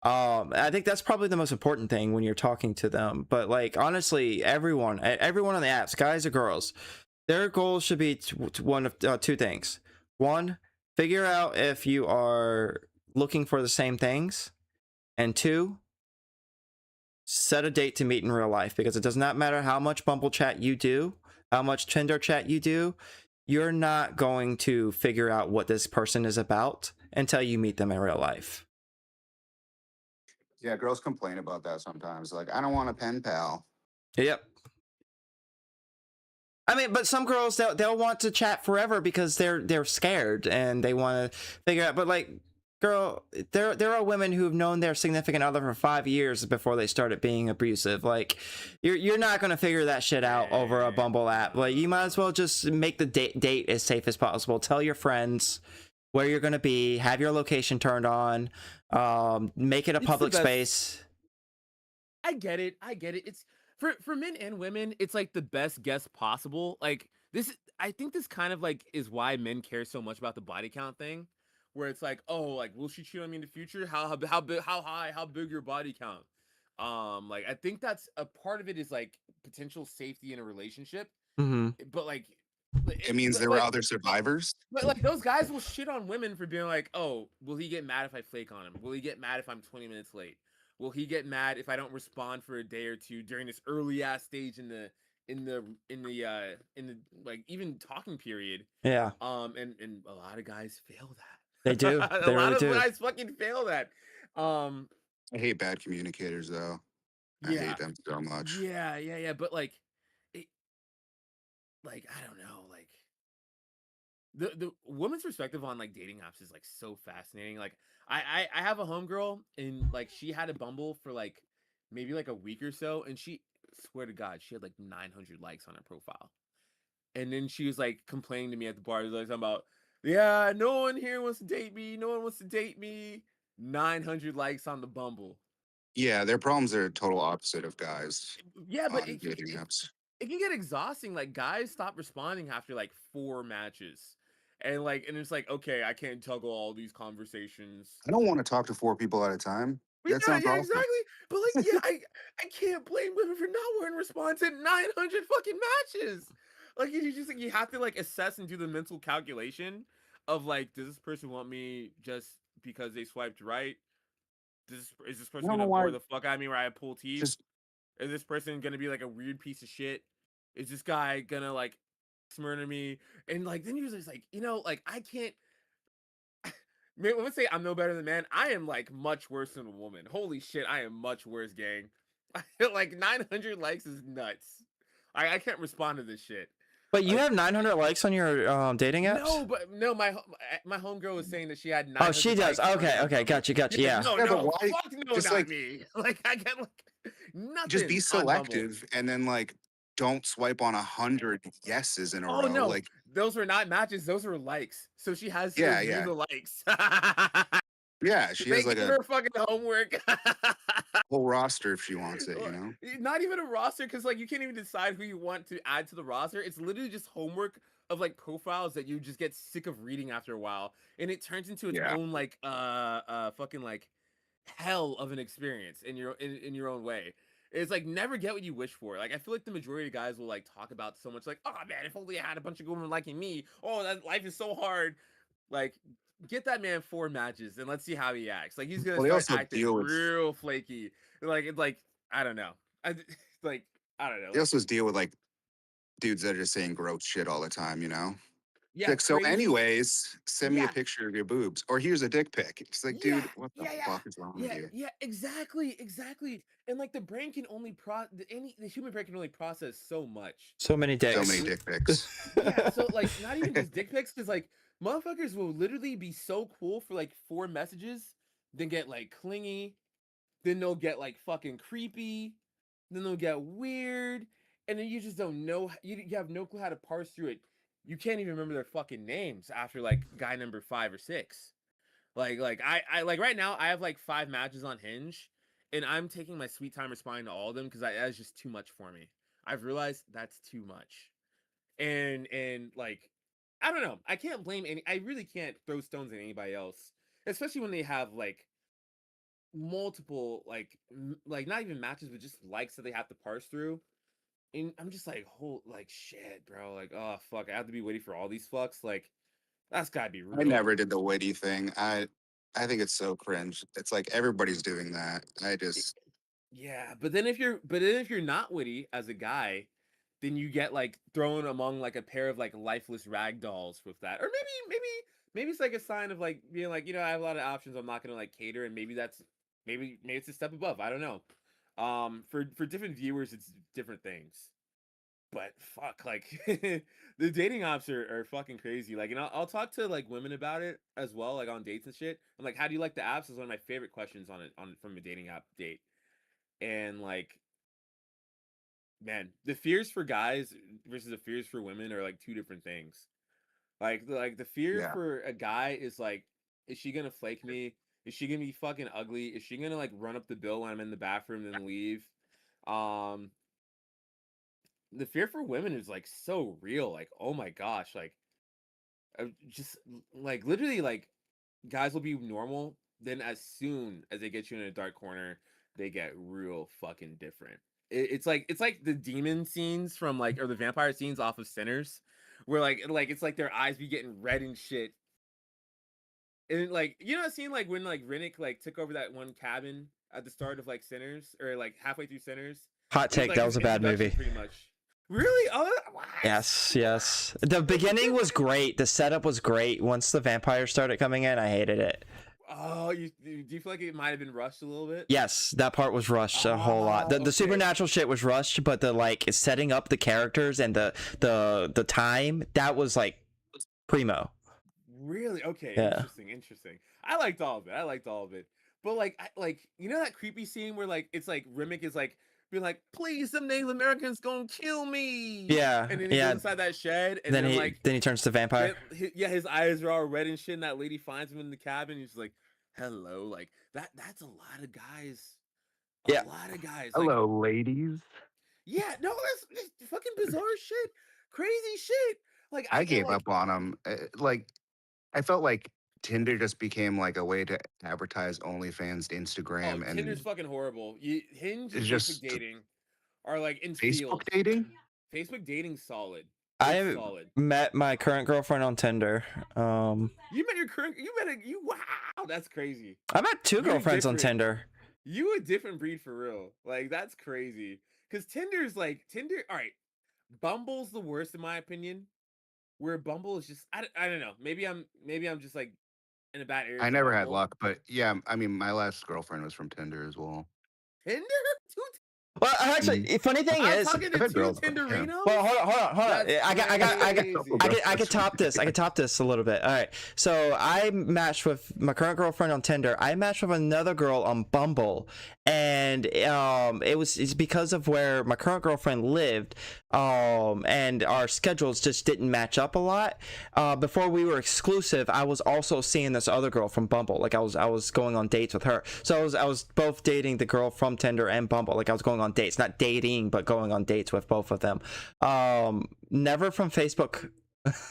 I think that's probably the most important thing when you're talking to them. But like honestly, everyone on the apps, guys or girls, their goal should be one of two things. One, figure out if you are looking for the same things, and two, set a date to meet in real life, because it does not matter how much Bumble chat you do, how much Tinder chat you do, you're not going to figure out what this person is about until you meet them in real life. Yeah, girls complain about that sometimes. Like, I don't want a pen pal. Yep. I mean, but some girls they'll want to chat forever because they're scared and they want to figure out. But like, girl, there are women who've known their significant other for 5 years before they started being abusive. Like, you're not gonna figure that shit out over a Bumble app. Like, you might as well just make the date as safe as possible. Tell your friends where you're gonna be. Have your location turned on. Make it a It's the public best. space. I get it. It's for men and women, it's like the best guess possible. Like this, I think this kind of like is why men care so much about the body count thing, where it's like, oh, like will she cheat on me in the future? How big, how high, how big your body count? Like I think that's a part of it is like potential safety in a relationship, Mm-hmm. but like It means there were other survivors. But like those guys will shit on women for being like, oh, will he get mad if I flake on him? Will he get mad if I'm 20 minutes late? Will he get mad if I don't respond for a day or two during this early ass stage in the like even talking period? Yeah, And a lot of guys fail that. they do. A They lot really of do. guys fucking fail that. I hate bad communicators, though. I Yeah. hate them so much. Yeah. But like, it, like I don't know, like the woman's perspective on like dating apps is like so fascinating. Like I have a homegirl and like she had a Bumble for like maybe like a week or so, and she swear to God she had like 900 likes on her profile, and then she was like complaining to me at the bar, like talking about, yeah, no one here wants to date me, no one wants to date me. 900 likes on the Bumble. Yeah, their problems are total opposite of guys Yeah, but on dating apps. it can get exhausting. Like guys stop responding after like 4 matches. And it's like, okay, I can't juggle all these conversations. I don't want to talk to 4 people at a time. That sounds awful. Exactly. But like, yeah, I can't blame women for not wanting to respond to 900 fucking matches. Like you just like you have to like assess and do the mental calculation of like, does this person want me just because they swiped right? Is this person don't know gonna why- bore the fuck out of me where I pull teeth? Just Is this person gonna be like a weird piece of shit? Is this guy gonna like murder me? And like then you're just like, like I can't. Man, let's say I'm no better than man. I am like much worse than a woman. Holy shit, I am much worse, gang. Like 900 likes is nuts. I can't respond to this shit. But you Like- have 900 likes on your dating apps? No, but no, my homegirl was saying that she had 900. Oh, she does. likes on Okay, her okay, Bumble. gotcha. Yeah. No, Yeah, but no, why- fuck no, just not like- me. Like I get like nothing. just be on Bumble. selective and then like don't swipe on 100 yeses in a Oh row. no, Like, those were not matches. Those were likes. So she has to Yeah, review yeah. the likes. yeah, she They has like give a her fucking homework. whole roster if she wants it, you know? Not even a roster, because like you can't even decide who you want to add to the roster. It's literally just homework of like profiles that you just get sick of reading after a while, and it turns into its Yeah. own like fucking like hell of an experience in your own way. It's like never get what you wish for. Like I feel like the majority of guys will like talk about so much like, oh man, if only I had a bunch of women liking me. Oh, that life is so hard. Like get that man 4 matches and let's see how he acts. Like he's gonna Well, they start also acting deal with- real flaky. Like I don't know. I don't know. They also deal with like dudes that are just saying gross shit all the time, you know? Yeah. Like, so crazy. anyways, send me Yeah. a picture of your boobs. Or here's a dick pic. It's like, dude, Yeah, what the yeah. fuck is wrong with you? Yeah, exactly. And like the brain can only the human brain can only process so much. So many dicks. So many dick pics. Yeah, so like not even just dick pics, because like motherfuckers will literally be so cool for like 4 messages, then get like clingy, then they'll get like fucking creepy, then they'll get weird, and then you just don't know. You have no clue how to parse through it. You can't even remember their fucking names after like guy number 5 or 6. Like I like right now I have like 5 matches on Hinge, and I'm taking my sweet time responding to all of them because that's just too much for me. I've realized that's too much, and like I don't know. I can't blame I really can't throw stones at anybody else especially when they have like multiple like not even matches, but just likes that they have to parse through. And I'm just like, like shit, bro. Like, oh fuck, I have to be waiting for all these fucks. Like, that's gotta be real. I never did the witty thing. I think it's so cringe. It's like everybody's doing that. I just Yeah, but then if you're not witty as a guy, then you get like thrown among like a pair of like lifeless rag dolls with that. Or maybe it's like a sign of like being like, I have a lot of options. I'm not gonna like cater, and maybe it's a step above. I don't know. For different viewers, it's different things. But fuck, like the dating apps are fucking crazy. Like, and I'll talk to like women about it as well, like on dates and shit. I'm like, how do you like the apps? Is one of my favorite questions on from a dating app date. And like, man, the fears for guys versus the fears for women are like two different things. Like the fear yeah. for a guy is like, is she gonna flake me? Is she gonna be fucking ugly? Is she gonna like run up the bill when I'm in the bathroom and then leave? The fear for women is like so real. Like, oh my gosh, like just like literally like guys will be normal, then as soon as they get you in a dark corner, they get real fucking different. It's like the demon scenes from like, or the vampire scenes off of Sinners, where like it's like their eyes be getting red and shit. And like, that scene like when like Rinnick like took over that one cabin at the start of like Sinners, or like halfway through Sinners. Hot It was, take, like, that his was a bad introduction, movie. pretty much. Really? Oh, what? Yes. The beginning was great. The setup was great. Once the vampires started coming in, I hated it. Oh, do you feel like it might have been rushed a little bit? Yes, that part was rushed a whole lot. The Okay. supernatural shit was rushed, but the like setting up the characters and the time, that was like primo. Really? Okay. Yeah. Interesting. I liked all of it. But like, that creepy scene where like it's like Rimmick is like being like, "Please, some Native Americans gonna kill me." Yeah, And then he yeah. goes inside that shed, and Then he turns to vampire. his eyes are all red and shit. And that lady finds him in the cabin. He's like, "Hello." Like that's a lot of guys. Yeah. A lot of guys. Like, hello, ladies. yeah. No, that's fucking bizarre shit. Crazy shit. Like I feel gave like, up on them. Like I felt like Tinder just became like a way to advertise OnlyFans to Oh, Instagram Tinder's and fucking horrible. Hinge and it's Facebook just dating are like in Facebook fields. dating. Facebook dating's solid. I It's solid. met my current girlfriend on Tinder. You met your current. Wow, that's crazy. I met two You're girlfriends on different. Tinder. You a different breed for real. Like that's crazy. Cause Tinder's like Tinder. All right, Bumble's the worst in my opinion. Where Bumble is just I don't know. Maybe I'm just like in a bad area. I for never had Bumble. luck, but yeah, I mean, my last girlfriend was from Tinder as well. Tinder. Well, actually, funny thing I'm is, talking to I've had two girls, yeah. Tinderinos. well, hold on. That's I crazy. could top this. I could top this a little bit. All right. So I matched with my current girlfriend on Tinder. I matched with another girl on Bumble, and it's because of where my current girlfriend lived, and our schedules just didn't match up a lot. Before we were exclusive, I was also seeing this other girl from Bumble. Like I was going on dates with her. So I was both dating the girl from Tinder and Bumble. Like I was going on dates, not dating, but going on dates with both of them. Never from Facebook,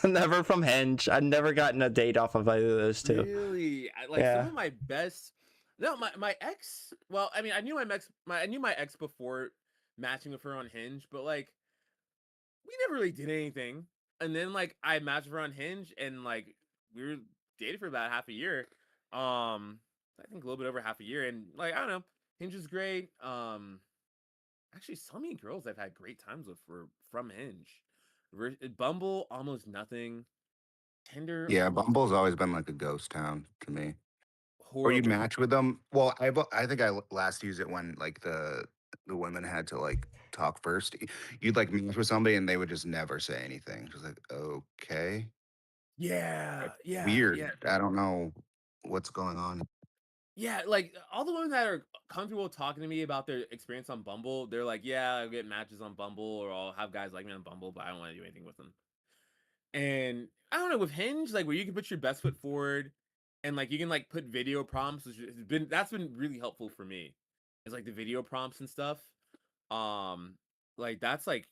never from Hinge. I've never gotten a date off of either of those two. Really? Yeah. Some of my best. No, my ex. Well, I mean, I knew my ex before matching with her on Hinge, but like, we never really did anything. And then like, I matched with her on Hinge, and like, we were dated for about half a year. I think a little bit over half a year, and like, I don't know, Hinge is great. Actually, so many girls I've had great times with were from Hinge. Bumble, almost nothing. Tinder, Yeah, almost Bumble's always been like a ghost town to me. Or you horrible. match with them. Well, I think I last used it when like the women had to like talk first. You'd like match with somebody and they would just never say anything. Just like, okay, Yeah, yeah, weird. yeah, I don't know what's going on. yeah. Like all the women that are comfortable talking to me about their experience on Bumble, they're like, "Yeah, I get matches on Bumble, or I'll have guys like me on Bumble, but I don't want to do anything with them." And I don't know, with Hinge, like where you can put your best foot forward, and like you can like put video prompts, which has been really helpful for me. It's like the video prompts and stuff. Like that's like,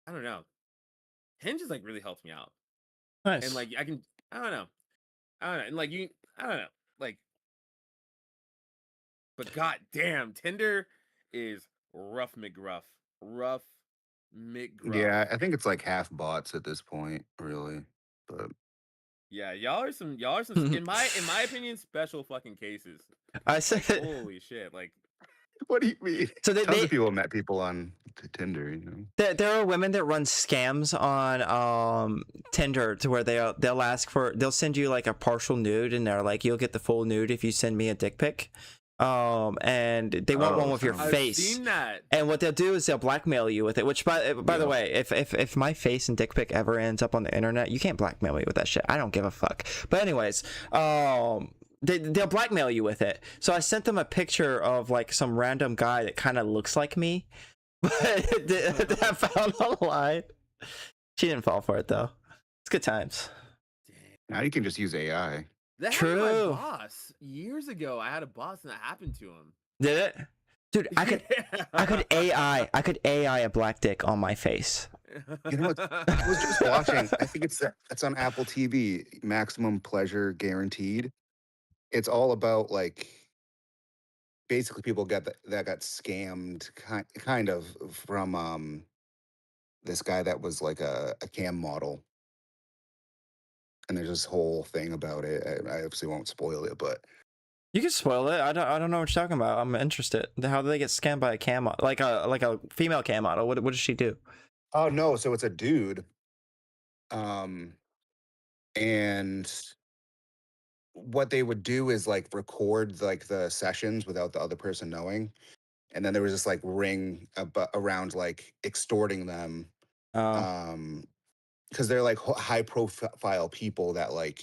I don't know. Hinge has like really helped me out. Nice. And like I don't know, and like I don't know, like But god damn, Tinder is rough McGruff. Rough McGruff. Yeah, I think it's like half bots at this point, really. But Yeah, y'all are some in my opinion, special fucking cases. I Like, said holy shit. Like what do you mean? so. Tons of people met people on Tinder, you know. There are women that run scams on Tinder to where they'll ask for, they'll send you like a partial nude, and they're like, you'll get the full nude if you send me a dick pic. And they want one with your I've face. seen that. And what they'll do is they'll blackmail you with it. Which, by the Yeah. way, if my face and dick pic ever ends up on the internet, you can't blackmail me with that shit. I don't give a fuck. But anyways, they'll blackmail you with it. So I sent them a picture of like some random guy that kind of looks like me, but that I found online. She didn't fall for it though. It's good times. Now you can just use AI. That happened to my True. boss years ago. I had a boss and that happened to him. Did it? Dude, I could AI a black dick on my face. You know what? I was just watching. I think it's on Apple TV. Maximum Pleasure Guaranteed. It's all about like basically people that got scammed, kind of from this guy that was like a cam model. And there's this whole thing about it. I obviously won't spoil it, but You can spoil it. I don't know what you're talking about. I'm interested. How do they get scammed by a cam model? Like a female cam model? What does she do? oh no, so it's a dude. And what they would do is like record like the sessions without the other person knowing. And then there was this like ring around like extorting them. Oh, Because they're like high profile people that like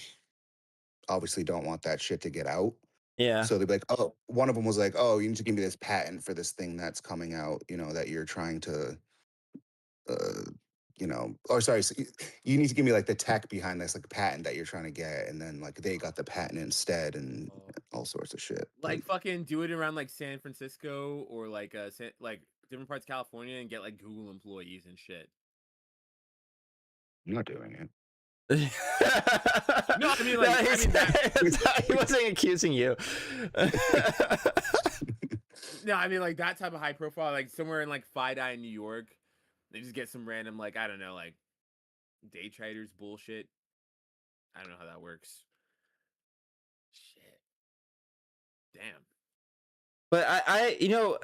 obviously don't want that shit to get out. yeah. So they'd be like, oh, one of them was like, oh, you need to give me this patent for this thing that's coming out, you know, that you're trying to, you know, or sorry, so you need to give me like the tech behind this, like patent that you're trying to get. And then like they got the patent instead and all sorts of shit. Like fucking do it around like San Francisco or like like different parts of California and get like Google employees and shit. I'm not doing it. No, I mean like I mean that, he wasn't accusing you. no, I mean like that type of high profile, like somewhere in like FiDi in New York, they just get some random like I don't know like day traders bullshit. I don't know how that works. Shit. Damn. But I you know,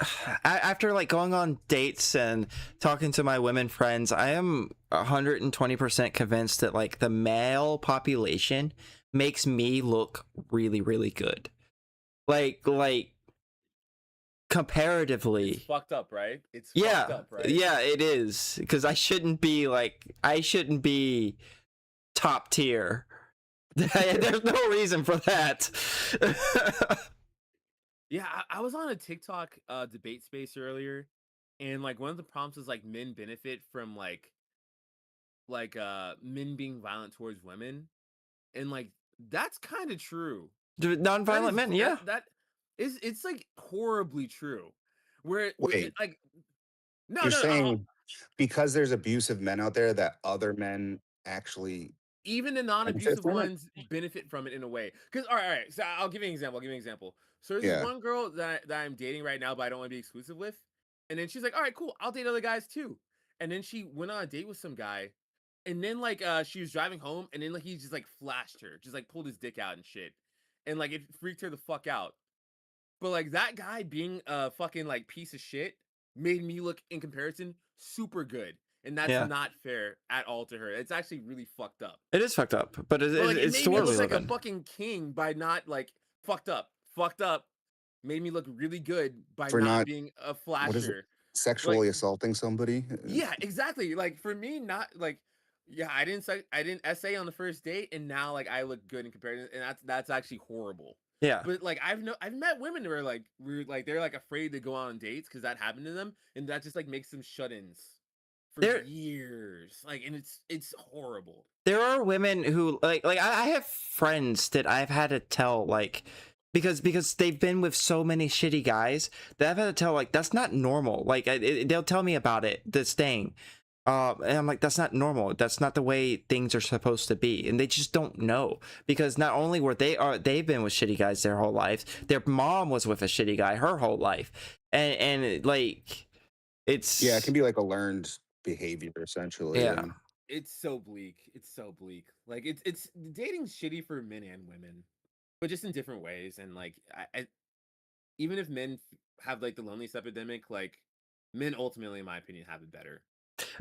after like going on dates and talking to my women friends, I am 120% convinced that like the male population makes me look really, really good. Like comparatively. It's fucked up, right? It's Yeah, fucked up, right? yeah, it is. Because I shouldn't be top tier. There's no reason for that. Yeah, I was on a TikTok debate space earlier, and like one of the prompts was like men benefit from like men being violent towards women, and like that's kind of true. Non-violent men, yeah. That is it's like horribly true. Where Wait. like no, You're no, saying because there's abusive men out there that other men actually even the non-abusive from it? ones benefit from it in a way. Because all right, so I'll give you an example. So there's this Yeah. one girl that I'm dating right now, but I don't want to be exclusive with. And then she's like, all right, cool, I'll date other guys too. And then she went on a date with some guy, and then like she was driving home, and then like he just like flashed her, just like pulled his dick out and shit. And like it freaked her the fuck out. But like that guy being a fucking like piece of shit made me look in comparison super good. And that's Yeah. not fair at all to her. It's actually really fucked up. It is fucked up, but But, like, it it's made the me world we look like live a in. fucking king by not like fucked up. Made me look really good by For not not- being a is it? flasher. sexually assaulting somebody. Yeah, exactly. Like for me, not like yeah, I didn't essay on the first date, and now like I look good in comparison, and that's actually horrible. Yeah. But like I've met women who are like they're like afraid to go on dates because that happened to them, and that just like makes them shut-ins for There- years. Like, and it's horrible. There are women who like I have friends that I've had to tell like because they've been with so many shitty guys that I've had to tell like that's not normal. Like they'll tell me about it, this thing. And I'm like, that's not normal. That's not the way things are supposed to be. And they just don't know, because not only they've been with shitty guys their whole lives, their mom was with a shitty guy her whole life, and like, it's Yeah, it can be like a learned behavior essentially. yeah. And It's so bleak. It's so bleak. Like it's dating's shitty for men and women, but just in different ways. And like I even if men have like the loneliness epidemic, like men ultimately, in my opinion, have it better.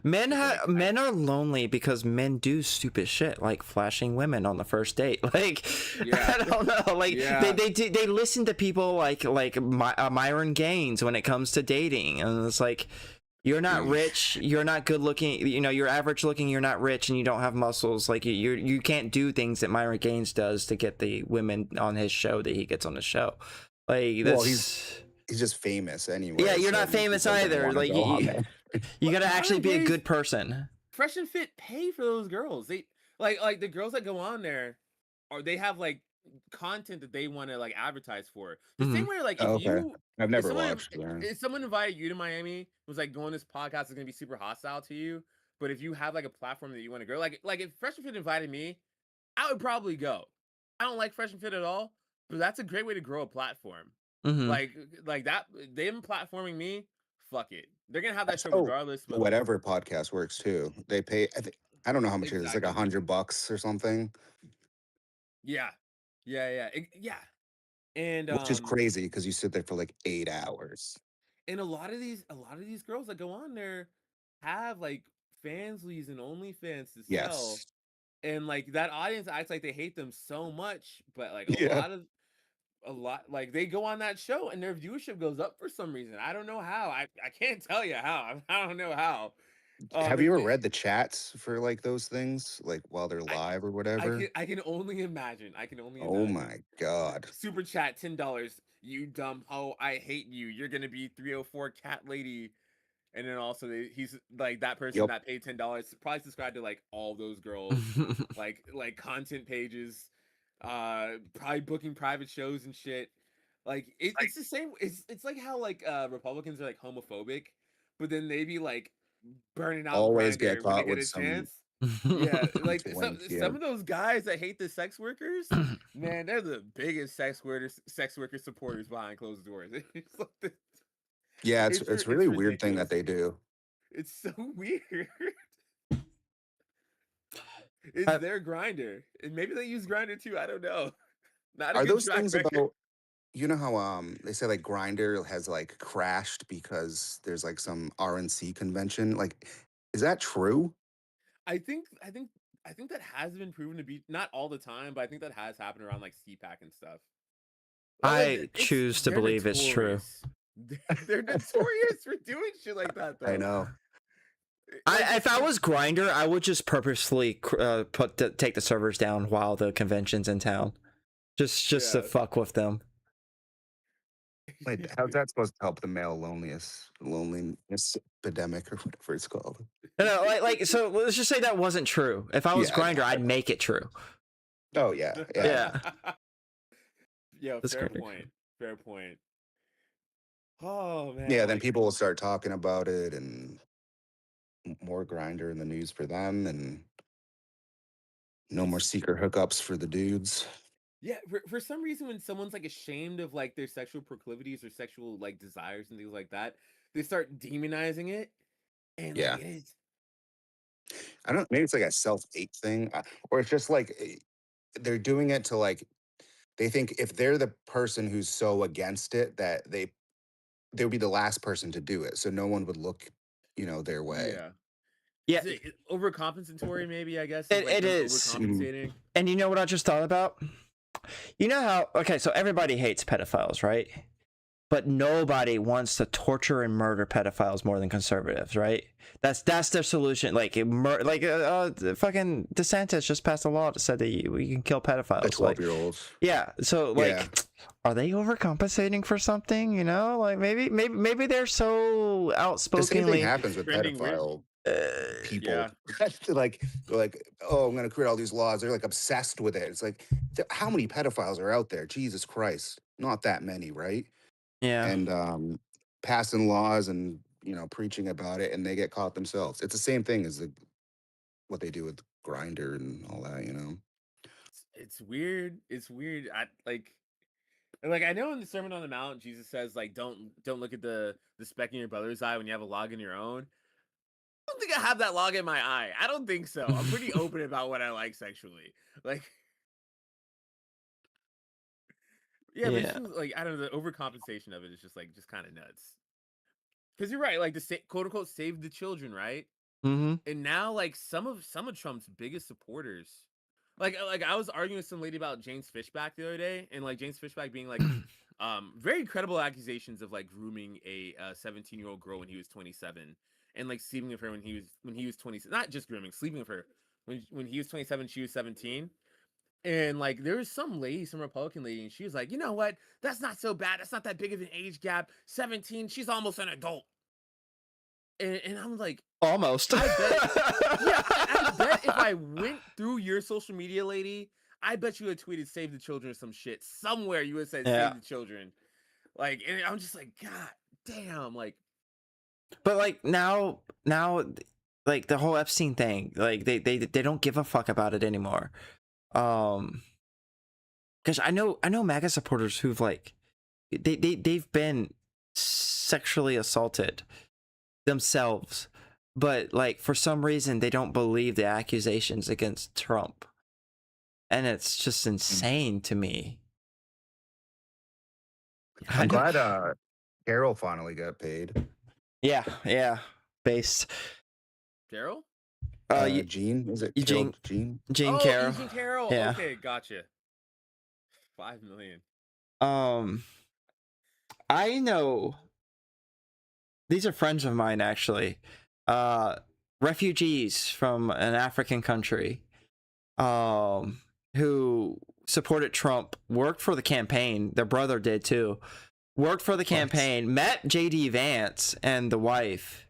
Men It's like, men are lonely because men do stupid shit like flashing women on the first date. Like, Yeah. I don't know. Like, Yeah. they listen to people like Myron Gaines when it comes to dating, and it's like, you're not rich, you're not good looking, you know, you're average looking, you're not rich, and you don't have muscles. Like, you can't do things that Myron Gaines does to get the women on his show that he gets on the show. Like, that's well, he's just famous anyway. yeah, you're so not famous people are gonna either. wanna Like, go on there. you gotta Myron actually be a Gaines- good person. Fresh and Fit pay for those girls. They like the girls that go on there, or they have like content that they want to like advertise for. The same way, like if Okay. you I've if never someone, watched. Yeah. if someone invited you to Miami, was like going this podcast is gonna be super hostile to you. But if you have like a platform that you want to grow, like if Fresh and Fit invited me, I would probably go. I don't like Fresh and Fit at all, but that's a great way to grow a platform. Mhm. Like that, them platforming me, fuck it. They're gonna have that show Oh, regardless. But like, Whatever podcast works too. They pay. I don't know how much it is. Like Exactly. $100 or something, yeah, yeah. And which is crazy because you sit there for like 8 hours. and a lot of these girls that go on there have like fanslies and OnlyFans to sell. Yes. And like that audience acts like they hate them so much, but like Yeah. a lot like they go on that show and their viewership goes up for some reason. I don't know how. I can't tell you how. I don't know how. Have you ever read the chats for like those things, like while they're I- live or whatever? I can only imagine. Oh my God. Super chat $10. You dumb hoe. I hate you. You're gonna be 304 cat lady. And then also he's like that person Yep. that paid $10 probably subscribed to like all those girls, like content pages, probably booking private shows and shit. Like it's the same. It's like how like Republicans are like homophobic, but then they be like burning out Always get Grindr when they caught get with a some chance. Yeah, like twins, yeah. some of those guys that hate the sex workers, man, they're the biggest sex worker supporters behind closed doors. It's like Yeah, It's it's ri- really it's weird thing ridiculous. that they do. It's so weird. It's I- their grinder, and maybe they use grinder too. I don't know. Not a Are good those track things record. about, you know how they say like Grinder has like crashed because there's like some RNC convention? Like, is that true? I think that has been proven to be not all the time, but I think that has happened around like CPAC and stuff. Like, I choose to they're believe it's true. notorious. They're notorious for doing shit like that, though. I know. Like, If I was Grinder, I would just purposely take the servers down while the convention's in town, just to Yeah. fuck with them. Like, how's that supposed to help the male loneliness epidemic or whatever it's called? No, like so. Let's just say that wasn't true. If I was Yeah. Grinder, I'd make it true. Oh yeah, yeah. Yeah. Yeah, That's fair great. point. Fair point. Oh man. Yeah, then like, people will start talking about it and more Grinder in the news for them, and no more secret hookups for the dudes. Yeah, for some reason, when someone's like ashamed of like their sexual proclivities or sexual like desires and things like that, they start demonizing it. And Yeah. like, it is. I don't. Maybe it's like a self-hate thing, or it's just like they're doing it to like they think if they're the person who's so against it that they would be the last person to do it, so no one would look, their way. Yeah. Yeah, Is it overcompensatory? Maybe I guess. It them is. overcompensating. and you know what I just thought about? You know how? Okay, so everybody hates pedophiles, right? But nobody wants to torture and murder pedophiles more than conservatives, right? That's their solution. Like fucking DeSantis just passed a law that said that we can kill pedophiles. The Like, 12-year-olds. yeah. So like, Yeah. are they overcompensating for something? You know, like maybe they're so The same outspokenly. thing happens with Trending weird. pedophile people. Yeah. they're like, oh, I'm gonna create all these laws. They're like obsessed with it. It's like, how many pedophiles are out there? Jesus Christ, not that many, right? Yeah. And passing laws and preaching about it, and they get caught themselves. It's the same thing as what they do with Grinder and all that. It's weird. It's weird. I I know in the Sermon on the Mount, Jesus says like don't look at the speck in your brother's eye when you have a log in your own. I don't think I have that log in my eye. I don't think so. I'm pretty open about what I like sexually. Like, yeah, but it's Yeah. just, like I don't know. The overcompensation of it is just kind of nuts. Because you're right. Like the quote unquote save the children, right? Mm-hmm. And now like some of Trump's biggest supporters, like I was arguing with some lady about James Fishback the other day, and like James Fishback being like very credible accusations of like grooming a 17-year-old girl when he was 27, and like sleeping with her when he was 20, not just grooming, sleeping with her when he was 27, she was 17. And like there was some Republican lady, and she was like, you know what, that's not so bad, that's not that big of an age gap, 17, she's almost an adult. And I'm like, Almost. I bet if I went through your social media, lady, I bet you had tweeted "Save the Children" or some shit. Somewhere you would say Yeah. "Save the Children." Like, and I'm just like, God damn! Like, But like now, like the whole Epstein thing, like they don't give a fuck about it anymore. Because I know MAGA supporters who've like they've been sexually assaulted themselves, but like for some reason they don't believe the accusations against Trump, and it's just insane to me. I'm glad Carol finally got paid. Yeah, based. Carol? Gene, is it Eugene- Gene? Gene Carroll. Eugene Carroll. Yeah. Okay, gotcha. $5 million. I know these are friends of mine actually. Refugees from an African country who supported Trump, worked for the campaign. Their brother did too. Worked for the campaign, met JD Vance and the wife,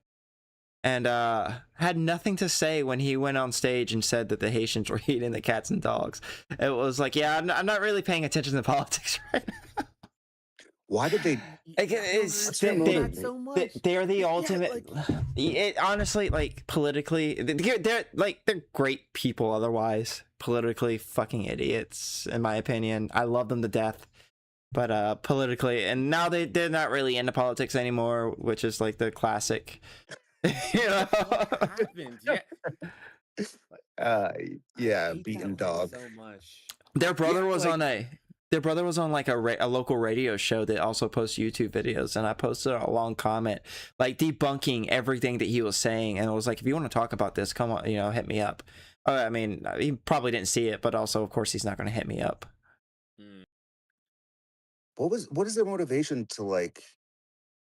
and had nothing to say when he went on stage and said that the Haitians were eating the cats and dogs. It was like, yeah, I'm not really paying attention to politics right now. Why did they? Like, they're the ultimate. Honestly, like politically, they're great people. Otherwise, politically, fucking idiots. In my opinion, I love them to death. But politically, and now they're not really into politics anymore, which is like the classic. What happened? Yeah. Yeah, hate beaten that dog. so much. Their brother was like- on like a local radio show that also posts YouTube videos, and I posted a long comment like debunking everything that he was saying, and it was like, if you want to talk about this, come on, hit me up. I mean, he probably didn't see it, but also, of course, he's not going to hit me up. What is their motivation to like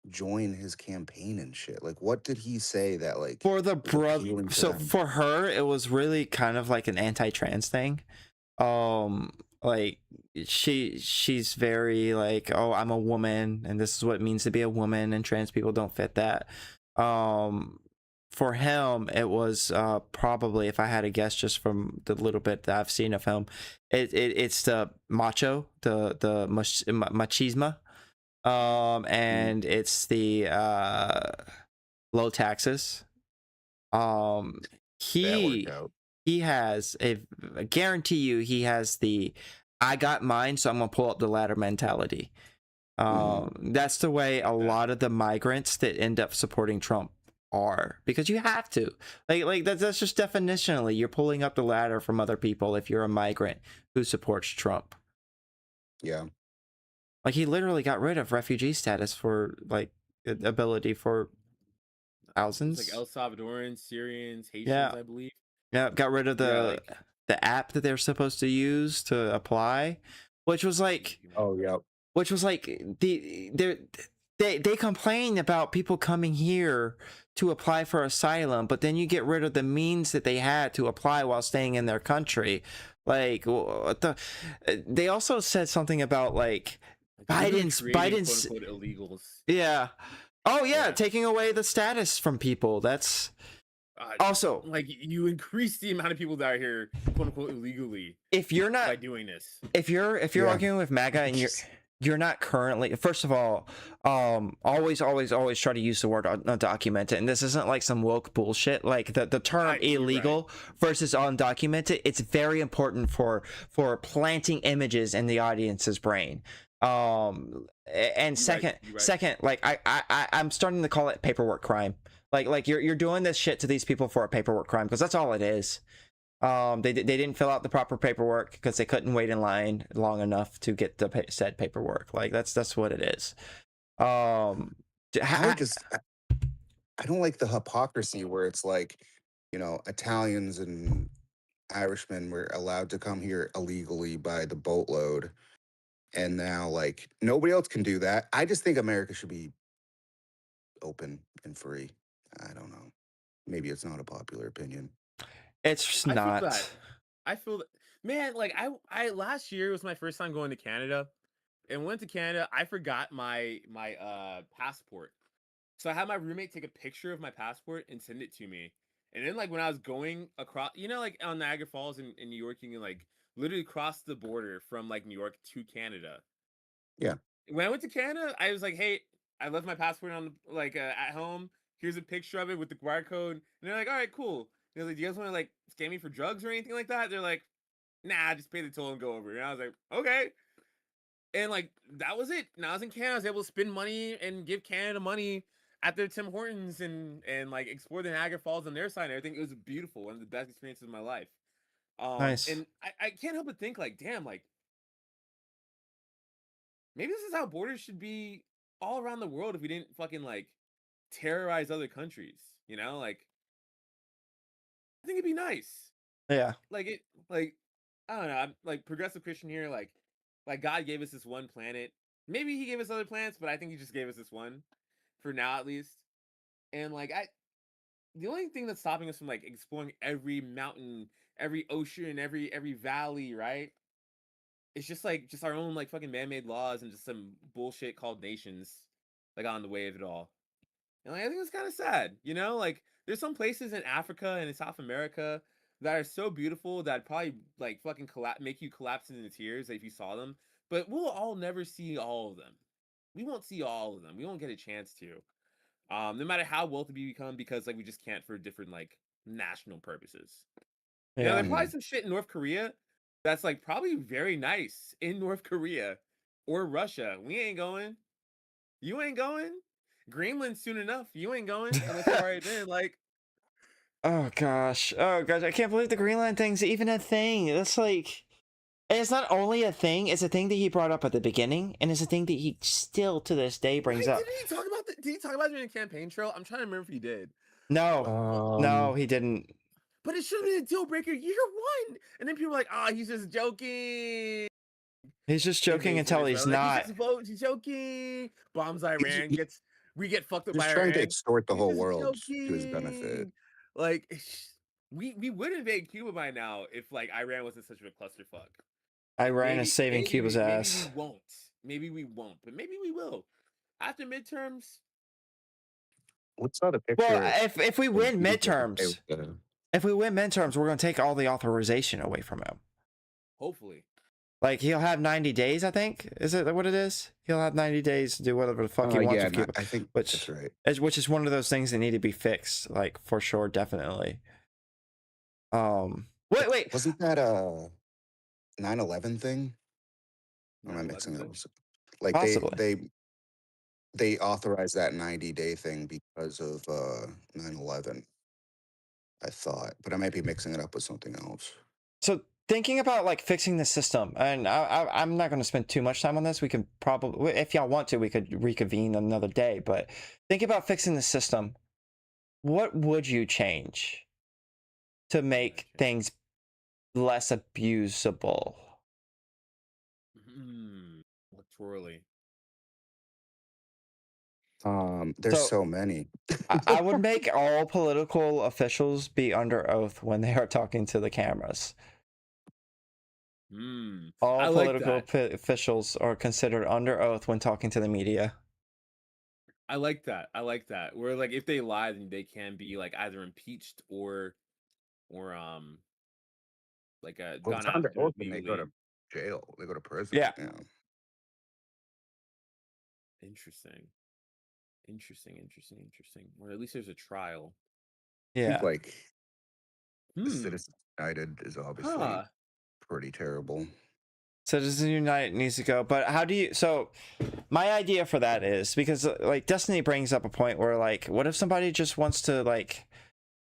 join his campaign and shit? Like, what did he say that like For the was brother, appealing to so them? for her, it was really kind of like an anti-trans thing. Like she's very like, oh, I'm a woman, and this is what it means to be a woman, and trans people don't fit that. For him, it was probably, if I had to guess, just from the little bit that I've seen of him, it's the macho, the machismo, and it's the low taxes. That worked out. He has I guarantee you he has the I got mine, so I'm gonna pull up the ladder mentality. That's the way a lot of the migrants that end up supporting Trump are, because you have to. Like that's just definitionally you're pulling up the ladder from other people if you're a migrant who supports Trump. Yeah. Like he literally got rid of refugee status for like the ability for thousands. It's like El Salvadorans, Syrians, Haitians, Yeah. I believe. Yeah, got rid of the app that they're supposed to use to apply, which was like they complain about people coming here to apply for asylum, but then you get rid of the means that they had to apply while staying in their country. Like they also said something about like Biden's quote-unquote illegals. yeah. Oh yeah, Yeah. taking away the status from people. That's also Like you increase the amount of people that are here, quote unquote, illegally if you're not by doing this. if you're Yeah. arguing with MAGA and you're not currently, first of all, always try to use the word undocumented, and this isn't like some woke bullshit. Like the term You're right. illegal versus undocumented, it's very important for planting images in the audience's brain. And You're second, right. like I'm starting to call it paperwork crime. Like you're doing this shit to these people for a paperwork crime, because that's all it is. They didn't fill out the proper paperwork because they couldn't wait in line long enough to get the said paperwork. Like that's what it is. I don't like the hypocrisy where it's like, Italians and Irishmen were allowed to come here illegally by the boatload, and now like nobody else can do that. I just think America should be open and free. I don't know. Maybe it's not a popular opinion. It's just I feel not. that. I feel that, man. Like I last year was my first time going to Canada, and went to Canada. I forgot my passport, so I had my roommate take a picture of my passport and send it to me. And then like when I was going across, like on Niagara Falls in New York, you can like literally cross the border from like New York to Canada. Yeah. When I went to Canada, I was like, hey, I left my passport on like at home. Here's a picture of it with the QR code. And they're like, all right, cool. They're like, do you guys want to like scan me for drugs or anything like that? They're like, nah, just pay the toll and go over. And I was like, okay. And like that was it. And I was in Canada. I was able to spend money and give Canada money at their Tim Hortons and like explore the Niagara Falls on their side and everything. It was beautiful. One of the best experiences of my life. Nice. And I can't help but think like, damn, like maybe this is how borders should be all around the world if we didn't fucking like terrorize other countries, like I think it'd be nice. Yeah. Like I don't know, I'm like progressive Christian here, like God gave us this one planet. Maybe he gave us other planets, but I think he just gave us this one for now at least. And like the only thing that's stopping us from like exploring every mountain, every ocean, every valley, right? It's just like just our own like fucking man-made laws and just some bullshit called nations like on the way of it all. And like, I think it's kind of sad, like there's some places in Africa and in South America that are so beautiful that probably like fucking make you collapse into tears if you saw them. But we'll all never see all of them. We won't see all of them. We won't get a chance to. No matter how wealthy we become, because like we just can't for different like national purposes. Yeah. There's probably some shit in North Korea that's like probably very nice in North Korea or Russia. We ain't going. You ain't going. Greenland soon enough. You ain't going unless you already been. Like, Oh gosh. I can't believe the Greenland thing's even a thing. That's like, and it's not only a thing, it's a thing that he brought up at the beginning, and it's a thing that he still to this day brings up. Did he talk about Did he talk about it during the campaign trail? I'm trying to remember if he did. No, he didn't. But it should have been a deal breaker year one. And then people were like, "Oh, he's just joking. He's just joking until he's not. He's joking. Bombs Iran. We get fucked up He's by trying Iran. to extort the He's whole just world to his benefit. joking." Like, we would invade Cuba by now if like Iran wasn't such a clusterfuck. Iran is saving Cuba's ass. Maybe we won't, but maybe we will. After midterms. What's not a picture? Well, if we win midterms, we're we're gonna take all the authorization away from him. Hopefully. Like he'll have 90 days, I think. Is it what it is? He'll have 90 days to do whatever the fuck he wants with Cuba. I think that's right. Which is one of those things that need to be fixed, like for sure, definitely. Wait. Wasn't that a 9/11 thing? Or am I 9/11 mixing thing? it up? Like Possibly. they authorized that 90-day thing because of 9/11. I thought, but I might be mixing it up with something else. So thinking about like fixing the system, and I'm not going to spend too much time on this. We can probably, if y'all want to, we could reconvene another day. But think about fixing the system. What would you change to make things less abusable? Electorally. There's so many. I would make all political officials be under oath when they are talking to the cameras. All political officials are considered under oath when talking to the media. I like that. Where like if they lie, then they can be like either impeached or like Well, gone it's under after oath when they go to legally. jail. They go to prison. Yeah. Interesting. Interesting. Or at least there's a trial. I think Yeah. like the Hmm. Citizens United is obviously Huh. pretty terrible. Citizens United needs to go, but how do you? So, my idea for that is because like Destiny brings up a point where like, what if somebody just wants to like,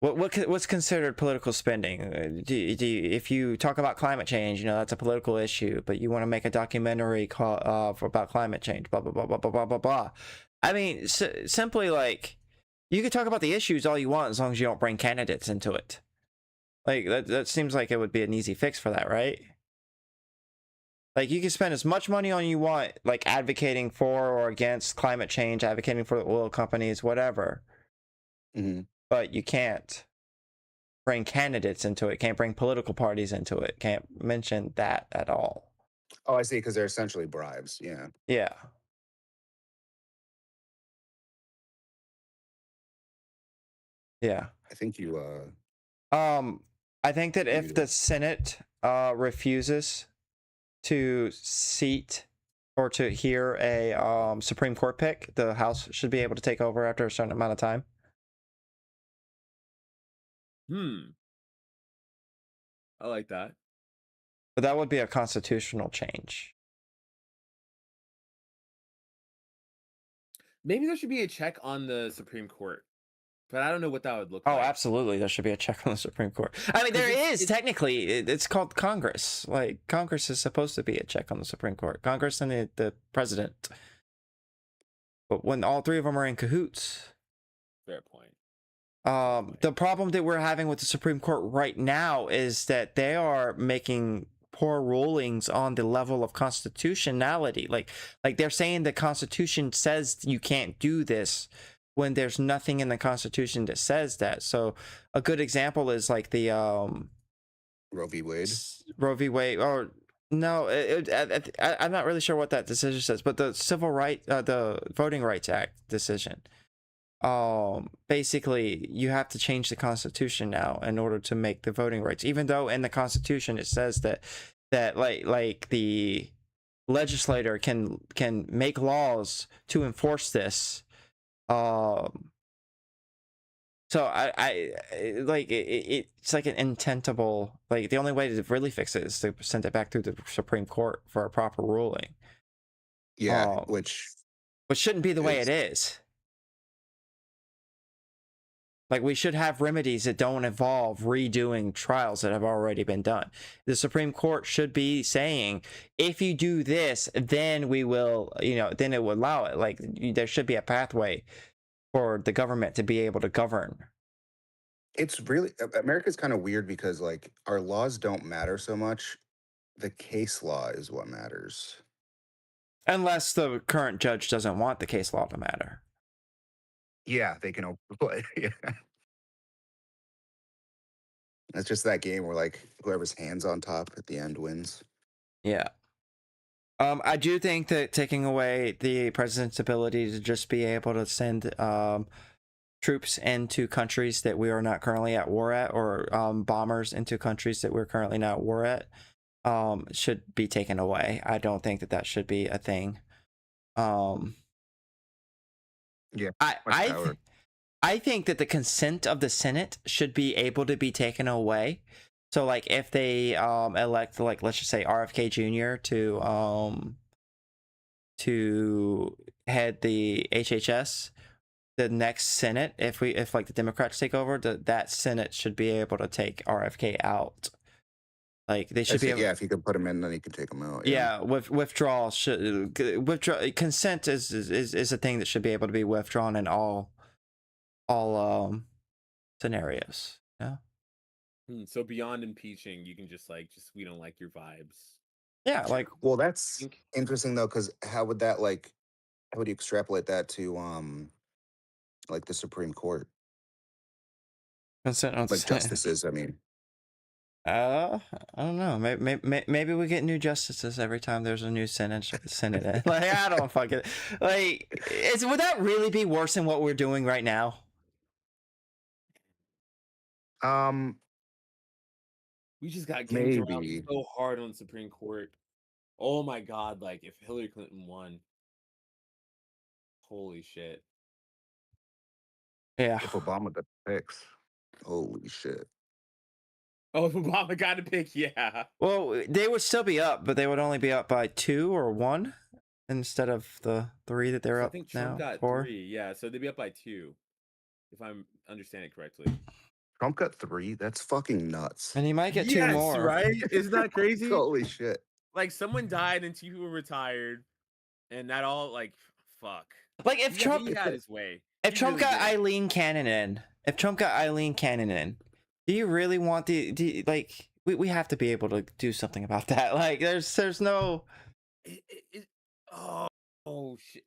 what's considered political spending? If you talk about climate change, you know that's a political issue, but you want to make a documentary about climate change, blah blah blah blah blah blah blah blah. I mean, simply like, you could talk about the issues all you want as long as you don't bring candidates into it. Like that seems like it would be an easy fix for that, right? Like you can spend as much money on you want, like advocating for or against climate change, advocating for the oil companies, whatever. Hmm. But you can't bring candidates into it. Can't bring political parties into it. Can't mention that at all. Oh, I see, because they're essentially bribes. Yeah. Yeah. Yeah. I think you I think that if Muted. the Senate refuses to seat or to hear a Supreme Court pick, the House should be able to take over after a certain amount of time. I like that. But that would be a constitutional change. Maybe there should be a check on the Supreme Court, but I don't know what that would look Oh, like. absolutely. There should be a check on the Supreme Court. I mean, 'Cause there it's- is it's- technically. It's called Congress. Like, Congress is supposed to be a check on the Supreme Court. Congress and the president. But when all three of them are in cahoots. Fair point. The problem that we're having with the Supreme Court right now is that they are making poor rulings on the level of constitutionality. Like they're saying the Constitution says you can't do this when there's nothing in the Constitution that says that. So a good example is like the Roe v. Wade. Roe v. Wade, or no, I'm not really sure what that decision says, but the the Voting Rights Act decision. Basically you have to change the Constitution now in order to make the voting rights, even though in the Constitution it says that like the legislator can make laws to enforce this. So I like it's like an intentable, like the only way to really fix it is to send it back through the Supreme Court for a proper ruling. Yeah, which shouldn't be the way is- it is. Like, we should have remedies that don't involve redoing trials that have already been done. The Supreme Court should be saying, if you do this, then we will, then it will allow it. Like, there should be a pathway for the government to be able to govern. It's really America's kind of weird because like our laws don't matter so much. The case law is what matters. Unless the current judge doesn't want the case law to matter. Yeah, they can overplay. Yeah. It's just that game where like whoever's hands on top at the end wins. Yeah. I do think that taking away the president's ability to just be able to send troops into countries that we are not currently at war at, or bombers into countries that we're currently not at war at, should be taken away. I don't think that should be a thing. Yeah, I think that the consent of the Senate should be able to be taken away. So like if they elect, like, let's just say RFK Jr. to head the HHS, the next Senate, if like the Democrats take over, that Senate should be able to take RFK out. Like they should be able, yeah, if you could put them in, then you can take them out. yeah, withdrawal consent is a thing that should be able to be withdrawn in all scenarios. Yeah. So beyond impeaching, you can just we don't like your vibes. Yeah, like, well, that's interesting though, because how would you extrapolate that to like the Supreme Court? consent on Like justices, I mean. I don't know. Maybe we get new justices every time there's a new Senate. Like, I don't fucking like. Would that really be worse than what we're doing right now? We just got ganged around Maybe. so hard on the Supreme Court. Oh my God! Like if Hillary Clinton won, Holy shit. Yeah. If Obama got picks, holy shit. Oh, if Obama got a pick, yeah. Well, they would still be up, but they would only be up by 2 or 1 instead of the 3 that they're So I up think Trump now. got 4. 3. Yeah, so they'd be up by 2, if I'm understanding correctly. Trump got 3. That's fucking nuts. And he might get 2 Yes, more. right? Isn't that crazy? Holy shit. Like someone died and 2 people retired, and that all like fuck. Like if He Trump had his way. if He Trump really got did. Eileen Cannon in, do you really want like we have to be able to do something about that. Like there's no Oh shit.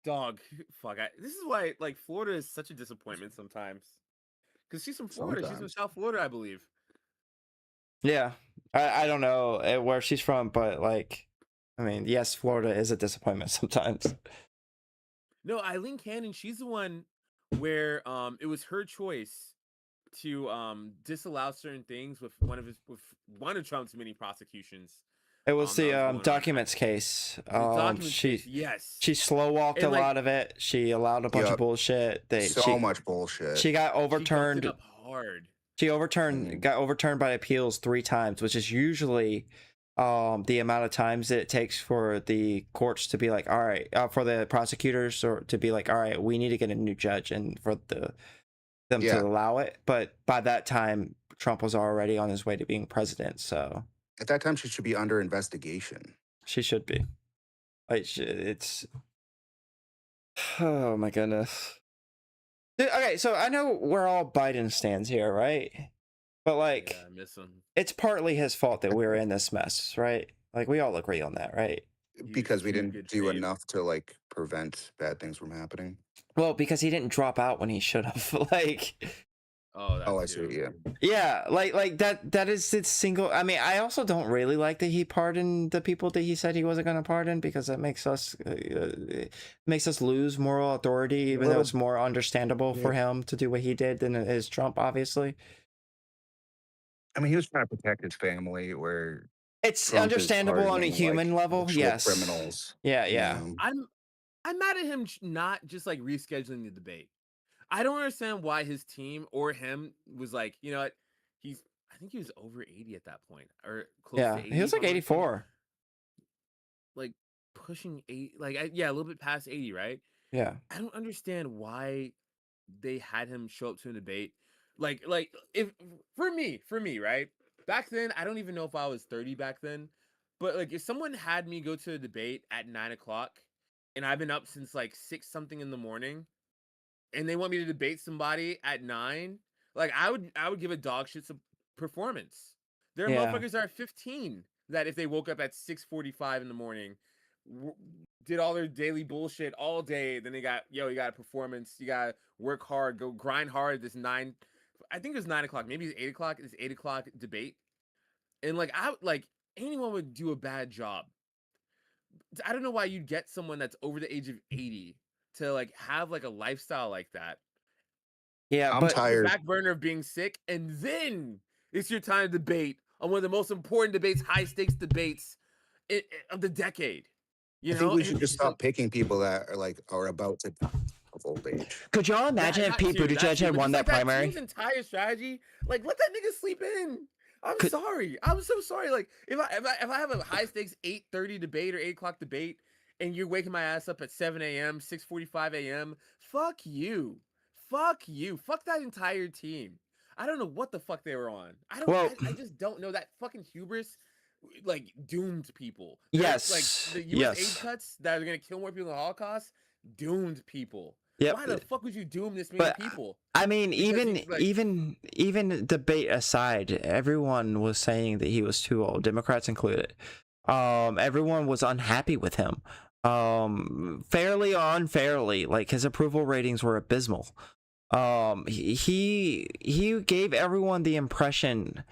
Dog, fuck. This is why like Florida is such a disappointment sometimes. Because she's from Florida. She's from Sometimes. South Florida, I believe. Yeah. I don't know where she's from, but like I mean, yes, Florida is a disappointment sometimes. No, Eileen Cannon, she's the one where it was her choice to disallow certain things with one of Trump's many prosecutions. It was that was the going on. documents case. The documents She case, yes. she slow walked And, a like- lot of it. She allowed a bunch Yup. of bullshit. So much bullshit. She got She fucked overturned. it up hard. She got overturned by appeals 3 times, which is usually the amount of times that it takes for the courts to be like, all right, for the prosecutors or to be like, all right, we need to get a new judge and for them Yeah. to allow it. But by that time, Trump was already on his way to being president, so At that time, she should be under investigation. she should be. Like it's oh my goodness. Dude, okay, so I know we're all Biden stands here, right? But like Yeah, I miss him. it's partly his fault that we're in this mess, right? Like we all agree on that, right? Because we He's in didn't good do shape. enough to like prevent bad things from happening. Well, because he didn't drop out when he should have. Like Oh, that's Oh, I see. Yeah. yeah, like that is its single. I mean, I also don't really like that he pardoned the people that he said he wasn't going to pardon because that makes us lose moral authority, even though Well, it's more understandable for him to do what he did than it is Trump, obviously. I mean, he was trying to protect his family, where It's Trump is understandable on a pardoning, human like, level, actual yes. criminals. Yeah, you yeah. know? I'm mad at him not just like rescheduling the debate. I don't understand why his team or him was like, you know what? I think he was over 80 at that point, or close Yeah, to 80. he was like if I'm not mistaken. 84. Like pushing 8, yeah, a little bit past 80, right? Yeah. I don't understand why they had him show up to a debate. Like if for me, right? Back then, I don't even know if I was 30 back then, but like if someone had me go to a debate at 9 o'clock and I've been up since like 6 something in the morning and they want me to debate somebody at 9, like I would give a dog shit performance. There are Yeah. motherfuckers that are 15 that if they woke up at 6:45 in the morning, did all their daily bullshit all day, then you got a performance, you got to work hard, go grind hard. This 9, I think it was 9 o'clock, maybe it's 8 o'clock. It's 8 o'clock debate, and like anyone would do a bad job. I don't know why you'd get someone that's over the age of 80 to like have like a lifestyle like that. Yeah, I'm but tired. Back burner of being sick, and then it's your time to debate on one of the most important debates, high stakes debates of the decade. You I know, think we And should just it's stop like- picking people that are about to die of old age. could y'all imagine if that Pete too, Buttigieg that too, had but won just that like primary? team's entire strategy, like let that nigga sleep in. I'm Could- sorry. I'm so sorry. Like if I have a high stakes 8:30 debate or 8 o'clock debate, and you're waking my ass up at 7 a.m., 6:45 a.m., fuck you. Fuck you. Fuck that entire team. I don't know what the fuck they were on. I just don't know. That fucking hubris like doomed people. Yes, Like the US yes. aid cuts that are gonna kill more people in the Holocaust doomed people. Yep. Why the fuck would you doom this many But people? I mean, Because even he, like- even debate aside, everyone was saying that he was too old, Democrats included. Everyone was unhappy with him. Fairly or unfairly, like his approval ratings were abysmal. He gave everyone the impression.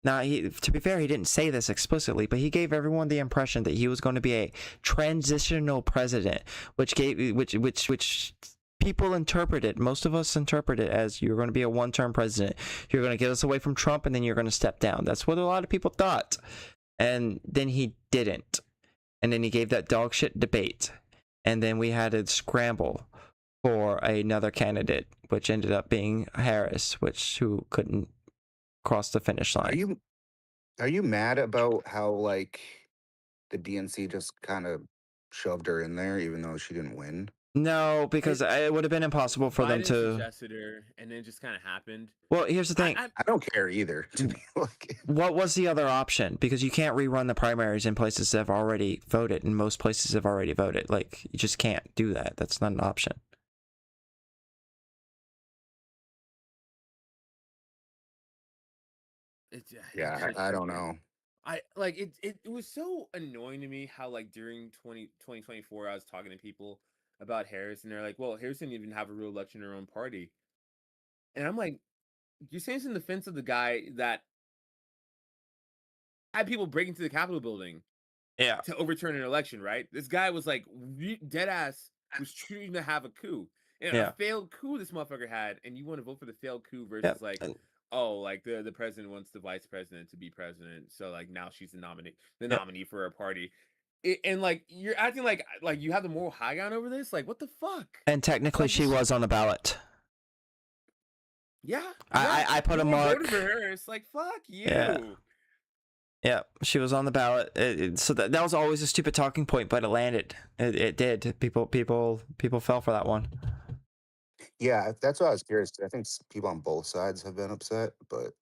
Now, to be fair, he didn't say this explicitly, but he gave everyone the impression that he was going to be a transitional president, which people interpreted, most of us interpreted as you're going to be a one-term president. You're going to get us away from Trump, and then you're going to step down. That's what a lot of people thought. And then he didn't. And then he gave that dog shit debate. and then we had to scramble for another candidate, which ended up being Harris, who couldn't cross the finish line. Are you mad about how like the DNC just kind of shoved her in there even though she didn't win? No, because it would have been impossible for them Biden to. suggested her, and then it just kind of happened. Well, here's the thing. I don't care either. To be like, What was the other option? Because you can't rerun the primaries in places that have already voted, and most places have already voted. Like, you just can't do that. That's not an option. yeah, I don't know. I like it. It was so annoying to me how like during 2024 I was talking to people about Harris, and they're like, "Well, Harris didn't even have a real election in her own party," and I'm like, "You're saying this in defense of the guy that had people break into the Capitol building Yeah. to overturn an election, right? This guy was like dead ass was trying to have a coup, and Yeah. a failed coup this motherfucker had, and you want to vote for the failed coup versus like." Oh, like the president wants the vice president to be president, so like now she's the nominee for her party, and like you're acting like you have the moral high ground over this. Like what the fuck? And technically, she was on the ballot. Yeah, I put a mark. Voted for her. It's like fuck you. Yeah, she was on the ballot. So that was always a stupid talking point, but it landed. It did. People fell for that one. Yeah, that's what I was curious. I think people on both sides have been upset, but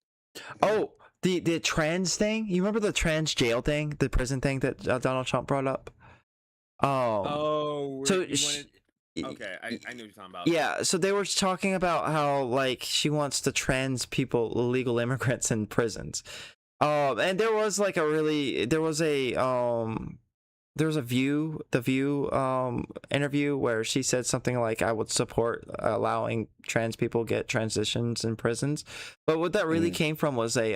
Oh, the trans thing. You remember the trans jail thing, the prison thing that Donald Trump brought up? Oh, so okay, I know what you're talking about. Yeah, so they were talking about how like she wants to trans people, illegal immigrants in prisons. And there was like there was a View interview where she said something like, I would support allowing trans people get transitions in prisons, but what that really came from was a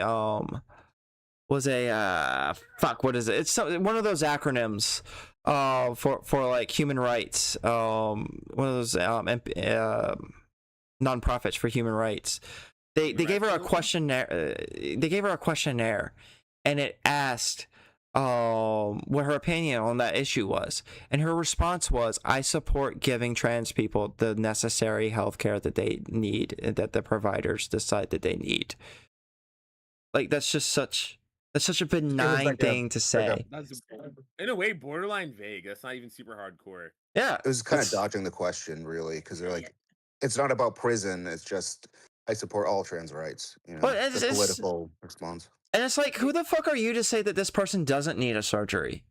fuck, what is it? It's one of those acronyms for like human rights, one of those nonprofits for human rights. They gave her a questionnaire. They gave her a questionnaire, and it asked what her opinion on that issue was, and her response was, I support giving trans people the necessary health care that they need and that the providers decide that they need. Like that's such a benign thing to say. That's in a way borderline vague. That's not even super hardcore. Yeah, it was kind of dodging the question, really, because they're like, it's not about prison. It's just I support all trans rights. You know, But the political response. And it's like, who the fuck are you to say that this person doesn't need a surgery?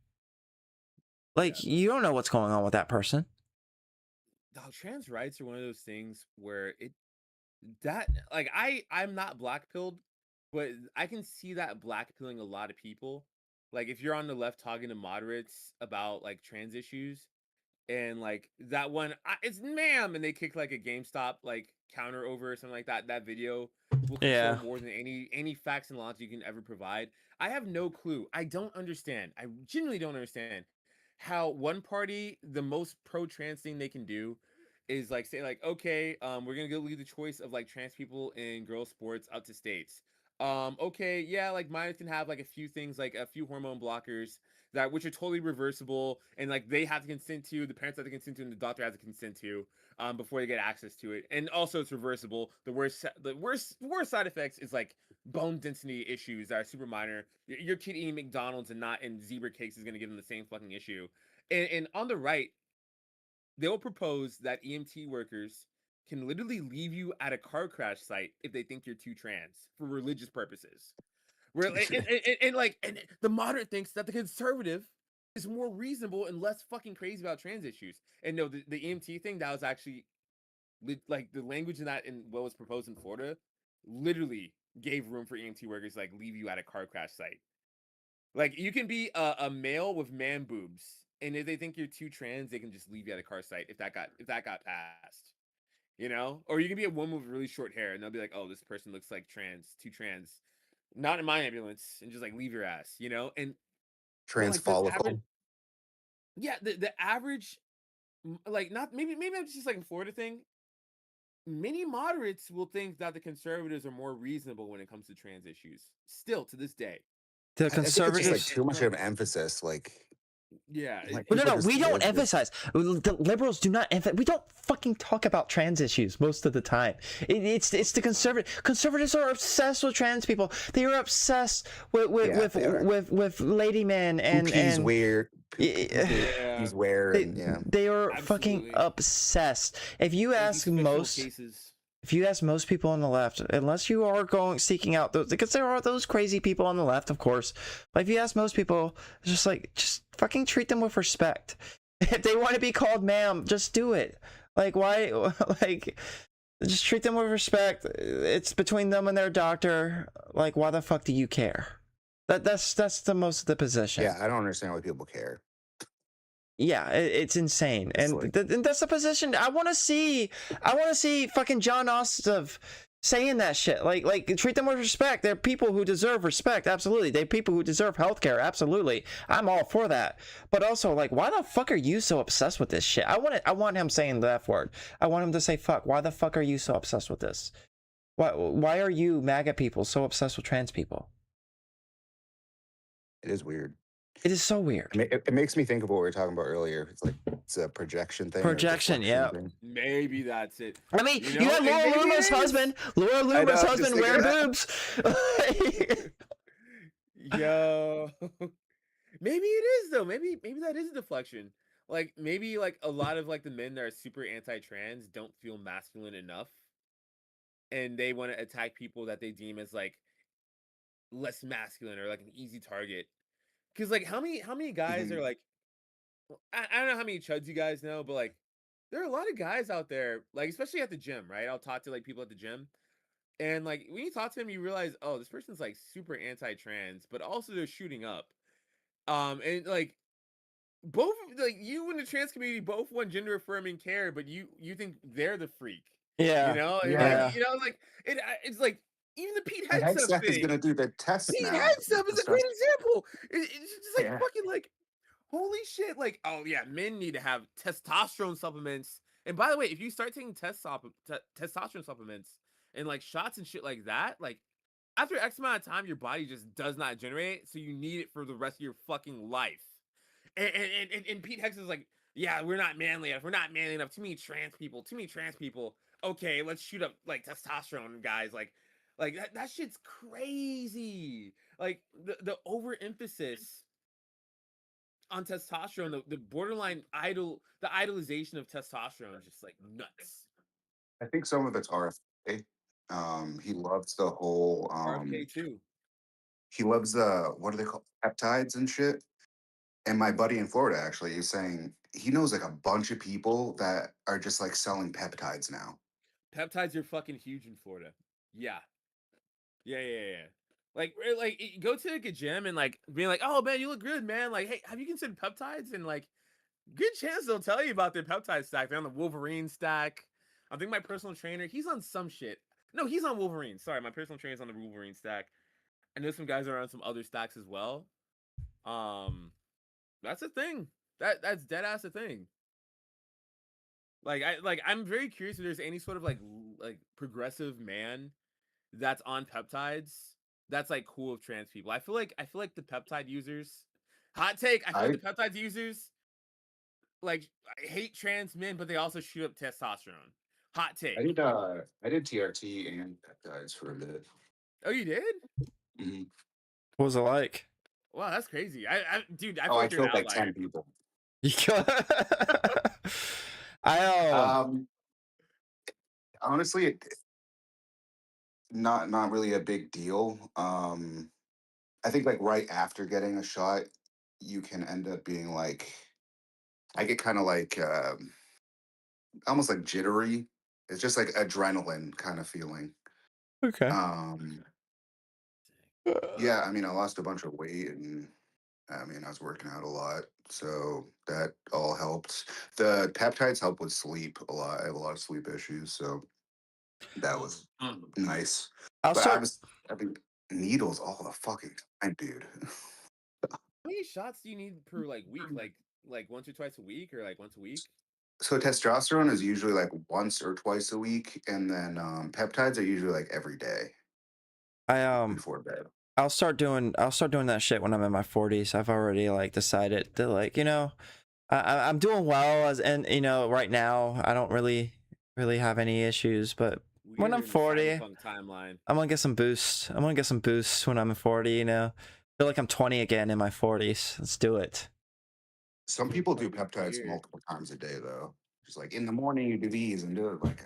Like, you don't know what's going on with that person. Trans rights are one of those things where I'm not black pilled, but I can see that black pilling a lot of people. Like if you're on the left talking to moderates about like trans issues, and like that one, it's ma'am, and they kick like a GameStop like counter over or something like that. That video will control more than any facts and logic you can ever provide. I have no clue. I don't understand. I genuinely don't understand how one party, the most pro-trans thing they can do is like say like, okay, we're gonna leave the choice of like trans people in girls sports up to states. Okay, yeah, like minors can have like a few things, like a few hormone blockers which are totally reversible, and like they have to consent to, the parents have to consent to, and the doctor has to consent to before they get access to it. And also it's reversible. The worst side effects is like bone density issues that are super minor. Your kid eating McDonald's and not in zebra cakes is going to give them the same fucking issue. And on the right, they will propose that EMT workers can literally leave you at a car crash site if they think you're too trans for religious purposes. Where and the moderate thinks that the conservative is more reasonable and less fucking crazy about trans issues. And no, the EMT thing, that was actually like the language in what was proposed in Florida literally gave room for EMT workers like leave you at a car crash site. Like you can be a male with man boobs, and if they think you're too trans, they can just leave you at a car site if that got passed. You know? Or you can be a woman with really short hair and they'll be like, oh, this person looks like too trans. Not in my ambulance, and just like leave your ass, you know? And trans follicle. Yeah, the average, like not maybe it's just like a Florida thing. Many moderates will think that the conservatives are more reasonable when it comes to trans issues. Still to this day, the conservatives like too much of an emphasis. Like Yeah. Like, Well, no, people no, just we don't live this- emphasize. The liberals do not emphasize. We don't fucking talk about trans issues most of the time. It's the conservatives are obsessed with trans people. They are obsessed with lady men and He's and weird. Yeah. He's wearing. they, Yeah. they are fucking Absolutely. obsessed. If you Like ask these special most cases. if you ask most people on the left, unless you are seeking out those, because there are those crazy people on the left, of course, but if you ask most people, it's just fucking treat them with respect. If they want to be called ma'am, just do it. Like, why? Like, just treat them with respect. It's between them and their doctor. Like, why the fuck do you care? That's the most of the position. Yeah, I don't understand why people care. Yeah, it's insane, It's and, like- and that's the position I want to see. I want to see fucking John Ossoff saying that shit. Like treat them with respect. They're people who deserve respect. Absolutely, they're people who deserve healthcare. Absolutely, I'm all for that. But also, like, why the fuck are you so obsessed with this shit? I want him saying the F word. I want him to say fuck. Why the fuck are you so obsessed with this? Why are you MAGA people so obsessed with trans people? It is weird. It is so weird. It makes me think of what we were talking about earlier. It's like it's a projection thing. or a Projection, deflection yeah. thing. Maybe that's it. I mean, You you, know, had and Laura maybe it Loomer's is. husband. Laura know, Loomer's I'm just husband thinking wearing that. boobs. Yo. Maybe it is though. Maybe that is a deflection. Like maybe like a lot of like the men that are super anti-trans don't feel masculine enough. And they want to attack people that they deem as like less masculine or like an easy target. Cause like how many guys are like I don't know how many chuds you guys know, but like there are a lot of guys out there, like especially at the gym, right? I'll talk to like people at the gym. And like when you talk to them, you realize, oh, this person's like super anti-trans, but also they're shooting up. And like both like you and the trans community both want gender affirming care, but you think they're the freak. Yeah. You know? And, Yeah. like, you know, like it's like even the Pete And Hegseth Hegseth is thing. gonna do the test Pete now. Hegseth is a great example. It's just like Yeah. fucking like, holy shit! Like, oh yeah, men need to have testosterone supplements. And by the way, if you start taking testosterone supplements and like shots and shit like that, like after X amount of time, your body just does not generate, so you need it for the rest of your fucking life. And Pete Hegseth is like, yeah, we're not manly enough. We're not manly enough. Too many trans people. Too many trans people. Okay, let's shoot up like testosterone guys. Like that shit's crazy. Like the overemphasis on testosterone, the borderline the idolization of testosterone is just like nuts. I think some of it's RFK. He loves the whole. RFK too. He loves the what are they called, peptides and shit. And my buddy in Florida actually is saying he knows like a bunch of people that are just like selling peptides now. Peptides are fucking huge in Florida. Yeah. Yeah. Like go to like a gym and like being like, oh man, you look good, man. Like, hey, have you considered peptides? And like, good chance they'll tell you about their peptide stack. They're on the Wolverine stack. I think my personal trainer, he's on some shit. No, he's on Wolverine. Sorry, my personal trainer's on the Wolverine stack. I know some guys are on some other stacks as well. That's a thing. That's dead ass a thing. I'm very curious if there's any sort of like progressive man that's on peptides that's like cool with trans people. I feel like the peptide users, hot take, I feel like the peptide users like hate trans men, but they also shoot up testosterone. Hot take. I did TRT and peptides for a bit. Oh, you did? Mhm. What was it like? Wow, that's crazy. Dude, I feel Oh, I like you're an killed like outlier. 10 people. I Honestly, not really a big deal. I think like right after getting a shot, you can end up being like, I get kind of like almost like jittery. It's just like adrenaline kind of feeling. okay. Yeah, I mean, I lost a bunch of weight and I mean, I was working out a lot, so that all helped. The peptides help with sleep a lot. I have a lot of sleep issues, so that was nice. I'll But start. I mean, needles all the fucking time, dude. How many shots do you need per like week? Like once or twice a week, or like once a week? So testosterone is usually like once or twice a week, and then peptides are usually like every day I before bed. I'll start doing that shit when I'm in my 40s. I've already like decided to like, I'm doing well and right now I don't really have any issues, but when We're I'm in the 40, cyberpunk timeline. I'm gonna get some boosts. I'm gonna get some boosts when I'm 40, feel like I'm 20 again in my 40s. Let's do it. Some people do Fucking peptides weird. multiple times a day though. Just like in the morning you do these and do it like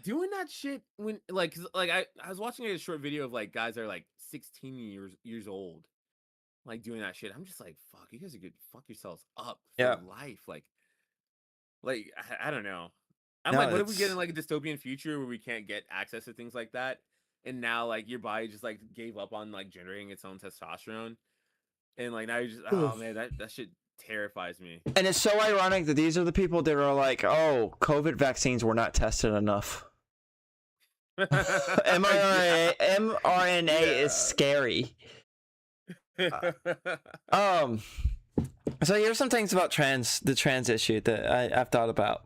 Doing that shit when I was watching a short video of like guys that are like 16 years old, like doing that shit. I'm just like, fuck, you guys are good. Fuck yourselves up for Yeah. life. Like I don't know. I'm No, like, what if we get it's- in like a dystopian future where we can't get access to things like that, and now like your body just like gave up on like generating its own testosterone, and like now you're just oh man, that shit terrifies me. And it's so ironic that these are the people that are like, oh, COVID vaccines were not tested enough. mRNA is scary. So here's some things about the trans issue that I've thought about.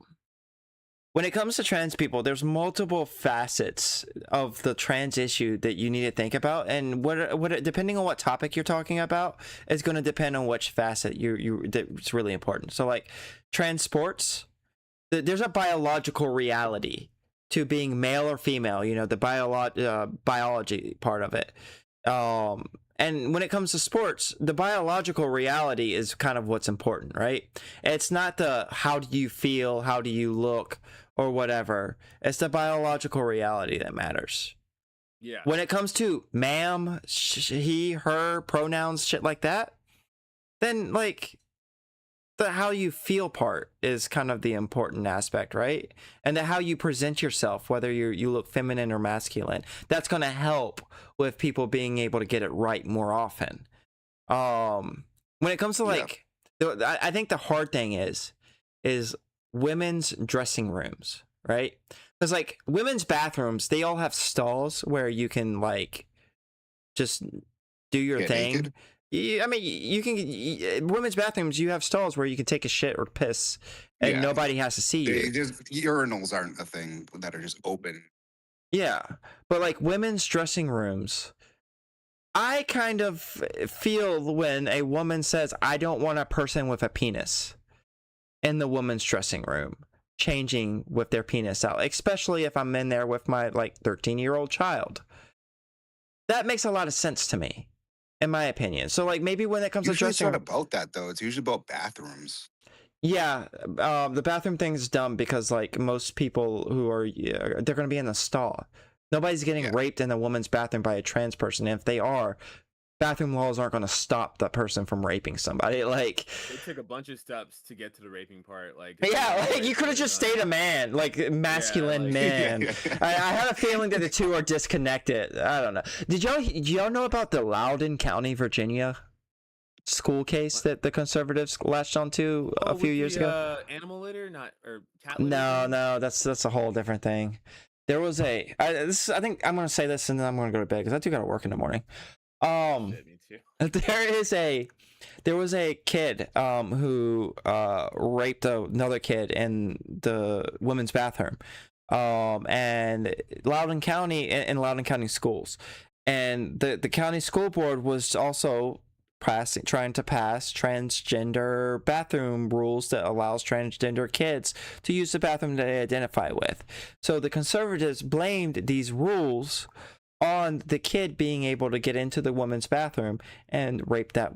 When it comes to trans people, there's multiple facets of the trans issue that you need to think about, and what depending on what topic you're talking about is going to depend on which facet that's really important. So like trans sports, there's a biological reality to being male or female, the biology part of it. And when it comes to sports, the biological reality is kind of what's important, right? It's not the how do you feel, how do you look, or whatever. It's the biological reality that matters. Yeah. When it comes to ma'am, he, her, pronouns, shit like that, then like the how you feel part is kind of the important aspect, right? And the how you present yourself, whether you look feminine or masculine, that's going to help with people being able to get it right more often. When it comes to like, I think the hard thing is women's dressing rooms, right? Because like women's bathrooms, they all have stalls where you can like just do your Get thing. naked? I mean, you can women's bathrooms. You have stalls where you can take a shit or piss, and Yeah. nobody has to see you. Urinals aren't a thing that are just open. Yeah, but like women's dressing rooms, I kind of feel when a woman says, "I don't want a person with a penis in the woman's dressing room, changing with their penis out," especially if I'm in there with my like 13-year-old child. That makes a lot of sense to me, in my opinion. So like maybe when it comes Usually to it's dressing, not about that though. It's usually about bathrooms. yeah, the bathroom thing is dumb because like most people who are they're going to be in the stall. Nobody's getting raped in a woman's bathroom by a trans person. And if they are, bathroom laws aren't going to stop that person from raping somebody. Like They took a bunch of steps to get to the raping part. Like yeah, like you could have just stayed a man, like masculine man. I had a feeling that the two are disconnected. I don't know. Did y'all know about the Loudoun County, Virginia school case that the conservatives latched onto a few years ago? Animal litter, or cat litter? No, that's a whole different thing. There was I think I'm gonna say this and then I'm gonna go to bed because I do gotta work in the morning. Shit, me too. There was a kid who raped another kid in the women's bathroom, and Loudoun County in Loudoun County schools, and the county school board was also trying to pass transgender bathroom rules that allows transgender kids to use the bathroom they identify with. So the conservatives blamed these rules on the kid being able to get into the woman's bathroom and rape that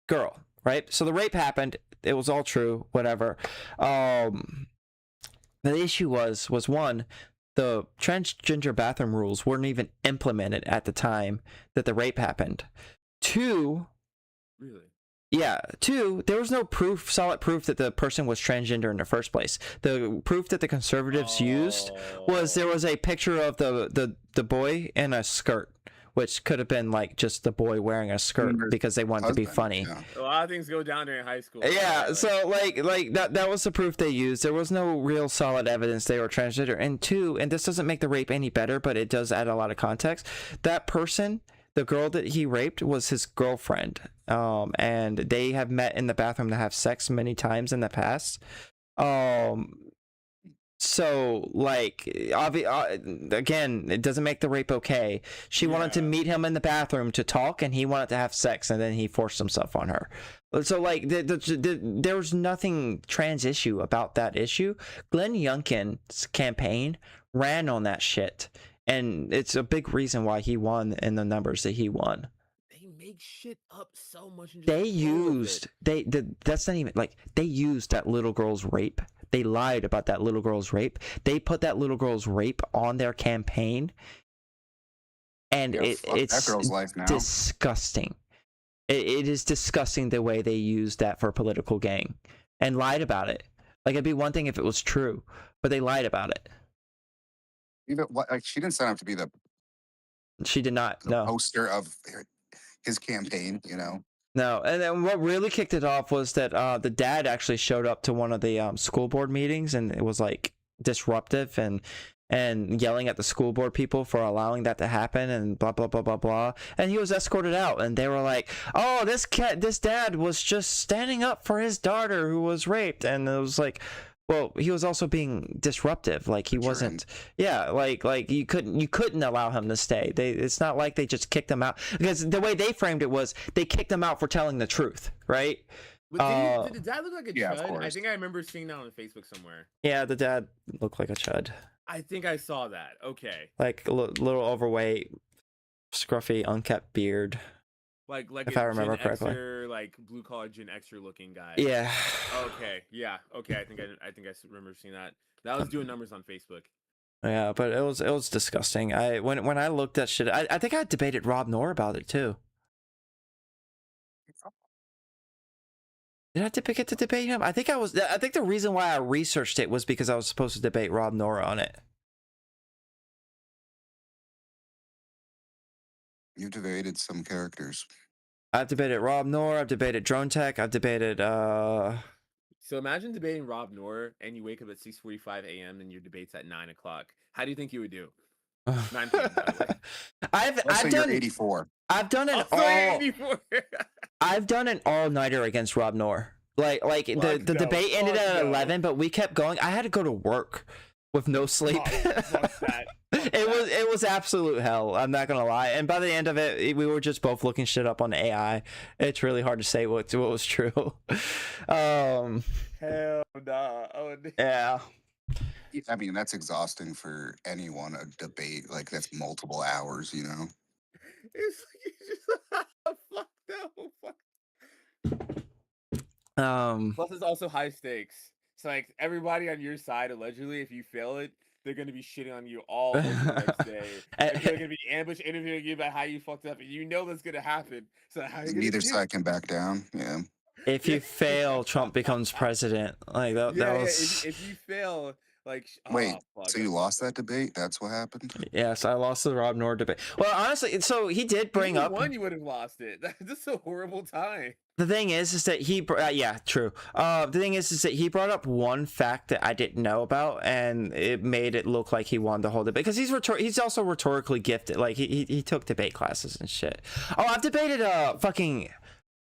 girl, right? So the rape happened. It was all true, whatever. The issue was one, the transgender bathroom rules weren't even implemented at the time that the rape happened. Two, Really? Yeah. Two, there was no solid proof that the person was transgender in the first place. The proof that the conservatives used was there was a picture of the boy in a skirt, which could have been like just the boy wearing a skirt because they wanted to be funny. Yeah. A lot of things go down during high school. Yeah, so like that was the proof they used. There was no real solid evidence they were transgender. And two, and this doesn't make the rape any better, but it does add a lot of context. That person, the girl that he raped, was his girlfriend, and they have met in the bathroom to have sex many times in the past. So, like, again, it doesn't make the rape okay. She wanted to Yeah. meet him in the bathroom to talk, and he wanted to have sex, and then he forced himself on her. So, like, there was nothing trans issue about that issue. Glenn Youngkin's campaign ran on that shit, and it's a big reason why he won in the numbers that he won. They make shit up so much. And just They roll with used it. that's not even like they used that little girl's rape. They lied about that little girl's rape. They put that little girl's rape on their campaign, and Yeah, fuck it's that girl's life now. disgusting. It is disgusting the way they used that for political gain and lied about it. Like, it'd be one thing if it was true, but they lied about it. Even like she didn't sign up to be the She did not. No. poster of his campaign. No, and then what really kicked it off was that the dad actually showed up to one of the school board meetings, and it was like disruptive and yelling at the school board people for allowing that to happen, and blah blah blah blah blah. And he was escorted out, and they were like, "Oh, this dad was just standing up for his daughter who was raped," and it was like, well, he was also being disruptive. Like, he wasn't. Yeah, like you couldn't allow him to stay. It's not like they just kicked him out, because the way they framed it was they kicked him out for telling the truth, right? But did the dad look like a yeah, of chud? I course. think I remember seeing that on Facebook somewhere. Yeah, the dad looked like a chud, I think I saw that. Okay. like a little overweight, scruffy, unkept beard. Like If I remember correctly. Xer, like blue collar Gen Xer looking guy. Yeah. Okay. Yeah. Okay. I think I remember seeing that. That was doing numbers on Facebook. Yeah, but it was disgusting. When I looked at shit, I think I debated Rob Noor about it too. Did I get to debate him? I think the reason why I researched it was because I was supposed to debate Rob Noor on it. You debated some characters. I've debated Rob Noor, I've debated Drone Tech, I've debated So imagine debating Rob Noor and you wake up at 6:45 a.m. and your debate's at 9 o'clock. How do you think you would do? 9 p.m. by the way. I've You're done 84. I've done an Also all 84. I've done an all-nighter against Rob Noor. Like the Let's go. debate ended Let's at go. 11, but we kept going. I had to go to work with no sleep. Fuck that. It was absolute hell. I'm not gonna lie. And by the end of it, we were just both looking shit up on AI. It's really hard to say what was true. Hell nah. Oh, Yeah. I mean, that's exhausting for anyone. A debate like that's multiple hours. it's just fuck no. Fuck. Plus, it's also high stakes. It's like everybody on your side, allegedly, if you fail it, they're gonna be shitting on you all over the next day. They're gonna be ambush interviewing you about how you fucked up, and you know that's gonna happen. So how you Neither gonna do side can back down. Yeah. If you fail, Trump becomes president. Like that was. If you fail, like Wait, fuck, so you that's lost fucked that debate? That's what happened? Yes, I lost the Rob Noor debate. Well, honestly, so he did up. bring If you up. won, you would have lost it. That's just a horrible time. The thing is that he, yeah, true. The thing is that he brought up one fact that I didn't know about, and it made it look like he won the whole debate because he's also rhetorically gifted. Like he took debate classes and shit. Oh, I've debated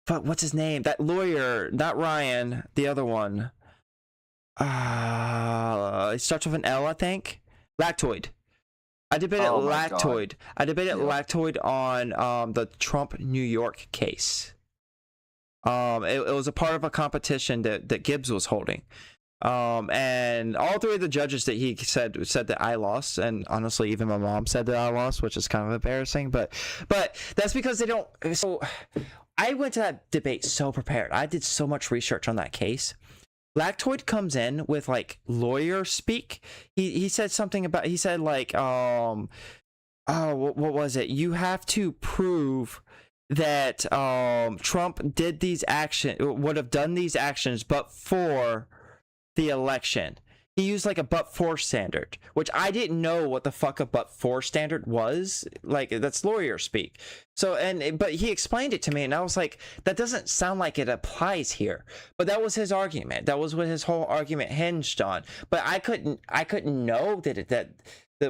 what's his name? That lawyer, not Ryan, the other one. It starts with an L, I think. Lactoid. I debated Oh my God. Lactoid. I debated Yep. Lactoid on the Trump New York case. It was a part of a competition that Gibbs was holding. And all three of the judges that he said that I lost, and honestly, even my mom said that I lost, which is kind of embarrassing. But that's because they don't. So I went to that debate so prepared. I did so much research on that case. Lactoid comes in with like lawyer speak. He said something about. He said like what was it? You have to prove that Trump would have done these actions but for the election. He used like a but for standard, which I didn't know what the fuck a but for standard was. Like, that's lawyer speak. So but he explained it to me, and I was like, that doesn't sound like it applies here. But that was his argument. That was what his whole argument hinged on. But I couldn't know that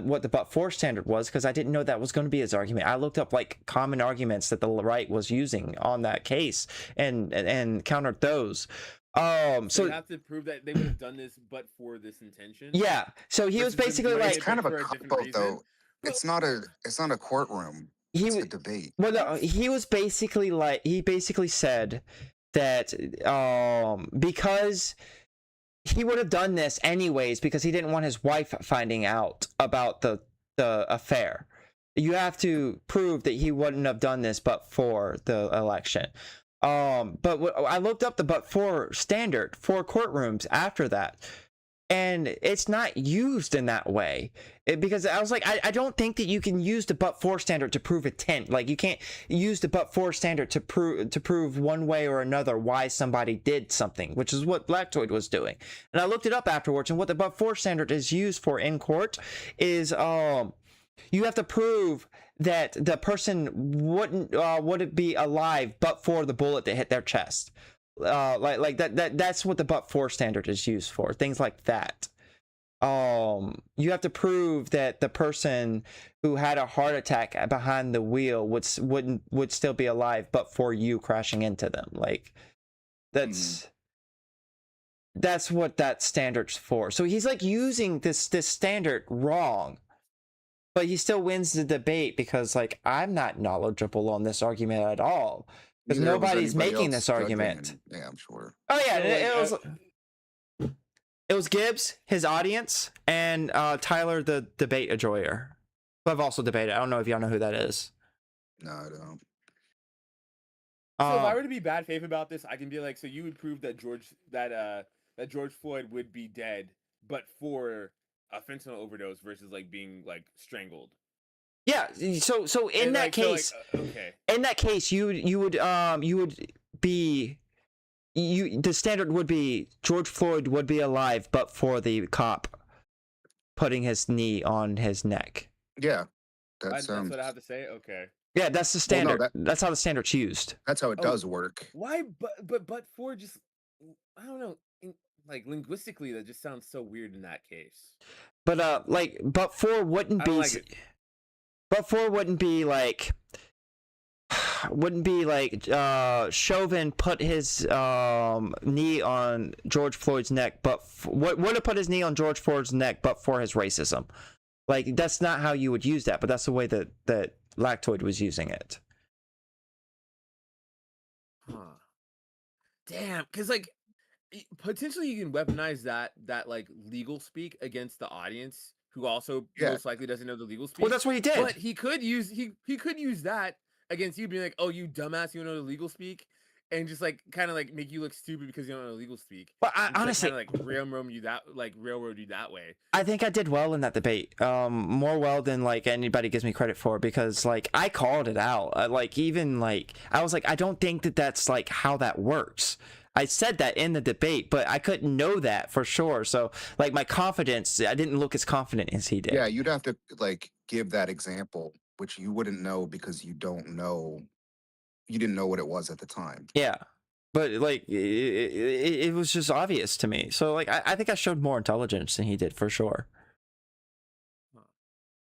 what the but for standard was, because I didn't know that was going to be his argument. I looked up like common arguments that the right was using on that case and countered those. So So you have to prove that they would have done this, but for this intention. yeah, so he was Versus them basically doing like It's it, kind but of a for a cop different out, reason. though. It's not a courtroom. he It's a was debate. he was basically like he basically said that because he would have done this anyways because he didn't want his wife finding out about the affair. You have to prove that he wouldn't have done this but for the election. But I looked up the but for standard for courtrooms after that, and it's not used in that way. Because I was like, I don't think that you can use the but for standard to prove intent. Like, you can't use the but for standard to prove one way or another why somebody did something, which is what Blacktoid was doing. And I looked it up afterwards, and what the but for standard is used for in court is you have to prove that the person wouldn't be alive but for the bullet that hit their chest. Like that's what the but for standard is used for. Things like that. You have to prove that the person who had a heart attack behind the wheel would still be alive but for you crashing into them. Like, that's what that standard's for. So he's like using this standard wrong. But he still wins the debate because, like, I'm not knowledgeable on this argument at all. Because Neither was nobody's anybody making else this judging, argument. and- yeah, I'm sure. Oh yeah, So, it was Gibbs, his audience, and Tyler, the debate enjoyer, who I've also debated. I don't know if y'all know who that is. No, I don't. So if I were to be bad faith about this, I can be like, so you would prove that George Floyd would be dead, but for a fentanyl overdose versus like being like strangled. Yeah, so in And, that like, so, like, case, okay. in that case, you would be the standard would be George Floyd would be alive but for the cop putting his knee on his neck. Yeah, That's what I have to say. Okay. Yeah, that's the Well, no, standard. That's how the standard's used. That's how it Oh. does work. Why? But for just, I don't know. Like linguistically, that just sounds so weird in that case. But like, but for wouldn't I be, don't like it. but for wouldn't be like Chauvin put his knee on George Floyd's neck, but would have put his knee on George Floyd's neck, but for his racism. Like, that's not how you would use that, but that's the way that Lactoid was using it. Huh. Damn, because like potentially you can weaponize that like legal speak against the audience who also Yeah. most likely doesn't know the legal speak. Well, that's what he did. But he could use he could use that against you, being like, "Oh, you dumbass, you don't know the legal speak," and just like kind of like make you look stupid because you don't know the legal speak. But And just, honestly, like, kinda, like railroad you that way. I think I did well in that debate. More well than like anybody gives me credit for, because like I called it out. Like, even like I was like, I don't think that that's like how that works. I said that in the debate, but I couldn't know that for sure. So like my confidence, I didn't look as confident as he did. Yeah, you'd have to like give that example, which you wouldn't know because you didn't know what it was at the time. Yeah. But like it was just obvious to me. So like I think I showed more intelligence than he did for sure.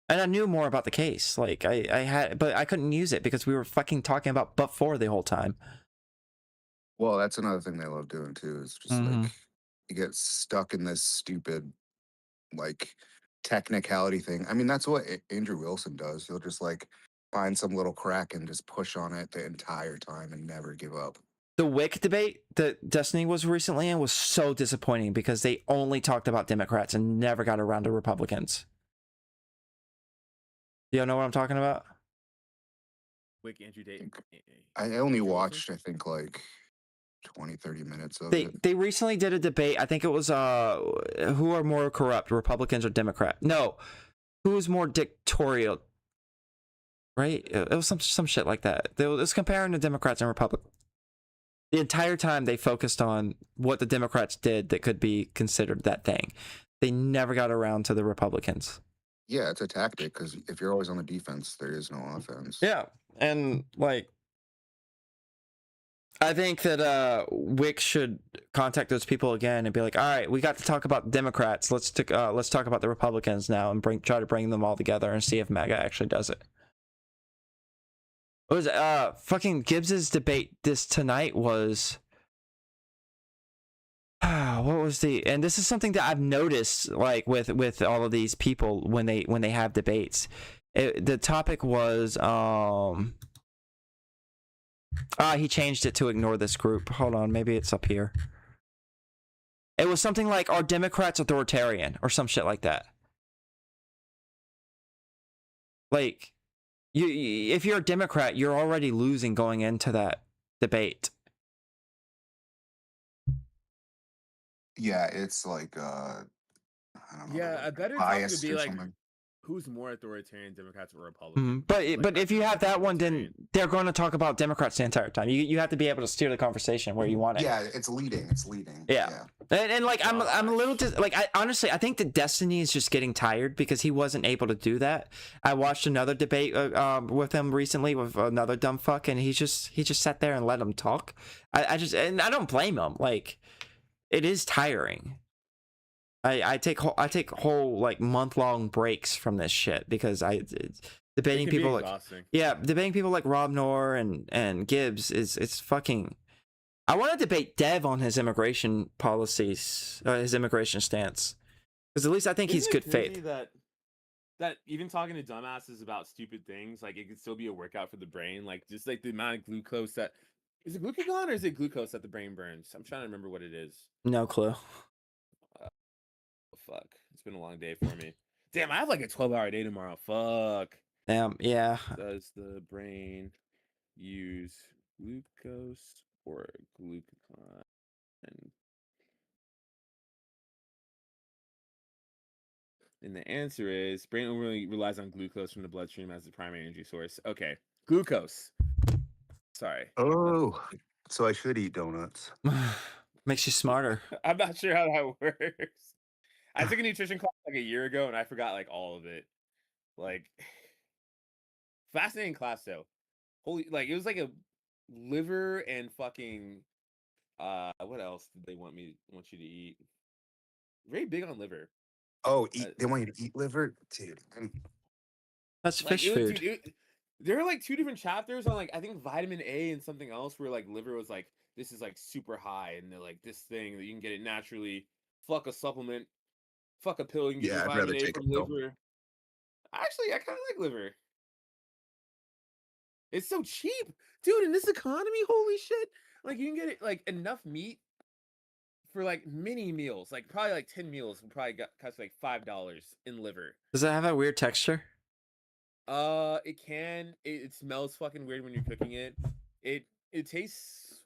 And I knew more about the case. Like I had, but I couldn't use it because we were fucking talking about but for the whole time. Well, that's another thing they love doing too. Is just Mhm. like you get stuck in this stupid like technicality thing. I mean, that's what Andrew Wilson does. He'll just like find some little crack and just push on it the entire time and never give up. The Wick debate that Destiny was recently in was so disappointing because they only talked about Democrats and never got around to Republicans. Y'all know what I'm talking about? Wick Andrew Tate. I only Andrew Wilson? watched, I think, like 20, 30 minutes of They it. they recently did a debate. I think it was who are more corrupt, Republicans or Democrat? No, who is more dictatorial? Right? It was some shit like that. It was comparing the Democrats and Republicans. The entire time they focused on what the Democrats did that could be considered that thing. They never got around to the Republicans. Yeah, it's a tactic because if you're always on the defense, there is no offense. Yeah, and like, I think that Wick should contact those people again and be like, "All right, we got to talk about Democrats. Let's talk about the Republicans now and try to bring them all together and see if MAGA actually does it." What was fucking Gibbs's debate this tonight was what was and this is something that I've noticed, like with all of these people when they have debates. The topic was he changed it to ignore this group. Hold on, maybe it's up here. It was something like, are Democrats authoritarian or some shit like that. Like, if you're a Democrat, you're already losing going into that debate. Yeah, it's like I don't know. Yeah, a better topic would biased be or like, something. who's more authoritarian, Democrats or Republicans? But Like, but if you have that one, then authoritarian. they're going to talk about Democrats the entire time. You have to be able to steer the conversation where you want it. Yeah, it's leading. It's leading. Yeah. And like I'm a little like I honestly I think that Destiny is just getting tired because he wasn't able to do that. I watched another debate with him recently with another dumb fuck, and he just sat there and let him talk. I don't blame him. Like, it is tiring. I take whole like month-long breaks from this shit because debating It can be people like exhausting. debating people like Rob Noor and Gibbs it's fucking. I want to debate Dev on his immigration policies, his immigration stance, because at least I think he's Isn't it good crazy faith. that even talking to dumbasses about stupid things, like it can still be a workout for the brain. Like just like the amount of glucose that is it glucagon or is it glucose that the brain burns? I'm trying to remember what it is. No clue. Oh, fuck. It's been a long day for me. Damn, I have like a 12-hour day tomorrow. Fuck. Damn, yeah. Does the brain use glucose or glucagon? And the answer is brain only relies on glucose from the bloodstream as the primary energy source. Okay, glucose. Sorry. Oh, so I should eat donuts. Makes you smarter. I'm not sure how that works. I took a nutrition class like a year ago and I forgot like all of it. Like fascinating class though. Holy, like it was like a liver and fucking what else did they want you to eat? Very big on liver. Oh, they want you to eat liver, dude. That's Like, fish food. There are like two different chapters on like I think vitamin A and something else where like liver was like this is like super high and they're like this thing that you can get it naturally. Fuck a supplement. Fuck a pill. You can get Yeah, your I'd rather vitamin A take a from pill. liver. Actually, I kind of like liver. It's so cheap, dude. In this economy, holy shit! Like you can get it like enough meat for like mini meals. Like probably like 10 meals would probably cost like $5 in liver. Does it have a weird texture? It can. It smells fucking weird when you're cooking it. It tastes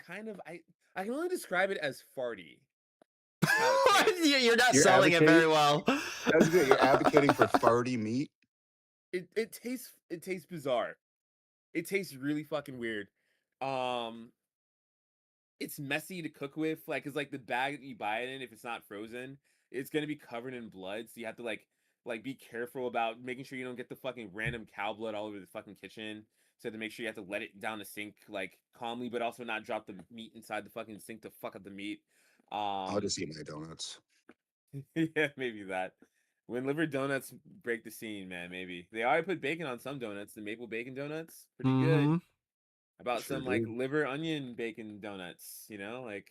kind of. I can only describe it as farty. You're not You're selling it very well. That's good. You're advocating for farty meat. It tastes bizarre. It tastes really fucking weird. It's messy to cook with, like, cause like the bag that you buy it in, if it's not frozen, it's gonna be covered in blood. So you have to like be careful about making sure you don't get the fucking random cow blood all over the fucking kitchen. So to make sure you have to let it down the sink like calmly, but also not drop the meat inside the fucking sink to fuck up the meat. I'll just eat my donuts. Yeah, maybe that. When liver donuts break the scene, man, maybe. They already put bacon on some donuts, the maple bacon donuts. Pretty good. Mhm. About Sure some like do. liver onion bacon donuts, you know, like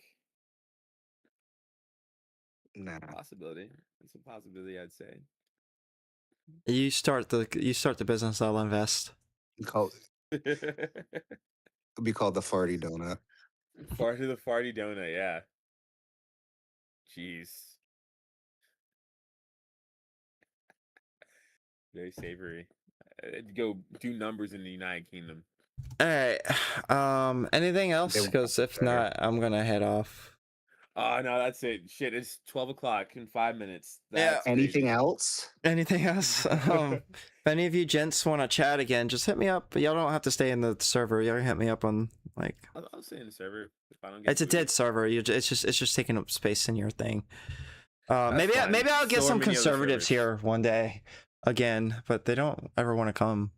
Nah. possibility. It's a possibility, I'd say. You start the business, I'll invest. It'll be called the farty donut. Fart to the farty donut, yeah. Jeez. Very savory. I'd go do numbers in the United Kingdom. All right. Anything else? They won't Because if better. not, I'm gonna head off. Oh no, that's it. Shit, it's 12 o'clock in 5 minutes. Yeah. That's Anything crazy. else? Anything else? If any of you gents want to chat again, just hit me up. Y'all don't have to stay in the server. Y'all can hit me up on like. I'll stay in the server if I don't get It's a food. dead server. It's just taking up space in your thing. Maybe fine. maybe I'll get So are some many other conservatives servers. here one day again, but they don't ever want to come.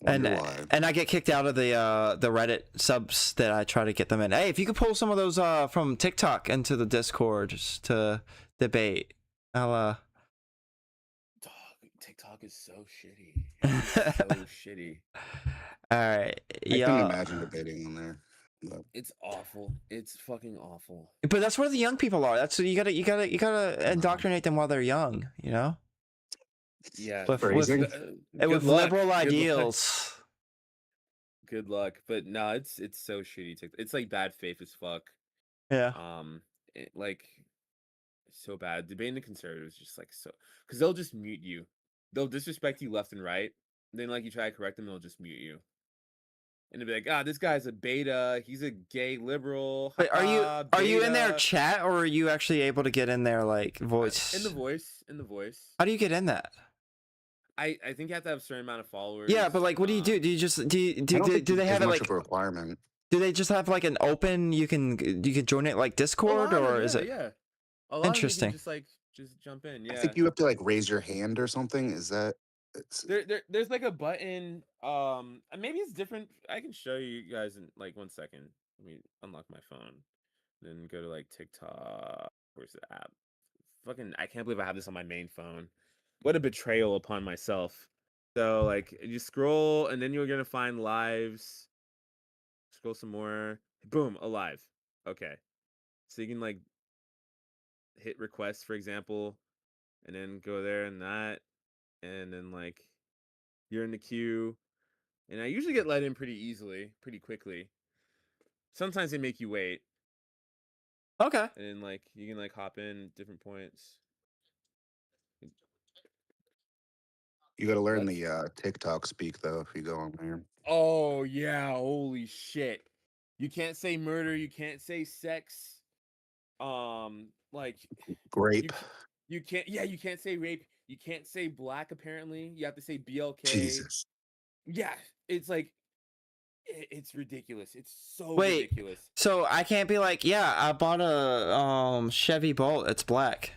Wonder why. And I get kicked out of the Reddit subs that I try to get them in. Hey, if you could pull some of those from TikTok into the Discord just to debate, I'll Dog, TikTok is so shitty. It's so shitty. All right, I couldn't yeah. imagine debating on there. It's awful. It's fucking awful. But that's where the young people are. That's you gotta indoctrinate them while they're young. You know, Yeah. with Crazy. with, Good with luck. liberal Good luck. ideals. Good luck. But no, it's so shitty. It's like bad faith as fuck. Yeah. Like so bad. Debating the conservatives just like so, because they'll just mute you. They'll disrespect you left and right. Then like you try to correct them, they'll just mute you. And they'll be like, "Ah, this guy's a beta. He's a gay liberal." But are you in their beta." chat, or are you actually able to get in there like voice? In the voice. In the voice. How do you get in that? I think you have to have a certain amount of followers. Yeah, but like, what do you do? Do you just do I don't think do they it's have it much like? of a requirement? Do they just have like an open? You can join it like A Discord, lot of or them, is yeah, it? yeah. A lot Interesting. of them just jump in. I Yeah. think you have to like raise your hand or something. Is that? It's, There's like a button. Maybe it's different. I can show you guys in like 1 second. Let me unlock my phone. Then go to like TikTok. Where's the app? Fucking, I can't believe I have this on my main phone. What a betrayal upon myself. So like you scroll and then you're gonna find lives. Scroll some more. Boom, a live. Okay. So you can like hit request, for example, and then go there and that. And then like you're in the queue. And I usually get let in pretty easily, pretty quickly. Sometimes they make you wait. Okay. And then like you can like hop in different points. you got to learn Let's- the TikTok speak though if you go on there. Oh yeah, holy shit. You can't say murder, you can't say sex. Like Grape. you can't you can't say rape, you can't say black apparently. You have to say BLK. Jesus. Yeah, it's like it's ridiculous. It's so Wait. ridiculous. So I can't be like, yeah, I bought a Chevy Bolt. It's black.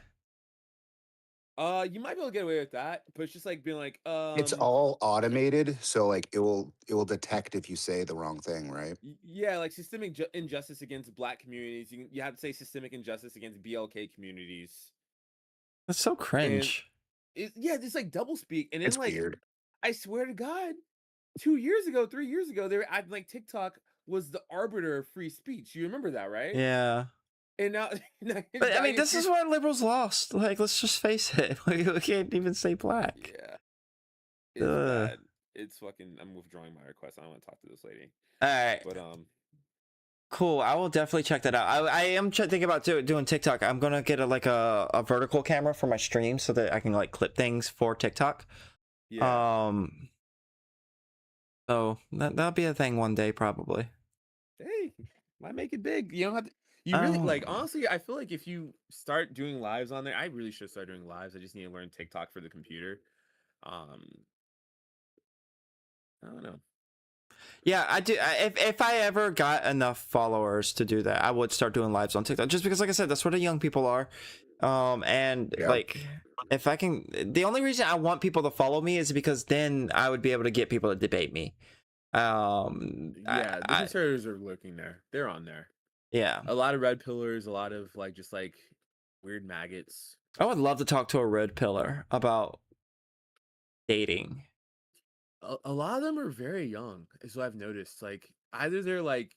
You might be able to get away with that, but it's just like being like, It's all automated, so like it will detect if you say the wrong thing, right? Yeah, like systemic injustice against black communities. You have to say systemic injustice against BLK communities. That's so cringe. Yeah, it's like double speak, and then It's like weird. I swear to God, 2 years ago, 3 years ago, they were acting like TikTok was the arbiter of free speech. You remember that, right? Yeah. And now, now But I mean, it's this is why liberals lost. Like, let's just face it. Like, we can't even say black. yeah, it's Ugh. bad. It's fucking. I'm withdrawing my request. I don't want to talk to this lady. All right. But Cool. I will definitely check that out. I am thinking about doing TikTok. I'm gonna get a vertical camera for my stream so that I can like clip things for TikTok. yeah. So that'll be a thing one day probably. Hey, might make it big. You don't have to. You really like Oh. honestly. I feel like if you start doing lives on there, I really should start doing lives. I just need to learn TikTok for the computer. I don't know. Yeah, I do. If I ever got enough followers to do that, I would start doing lives on TikTok. Just because, like I said, that's where the young people are. And Yeah. like, if I can, the only reason I want people to follow me is because then I would be able to get people to debate me. Yeah, the conservatives are lurking there. They're on there. Yeah, A lot of red pillars. A lot of like just like weird maggots. I would love to talk to a red pillar about dating. A lot of them are very young, is what I've noticed. Like either they're like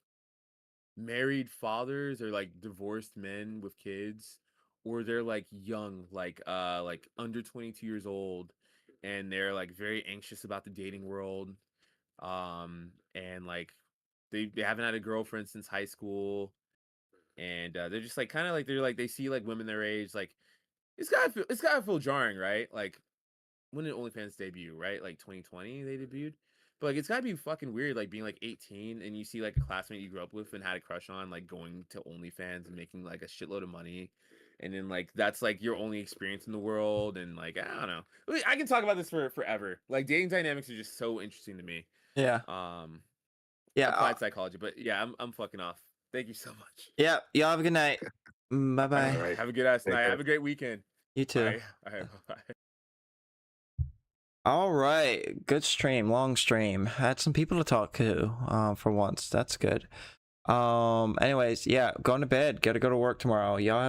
married fathers or like divorced men with kids, or they're like young, like under 22 years old, and they're like very anxious about the dating world. And like they haven't had a girlfriend since high school, and they're just like kind of like they see like women their age, like it's gotta feel jarring, right? Like when did OnlyFans debut, right? Like 2020 they debuted. But like it's gotta be fucking weird, like being like 18 and you see like a classmate you grew up with and had a crush on, like going to OnlyFans and making like a shitload of money. And then like that's like your only experience in the world. And like I don't know. I can talk about this for forever. Like dating dynamics are just so interesting to me. Yeah, yeah, Applied psychology. But yeah, I'm fucking off. Thank you so much. yeah. Y'all have a good night. Bye bye. All right. Have a good ass Take night. care. Have a great weekend. You too. All right, bye. All right, good stream, long stream. Had some people to talk to for once. That's good. Anyways, yeah, going to bed. Gotta go to work tomorrow. Y'all have